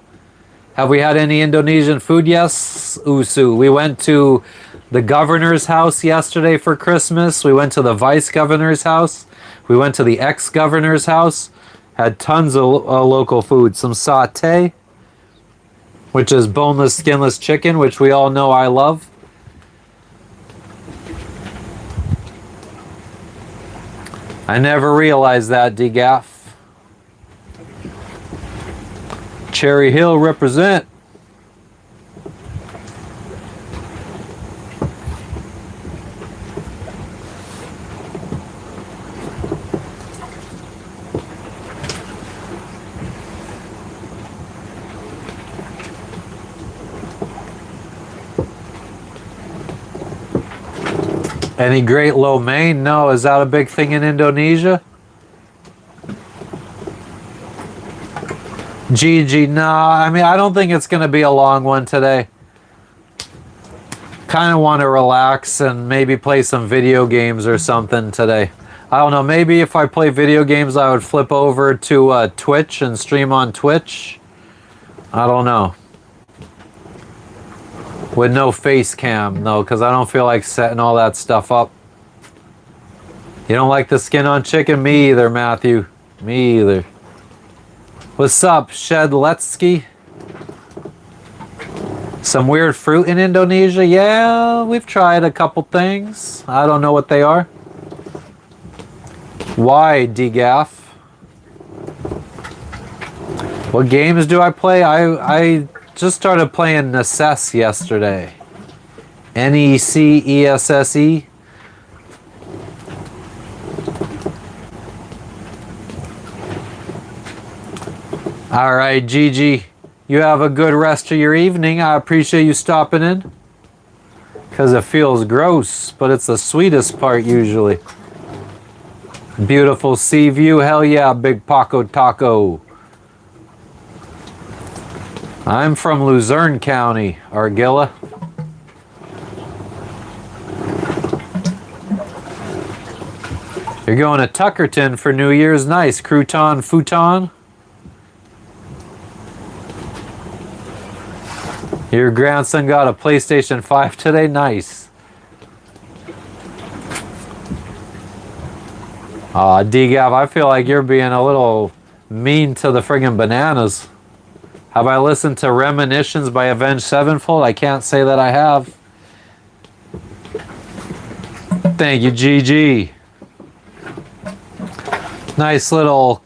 A: Have we had any Indonesian food? Yes, Usu. We went to the governor's house yesterday for Christmas. We went to the vice governor's house. We went to the ex-governor's house. Had tons of local food. Some satay, which is boneless, skinless chicken, which we all know I love. I never realized that, DGAF. Cherry Hill represent. Any great lo mein? No. Is that a big thing in Indonesia? Gigi, no. I mean, I don't think it's going to be a long one today. Kind of want to relax and maybe play some video games or something today. I don't know. Maybe if I play video games, I would flip over to Twitch and stream on Twitch. I don't know. With no face cam, no, because I don't feel like setting all that stuff up. You don't like the skin on chicken? Me either, Matthew. Me either. What's up, Shedletsky? Some weird fruit in Indonesia? Yeah, we've tried a couple things. I don't know what they are. Why, DGAF? What games do I play? I just started playing Necess yesterday. Necesse. All right, Gigi. You have a good rest of your evening. I appreciate you stopping in. Because it feels gross, but it's the sweetest part usually. Beautiful sea view. Hell yeah, Big Paco Taco. I'm from Luzerne County, Argilla. You're going to Tuckerton for New Year's. Nice. Crouton Futon. Your grandson got a PlayStation 5 today. Nice. Aw, DGAV, I feel like you're being a little mean to the friggin' bananas. Have I listened to Reminiscence by Avenged Sevenfold? I can't say that I have. Thank you, GG. Nice little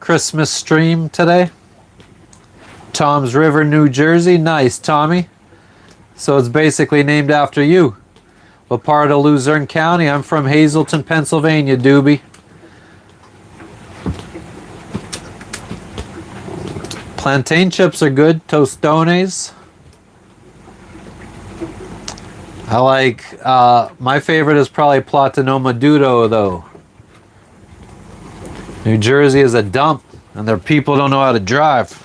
A: Christmas stream today. Tom's River, New Jersey. Nice, Tommy. So it's basically named after you. What part of Luzerne County? I'm from Hazleton, Pennsylvania, Doobie. Plantain chips are good. Tostones. I like, my favorite is probably Platano Maduro, though. New Jersey is a dump, and their people don't know how to drive.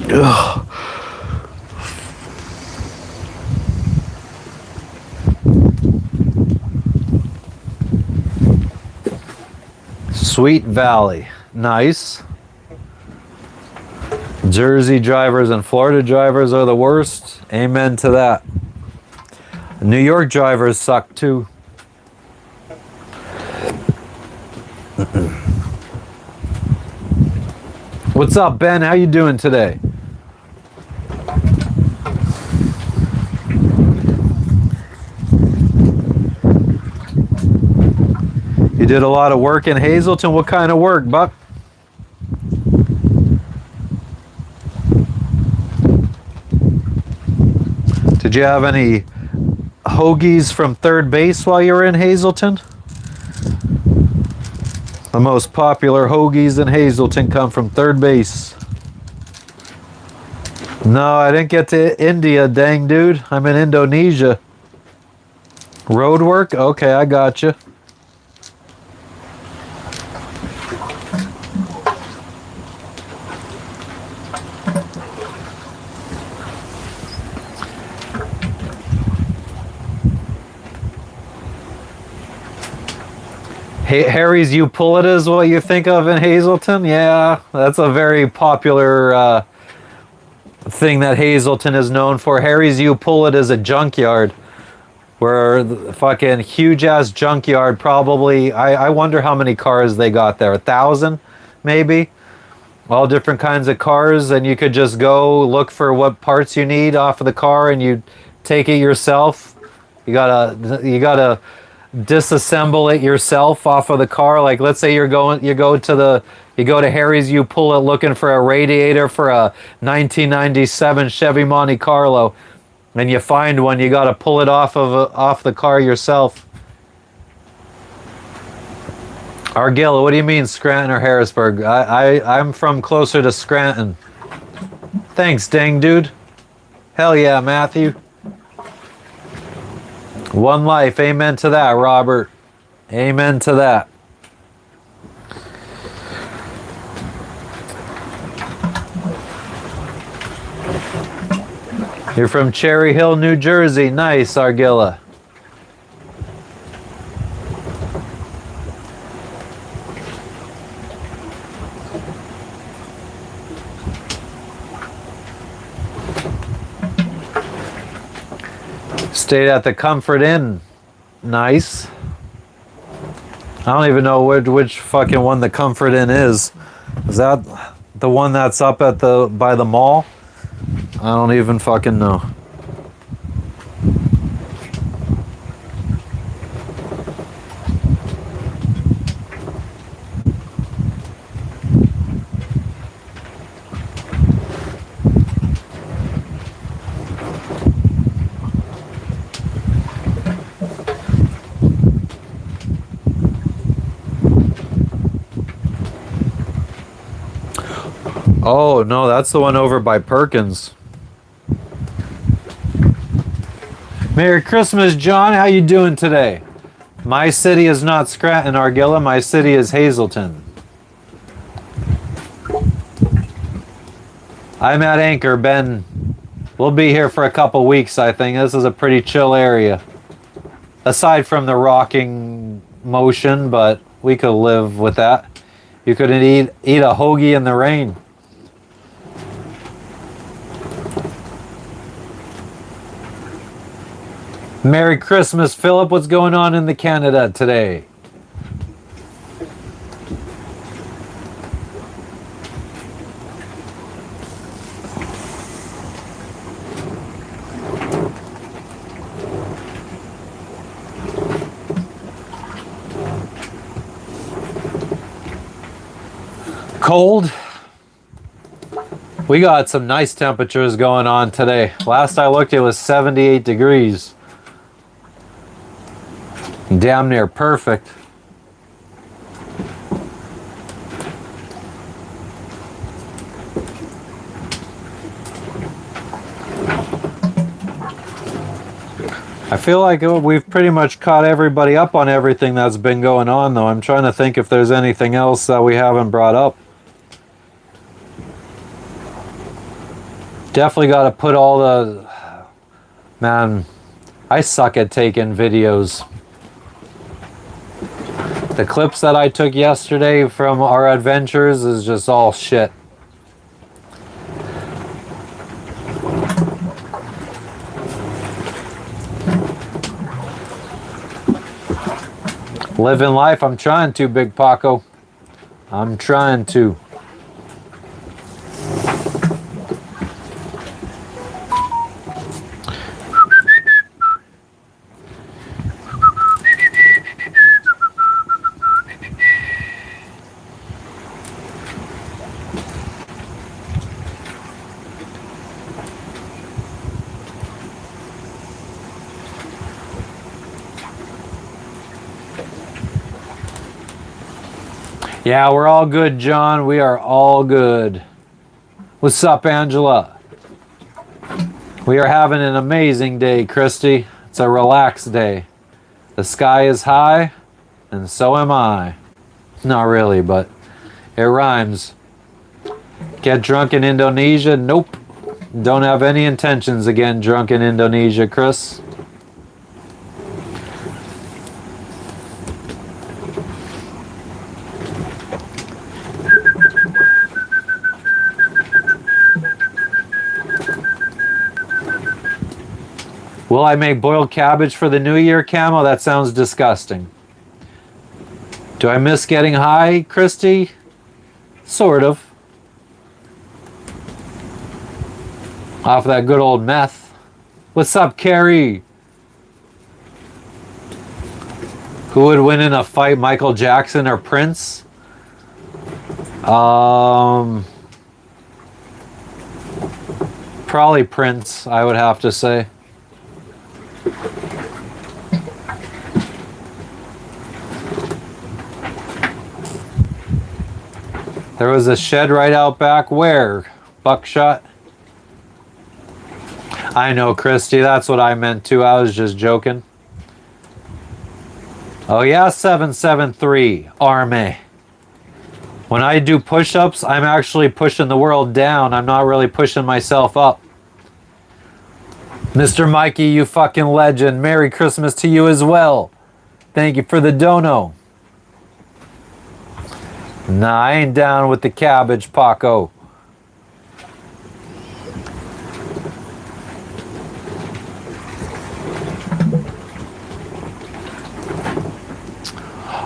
A: Ugh. Sweet Valley. Nice. Jersey drivers and Florida drivers are the worst. Amen to that. New York drivers suck too. What's up, Ben? How you doing today? You did a lot of work in Hazleton. What kind of work, Buck? Did you have any hoagies from third base while you were in Hazleton? The most popular hoagies in Hazleton come from third base. No, I didn't get to India, dang dude. I'm in Indonesia. Road work? Okay, I got you. Harry's You Pull It is what you think of in Hazleton? Yeah, that's a very popular thing that Hazleton is known for. Harry's You Pull It is a junkyard where the fucking huge ass junkyard, probably, I wonder how many cars they got there. 1,000 maybe? All different kinds of cars, and you could just go look for what parts you need off of the car and you take it yourself. You gotta disassemble it yourself off of the car. Like, let's say you go to Harry's, you pull it looking for a radiator for a 1997 Chevy Monte Carlo, and you find one, you got to pull it off the car yourself. Argilla, what do you mean Scranton or Harrisburg? I'm from closer to Scranton. Thanks, dang dude. Hell yeah, Matthew. One life, amen to that, Robert. Amen to that. You're from Cherry Hill, New Jersey. Nice, Argilla. Stayed at the Comfort Inn. Nice. I don't even know which fucking one the Comfort Inn is. Is that the one that's up at by the mall? I don't even fucking know. Oh, no, that's the one over by Perkins. Merry Christmas, John. How you doing today? My city is not Scranton, Argilla. My city is Hazleton. I'm at Anchor, Ben. We'll be here for a couple weeks, I think. This is a pretty chill area. Aside from the rocking motion, but we could live with that. You could eat a hoagie in the rain. Merry Christmas, Philip. What's going on in the Canada today? Cold. We got some nice temperatures going on today. Last I looked, it was 78 degrees. Damn near perfect. I feel like we've pretty much caught everybody up on everything that's been going on, though. I'm trying to think if there's anything else that we haven't brought up. Definitely got to put all the... Man, I suck at taking videos. The clips that I took yesterday from our adventures is just all shit. Living life, I'm trying to, Big Paco. I'm trying to. Yeah, we're all good, John. We are all good. What's up, Angela? We are having an amazing day, Christy. It's a relaxed day. The sky is high, and so am I. Not really, but it rhymes. Get drunk in Indonesia? Nope. Don't have any intentions of getting drunk in Indonesia, Chris. Will I make boiled cabbage for the new year, Camo? That sounds disgusting. Do I miss getting high, Christy? Sort of. Off that good old meth. What's up, Carrie? Who would win in a fight, Michael Jackson or Prince? Probably Prince, I would have to say. There was a shed right out back. Where? Buckshot? I know, Christy. That's what I meant too. I was just joking. Oh yeah, 773. Army. When I do push-ups, I'm actually pushing the world down. I'm not really pushing myself up. Mr. Mikey, you fucking legend. Merry Christmas to you as well. Thank you for the dono. Nah, I ain't down with the cabbage, Paco.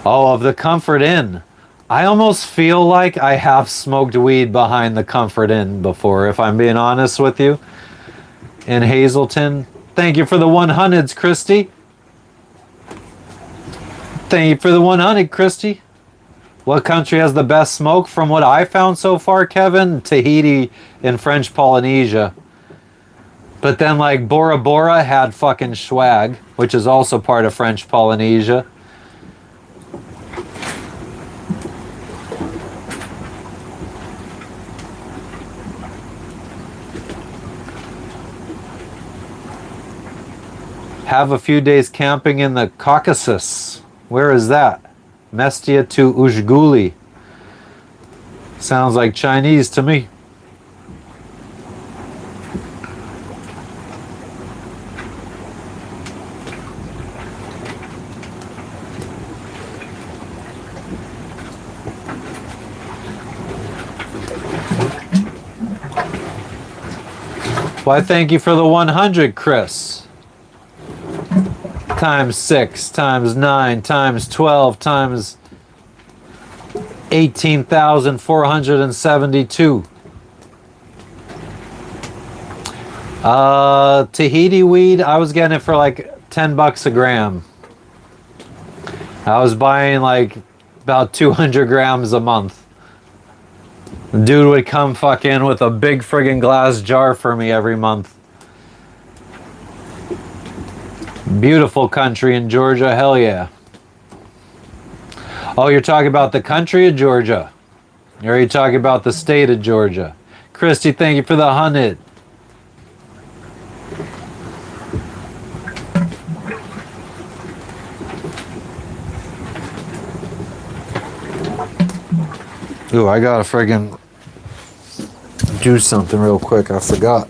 A: Oh, of the Comfort Inn. I almost feel like I have smoked weed behind the Comfort Inn before, if I'm being honest with you. In Hazleton. Thank you for the 100s, Christy. Thank you for the 100, Christy. What country has the best smoke? From what I found so far, Kevin, Tahiti in French Polynesia. But then like Bora Bora had fucking swag, which is also part of French Polynesia. Have a few days camping in the Caucasus. Where is that? Mestia to Ujguli. Sounds like Chinese to me. Why, thank you for the 100, Chris. Times 6, times 9, times 12, times 18,472. Tahiti weed, I was getting it for like 10 bucks a gram. I was buying like about 200 grams a month. The dude would come fucking with a big friggin' glass jar for me every month. Beautiful country in Georgia, hell yeah. Oh, you're talking about the country of Georgia? Or are you talking about the state of Georgia? Christy, thank you for the 100. Ooh, I gotta friggin' do something real quick. I forgot.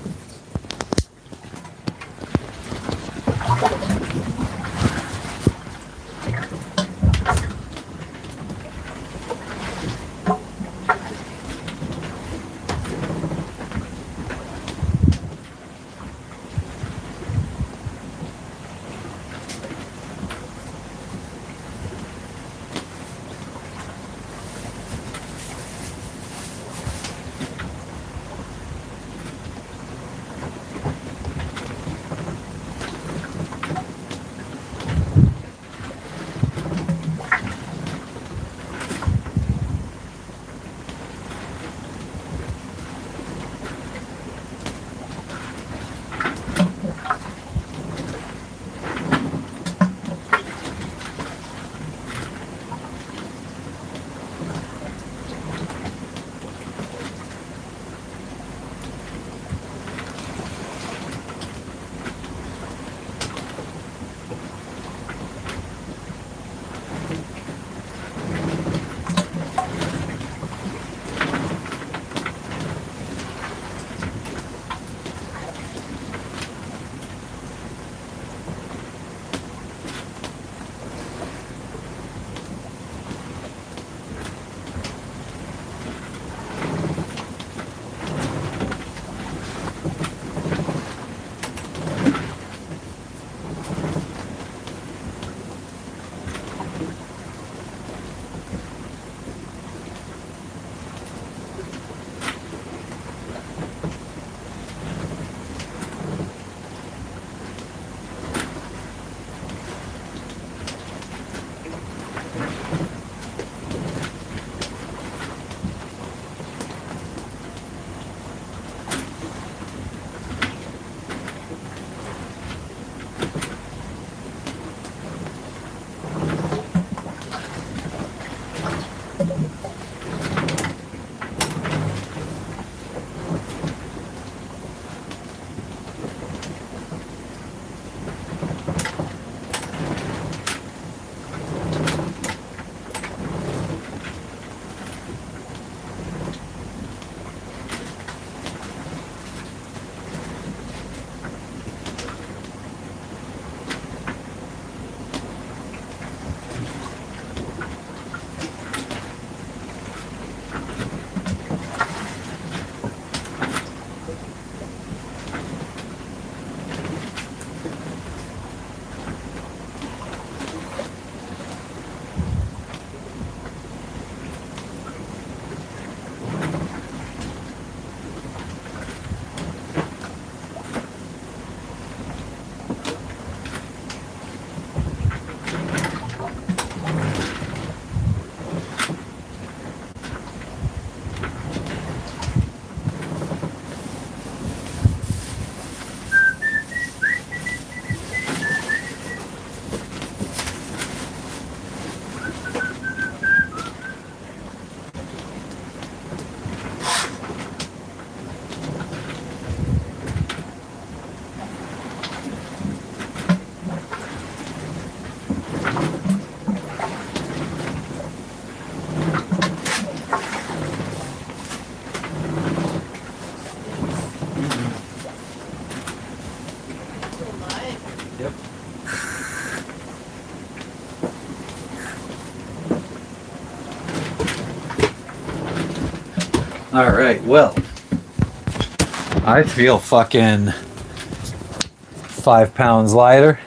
A: Yep. All right, well, I feel fucking 5 pounds lighter.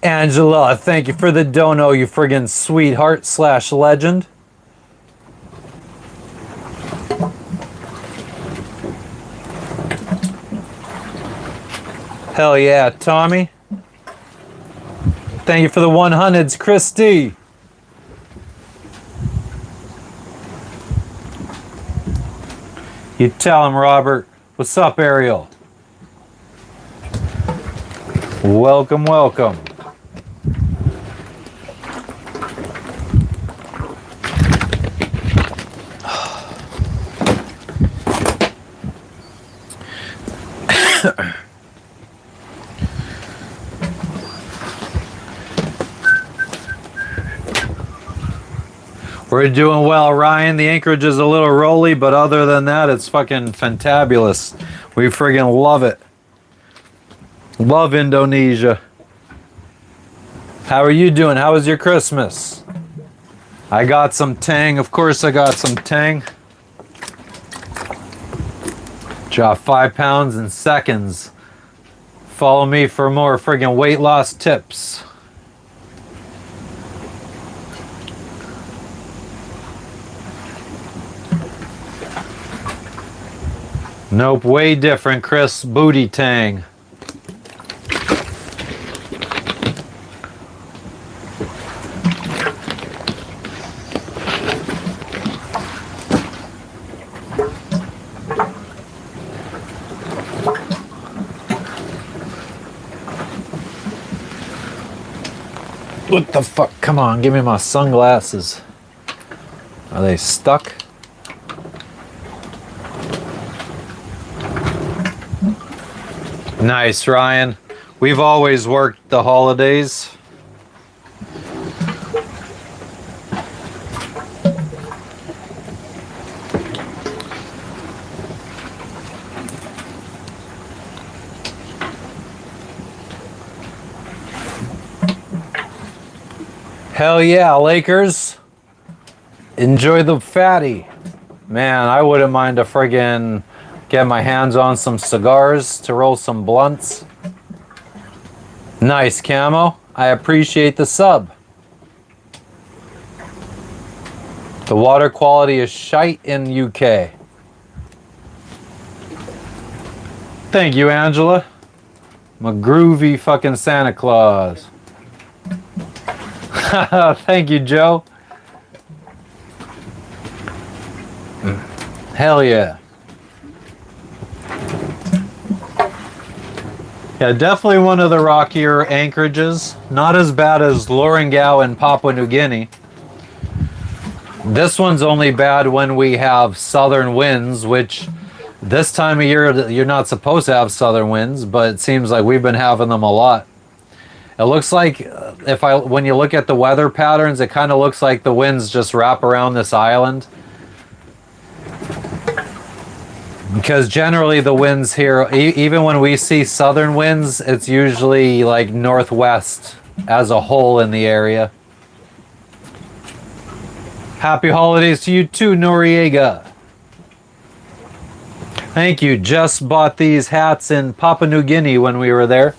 A: Angela, thank you for the dono, you friggin' sweetheart / legend. Hell yeah, Tommy. Thank you for the 100s, Christy. You tell him, Robert. What's up, Ariel? Welcome, welcome. We're doing well, Ryan. The anchorage is a little rolly, but other than that, it's fucking fantabulous. We friggin' love it. Love Indonesia. How are you doing? How was your Christmas? I got some tang. Of course I got some tang. Drop 5 pounds in seconds. Follow me for more friggin' weight loss tips. Nope, way different, Chris. Booty tang. What the fuck? Come on, give me my sunglasses. Are they stuck? Nice, Ryan. We've always worked the holidays. Hell yeah, Lakers. Enjoy the fatty. Man, I wouldn't mind a friggin' get my hands on some cigars to roll some blunts. Nice, Camo. I appreciate the sub. The water quality is shite in UK. Thank you, Angela. I'm a groovy fucking Santa Claus. Thank you, Joe. Hell yeah. Yeah, definitely one of the rockier anchorages. Not as bad as Lorengau in Papua New Guinea. This one's only bad when we have southern winds, which this time of year you're not supposed to have southern winds, but it seems like we've been having them a lot. It looks like when you look at the weather patterns, it kind of looks like the winds just wrap around this island. Because generally the winds here, even when we see southern winds, it's usually like northwest as a whole in the area. Happy holidays to you too, Noriega. Thank you. Just bought these hats in Papua New Guinea when we were there.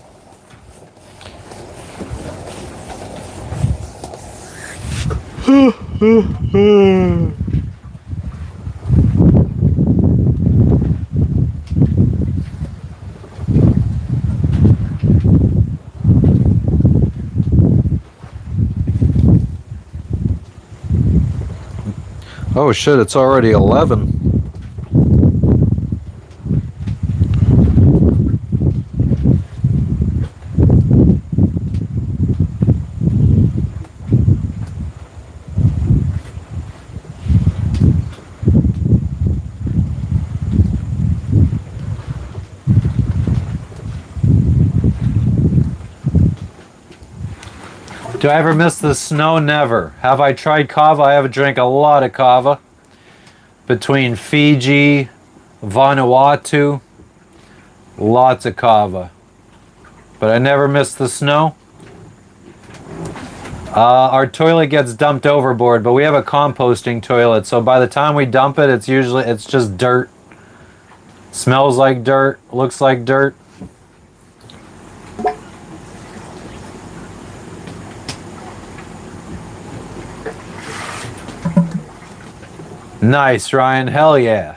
A: Oh shit, it's already 11. Do I ever miss the snow? Never. Have I tried kava? I have drank a lot of kava. Between Fiji, Vanuatu, lots of kava. But I never miss the snow. Our toilet gets dumped overboard, but we have a composting toilet, so by the time we dump it, it's just dirt. Smells like dirt, looks like dirt. Nice, Ryan. Hell yeah.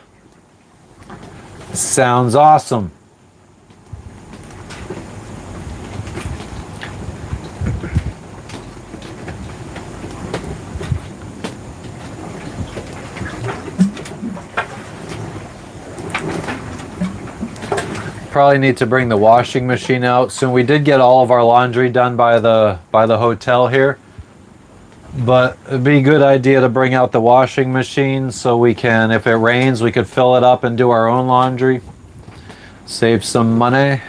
A: Sounds awesome. Probably need to bring the washing machine out soon. We did get all of our laundry done by the hotel here. But it'd be a good idea to bring out the washing machine so we can, if it rains, we could fill it up and do our own laundry. Save some money.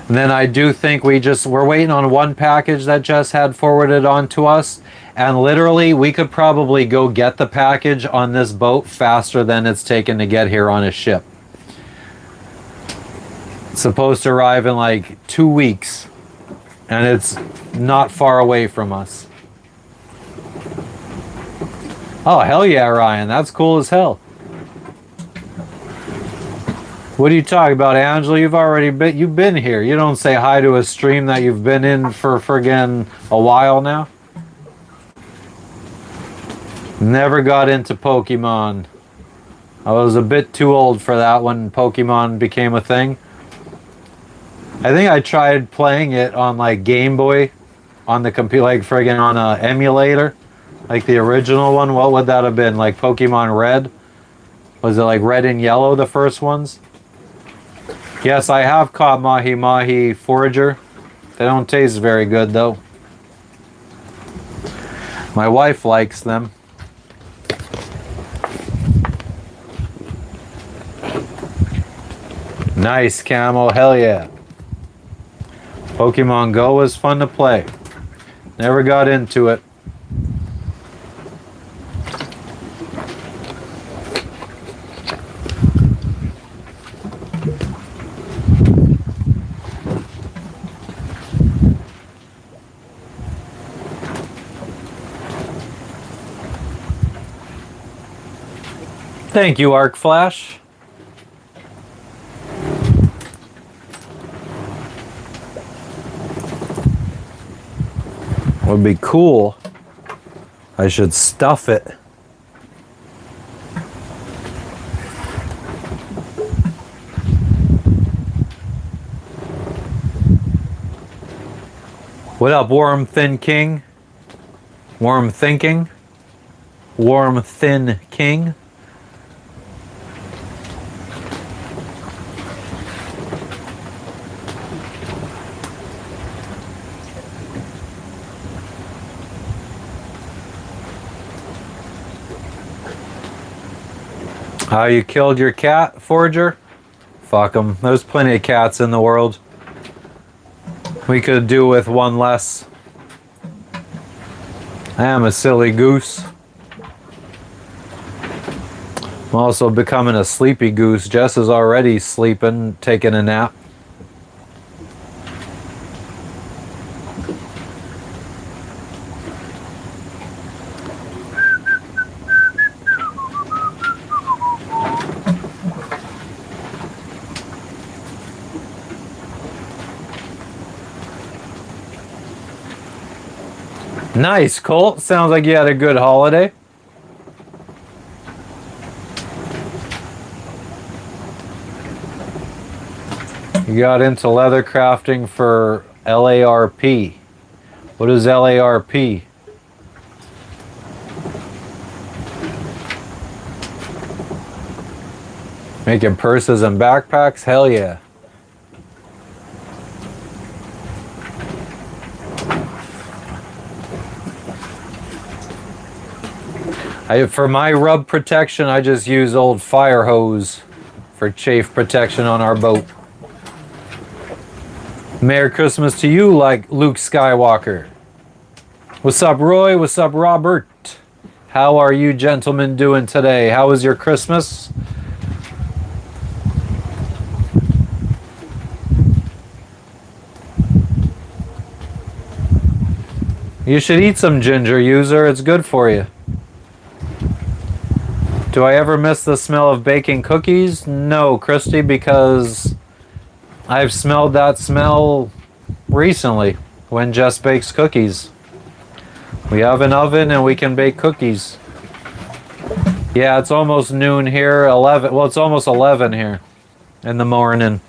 A: And then I do think we're waiting on one package that Jess had forwarded on to us. And literally, we could probably go get the package on this boat faster than it's taken to get here on a ship. It's supposed to arrive in like 2 weeks. And it's not far away from us. Oh, hell yeah, Ryan. That's cool as hell. What are you talking about, Angela? You've been here. You don't say hi to a stream that you've been in for friggin' a while now. Never got into Pokemon. I was a bit too old for that when Pokemon became a thing. I think I tried playing it on like Game Boy on the computer, like friggin' on a emulator, like the original one. What would that have been? Like Pokemon Red? Was it like Red and Yellow, the first ones? Yes, I have caught Mahi Mahi Forager. They don't taste very good though. My wife likes them. Nice, Camo. Hell yeah. Pokemon Go was fun to play. Never got into it. Thank you, Arc Flash. Would be cool. I should stuff it. What up, Warm Thin King? Warm Thinking? Warm Thin King? How you killed your cat, Forger? Fuck 'em. There's plenty of cats in the world. We could do with one less. I am a silly goose. I'm also becoming a sleepy goose. Jess is already sleeping, taking a nap. Nice, Colt. Sounds like you had a good holiday. You got into leather crafting for LARP. What is LARP? Making purses and backpacks? Hell yeah. For my rub protection, I just use old fire hose for chafe protection on our boat. Merry Christmas to you, like Luke Skywalker. What's up, Roy? What's up, Robert? How are you gentlemen doing today? How was your Christmas? You should eat some ginger, user. It's good for you. Do I ever miss the smell of baking cookies? No, Christy, because I've smelled that smell recently when Jess bakes cookies. We have an oven and we can bake cookies. Yeah, it's almost noon here, 11. Well, it's almost 11 here in the morning.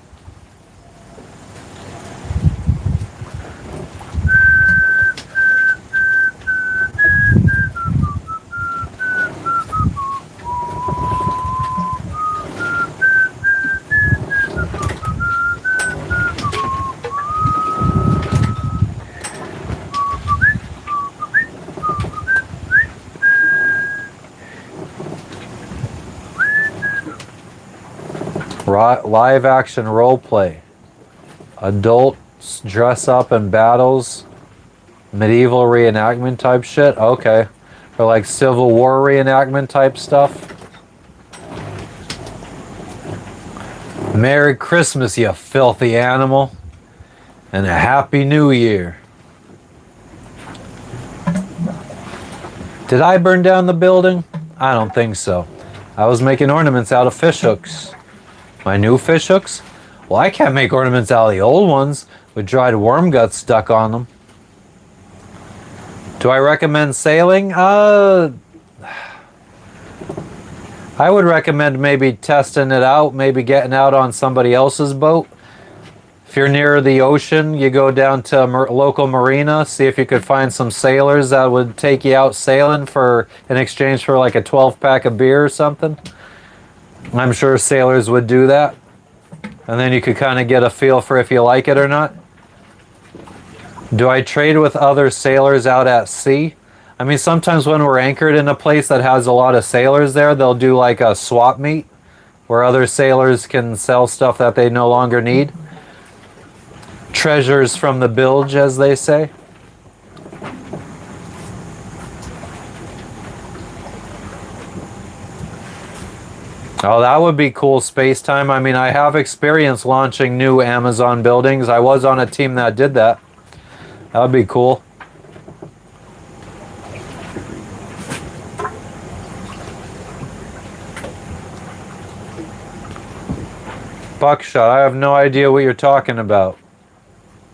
A: Live action role play. Adults dress up in battles. Medieval reenactment type shit. Okay. Or like Civil War reenactment type stuff. Merry Christmas, you filthy animal. And a Happy New Year. Did I burn down the building? I don't think so. I was making ornaments out of fish hooks. My new fish hooks? Well, I can't make ornaments out of the old ones with dried worm guts stuck on them. Do I recommend sailing? I would recommend maybe testing it out, maybe getting out on somebody else's boat. If you're near the ocean, you go down to a local marina, see if you could find some sailors that would take you out sailing in exchange for like a 12-pack of beer or something. I'm sure sailors would do that. And then you could kind of get a feel for if you like it or not. Do I trade with other sailors out at sea? I mean, sometimes when we're anchored in a place that has a lot of sailors there, they'll do like a swap meet where other sailors can sell stuff that they no longer need. Treasures from the bilge, as they say. Oh, that would be cool, space time. I mean, I have experience launching new Amazon buildings. I was on a team that did that. That would be cool. Buckshot, I have no idea what you're talking about.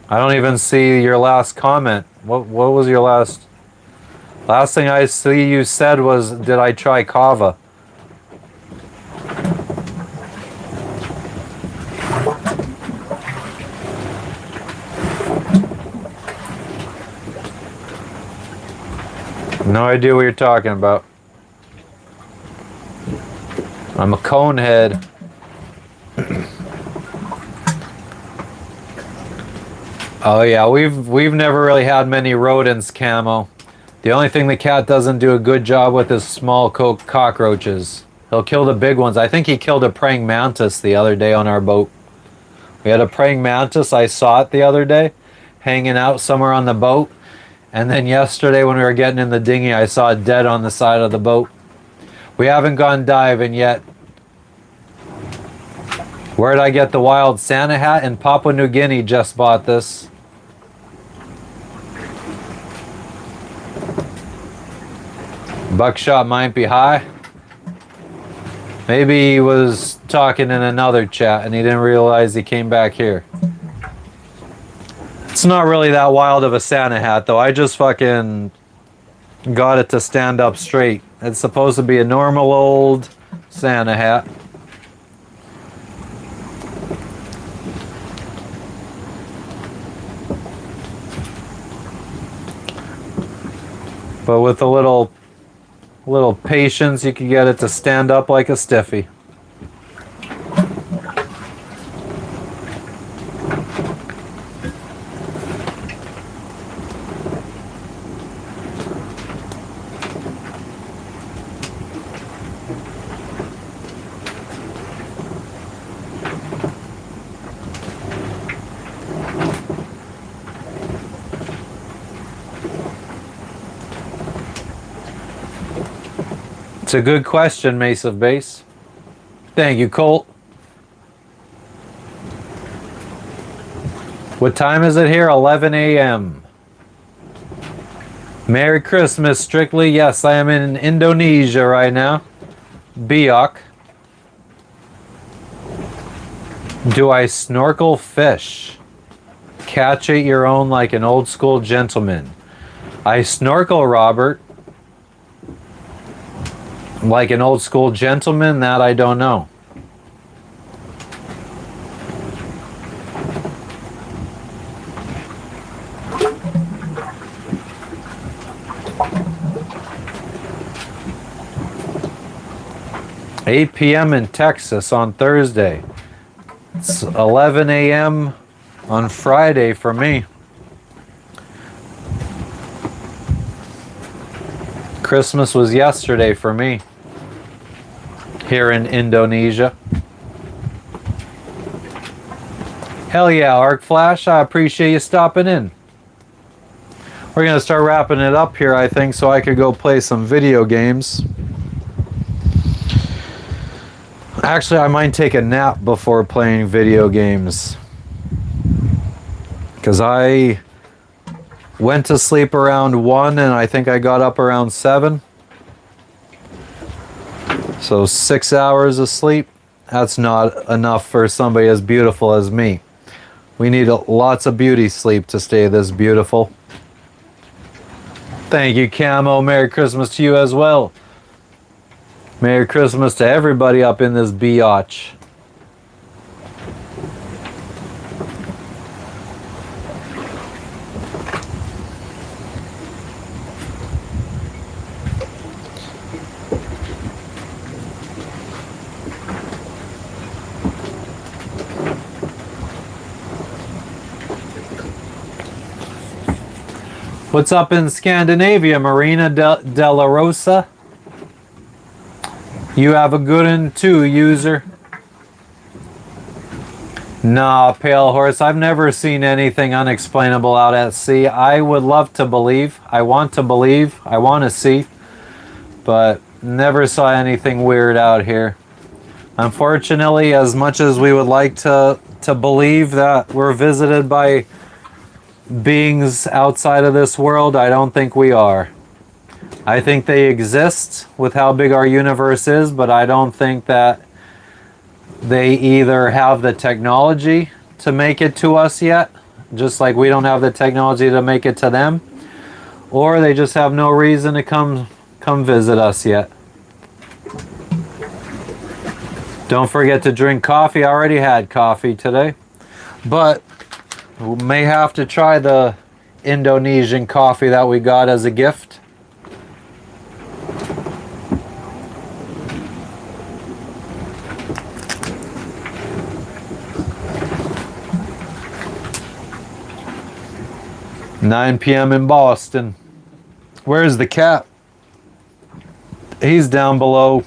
A: I don't even see your last comment. What was your last thing I see you said was, did I try kava? No idea what you're talking about. I'm a conehead. Oh yeah, we've never really had many rodents camo. The only thing the cat doesn't do a good job with is small cockroaches. He'll kill the big ones. I think he killed a praying mantis the other day on our boat. We had a praying mantis. I saw it the other day hanging out somewhere on the boat. And then yesterday when we were getting in the dinghy, I saw it dead on the side of the boat. We haven't gone diving yet. Where did I get the wild Santa hat? In Papua New Guinea. Just bought this. Buckshot might be high. Maybe he was talking in another chat and he didn't realize he came back here. It's not really that wild of a Santa hat though. I just fucking got it to stand up straight. It's supposed to be a normal old Santa hat. But with a little patience, you can get it to stand up like a stiffy. It's a good question, Mace of Base. Thank you, Colt. What time is it here? 11 a.m. Merry Christmas, Strictly. Yes, I am in Indonesia right now. Biak. Do I snorkel fish? Catch it your own like an old school gentleman. I snorkel, Robert. Like an old school gentleman, that I don't know. $8 p.m. in Texas on Thursday. It's 11 a.m. on Friday for me. Christmas was yesterday for me. Here in Indonesia. Hell yeah, Arc Flash, I appreciate you stopping in. We're gonna start wrapping it up here, I think, so I could go play some video games. Actually, I might take a nap before playing video games. Because I went to sleep around 1 and I think I got up around 7. So 6 hours of sleep, that's not enough for somebody as beautiful as me. We need lots of beauty sleep to stay this beautiful. Thank you, Camo. Merry Christmas to you as well. Merry Christmas to everybody up in this biatch. What's up in Scandinavia, Marina Della Rosa? You have a good one too, user. Nah, Pale Horse, I've never seen anything unexplainable out at sea. I would love to believe. I want to see. But never saw anything weird out here. Unfortunately, as much as we would like to believe that we're visited by beings outside of this world, I don't think we are. I think they exist with how big our universe is, but I don't think that they either have the technology to make it to us yet, just like we don't have the technology to make it to them, or they just have no reason to come visit us yet. Don't forget to drink coffee. I already had coffee today, but we may have to try the Indonesian coffee that we got as a gift. $9 p.m. in Boston. Where's the cat? He's down below.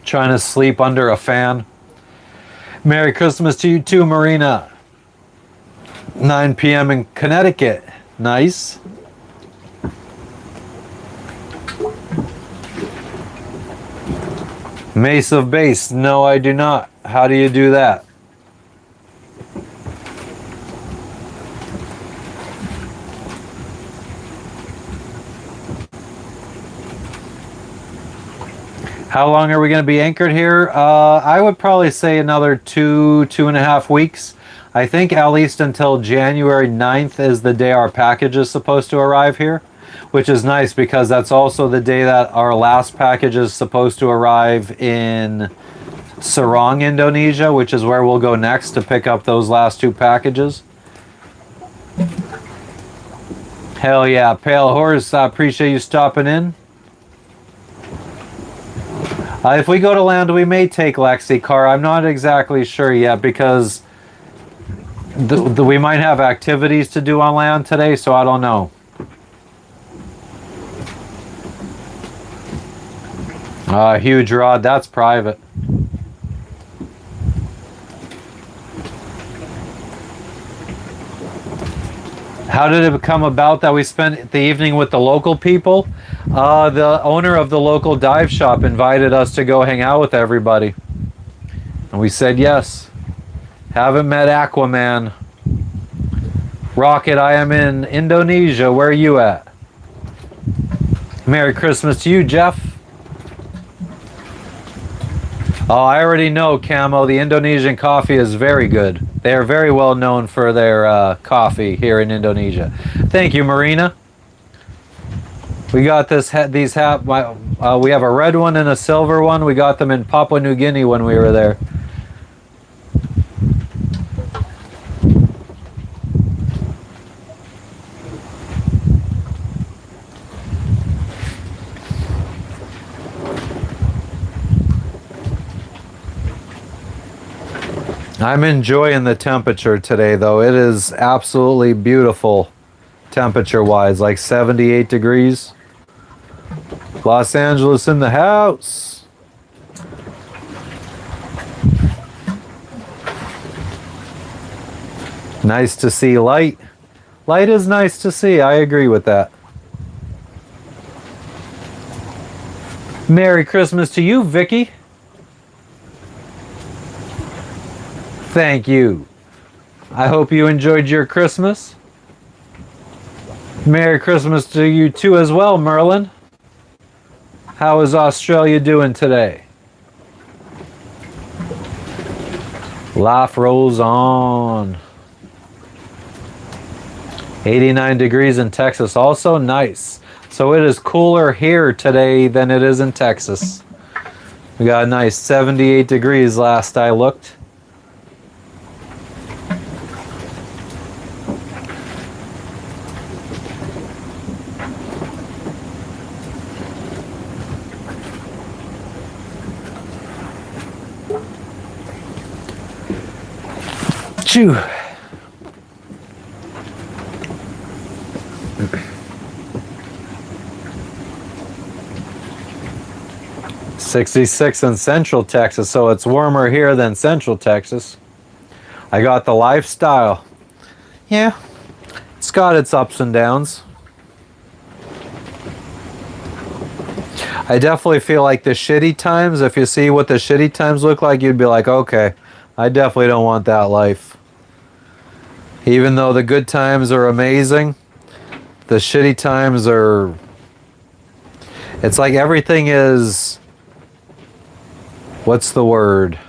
A: Trying to sleep under a fan. Merry Christmas to you too, Marina. 9 p.m. in Connecticut. Nice. Mace of Base. No, I do not. How do you do that? How long are we going to be anchored here? I would probably say another 2.5 weeks. I think at least until January 9th is the day our package is supposed to arrive here, which is nice because that's also the day that our last package is supposed to arrive in Serang, Indonesia, which is where we'll go next to pick up those last 2 packages. Hell yeah, Pale Horse, I appreciate you stopping in. If we go to land, we may take Lexi Car. I'm not exactly sure yet because we might have activities to do on land today, so I don't know. Huge rod, that's private. How did it come about that we spent the evening with the local people? The owner of the local dive shop invited us to go hang out with everybody. And we said yes. Haven't met Aquaman. Rocket, I am in Indonesia. Where are you at? Merry Christmas to you, Jeff. Oh, I already know, Camo. The Indonesian coffee is very good. They are very well known for their coffee here in Indonesia. Thank you, Marina. We got we have a red one and a silver one. We got them in Papua New Guinea when we were there. I'm enjoying the temperature today, though. It is absolutely beautiful temperature-wise, like 78 degrees. Los Angeles in the house. Nice to see light. Light is nice to see. I agree with that. Merry Christmas to you, Vicky. Thank you. I hope you enjoyed your Christmas. Merry Christmas to you too as well, Merlin. How is Australia doing today? Life rolls on. 89 degrees in Texas also. Nice. So it is cooler here today than it is in Texas. We got a nice 78 degrees last I looked. Chew. 66 in Central Texas, so it's warmer here than Central Texas. I got the lifestyle. Yeah, it's got its ups and downs. I definitely feel like the shitty times, if you see what the shitty times look like, you'd be like, okay, I definitely don't want that life. Even though the good times are amazing, the shitty times are... It's like everything is... What's the word?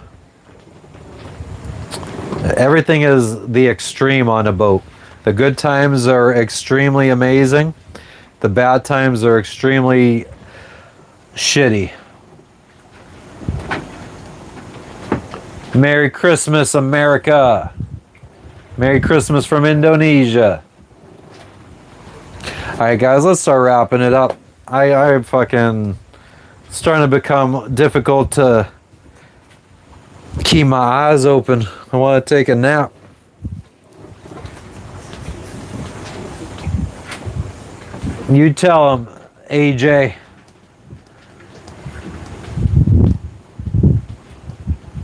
A: Everything is the extreme on a boat. The good times are extremely amazing. The bad times are extremely shitty. Merry Christmas, America. Merry Christmas from Indonesia. Alright guys, let's start wrapping it up. I fucking... It's starting to become difficult to keep my eyes open. I want to take a nap. You tell him, AJ.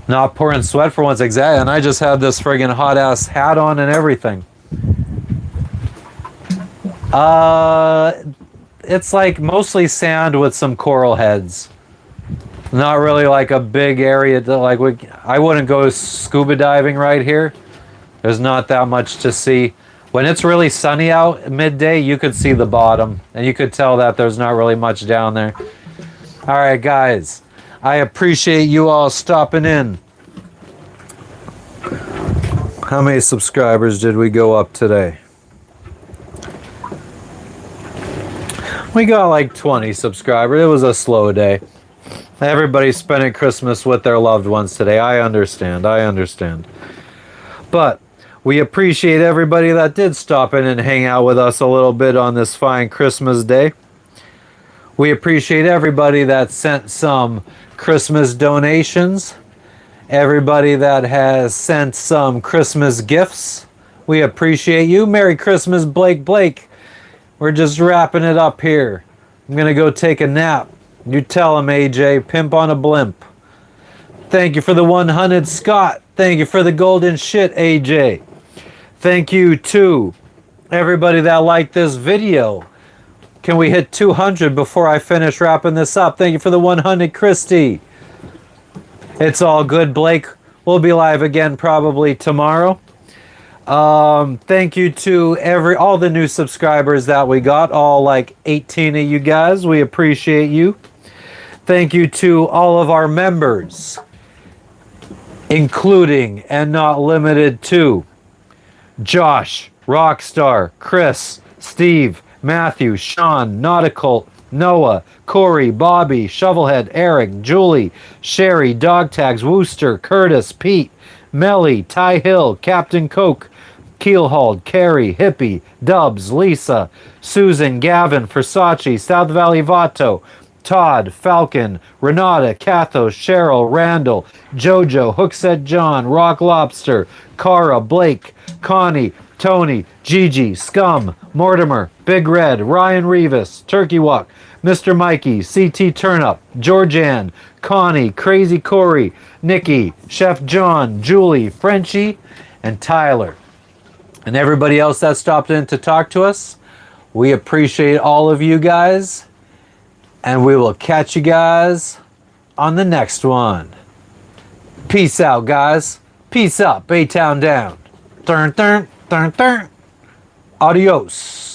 A: Not pouring sweat for once, exactly. And I just had this friggin' hot ass hat on and everything. It's like mostly sand with some coral heads. Not really like a big area to like. I wouldn't go scuba diving right here. There's not that much to see. When it's really sunny out midday, you could see the bottom, and you could tell that there's not really much down there. All right, guys. I appreciate you all stopping in. How many subscribers did we go up today? We got like 20 subscribers. It was a slow day. Everybody's spending Christmas with their loved ones today. I understand. But we appreciate everybody that did stop in and hang out with us a little bit on this fine Christmas day. We appreciate everybody that sent some Christmas donations. Everybody that has sent some Christmas gifts. We appreciate you. Merry Christmas, Blake. We're just wrapping it up here. I'm going to go take a nap. You tell him, AJ. Pimp on a blimp. Thank you for the 100, Scott. Thank you for the golden shit, AJ. Thank you to everybody that liked this video. Can we hit 200 before I finish wrapping this up? Thank you for the 100, Christy. It's all good, Blake. We'll be live again probably tomorrow. Thank you to all the new subscribers that we got, all like 18 of you guys. We appreciate you. Thank you to all of our members, including and not limited to Josh, Rockstar, Chris, Steve, Matthew, Sean, Nautical, Noah, Corey, Bobby, Shovelhead, Eric, Julie, Sherry, Dog Tags, Wooster, Curtis, Pete, Melly, Ty Hill, Captain Coke, Keelhauled, Carrie, Hippie, Dubs, Lisa, Susan, Gavin, Versace, South Valley Vato, Todd, Falcon, Renata, Cathos, Cheryl, Randall, Jojo, Hookset John, Rock Lobster, Cara, Blake, Connie, Tony, Gigi, Scum, Mortimer, Big Red, Ryan Revis, Turkey Walk, Mr. Mikey, CT Turnup, Georgianne, Connie, Crazy Corey, Nikki, Chef John, Julie, Frenchie, and Tyler. And everybody else that stopped in to talk to us. We appreciate all of you guys. And we will catch you guys on the next one. Peace out, guys. Peace out. Baytown down. Adios.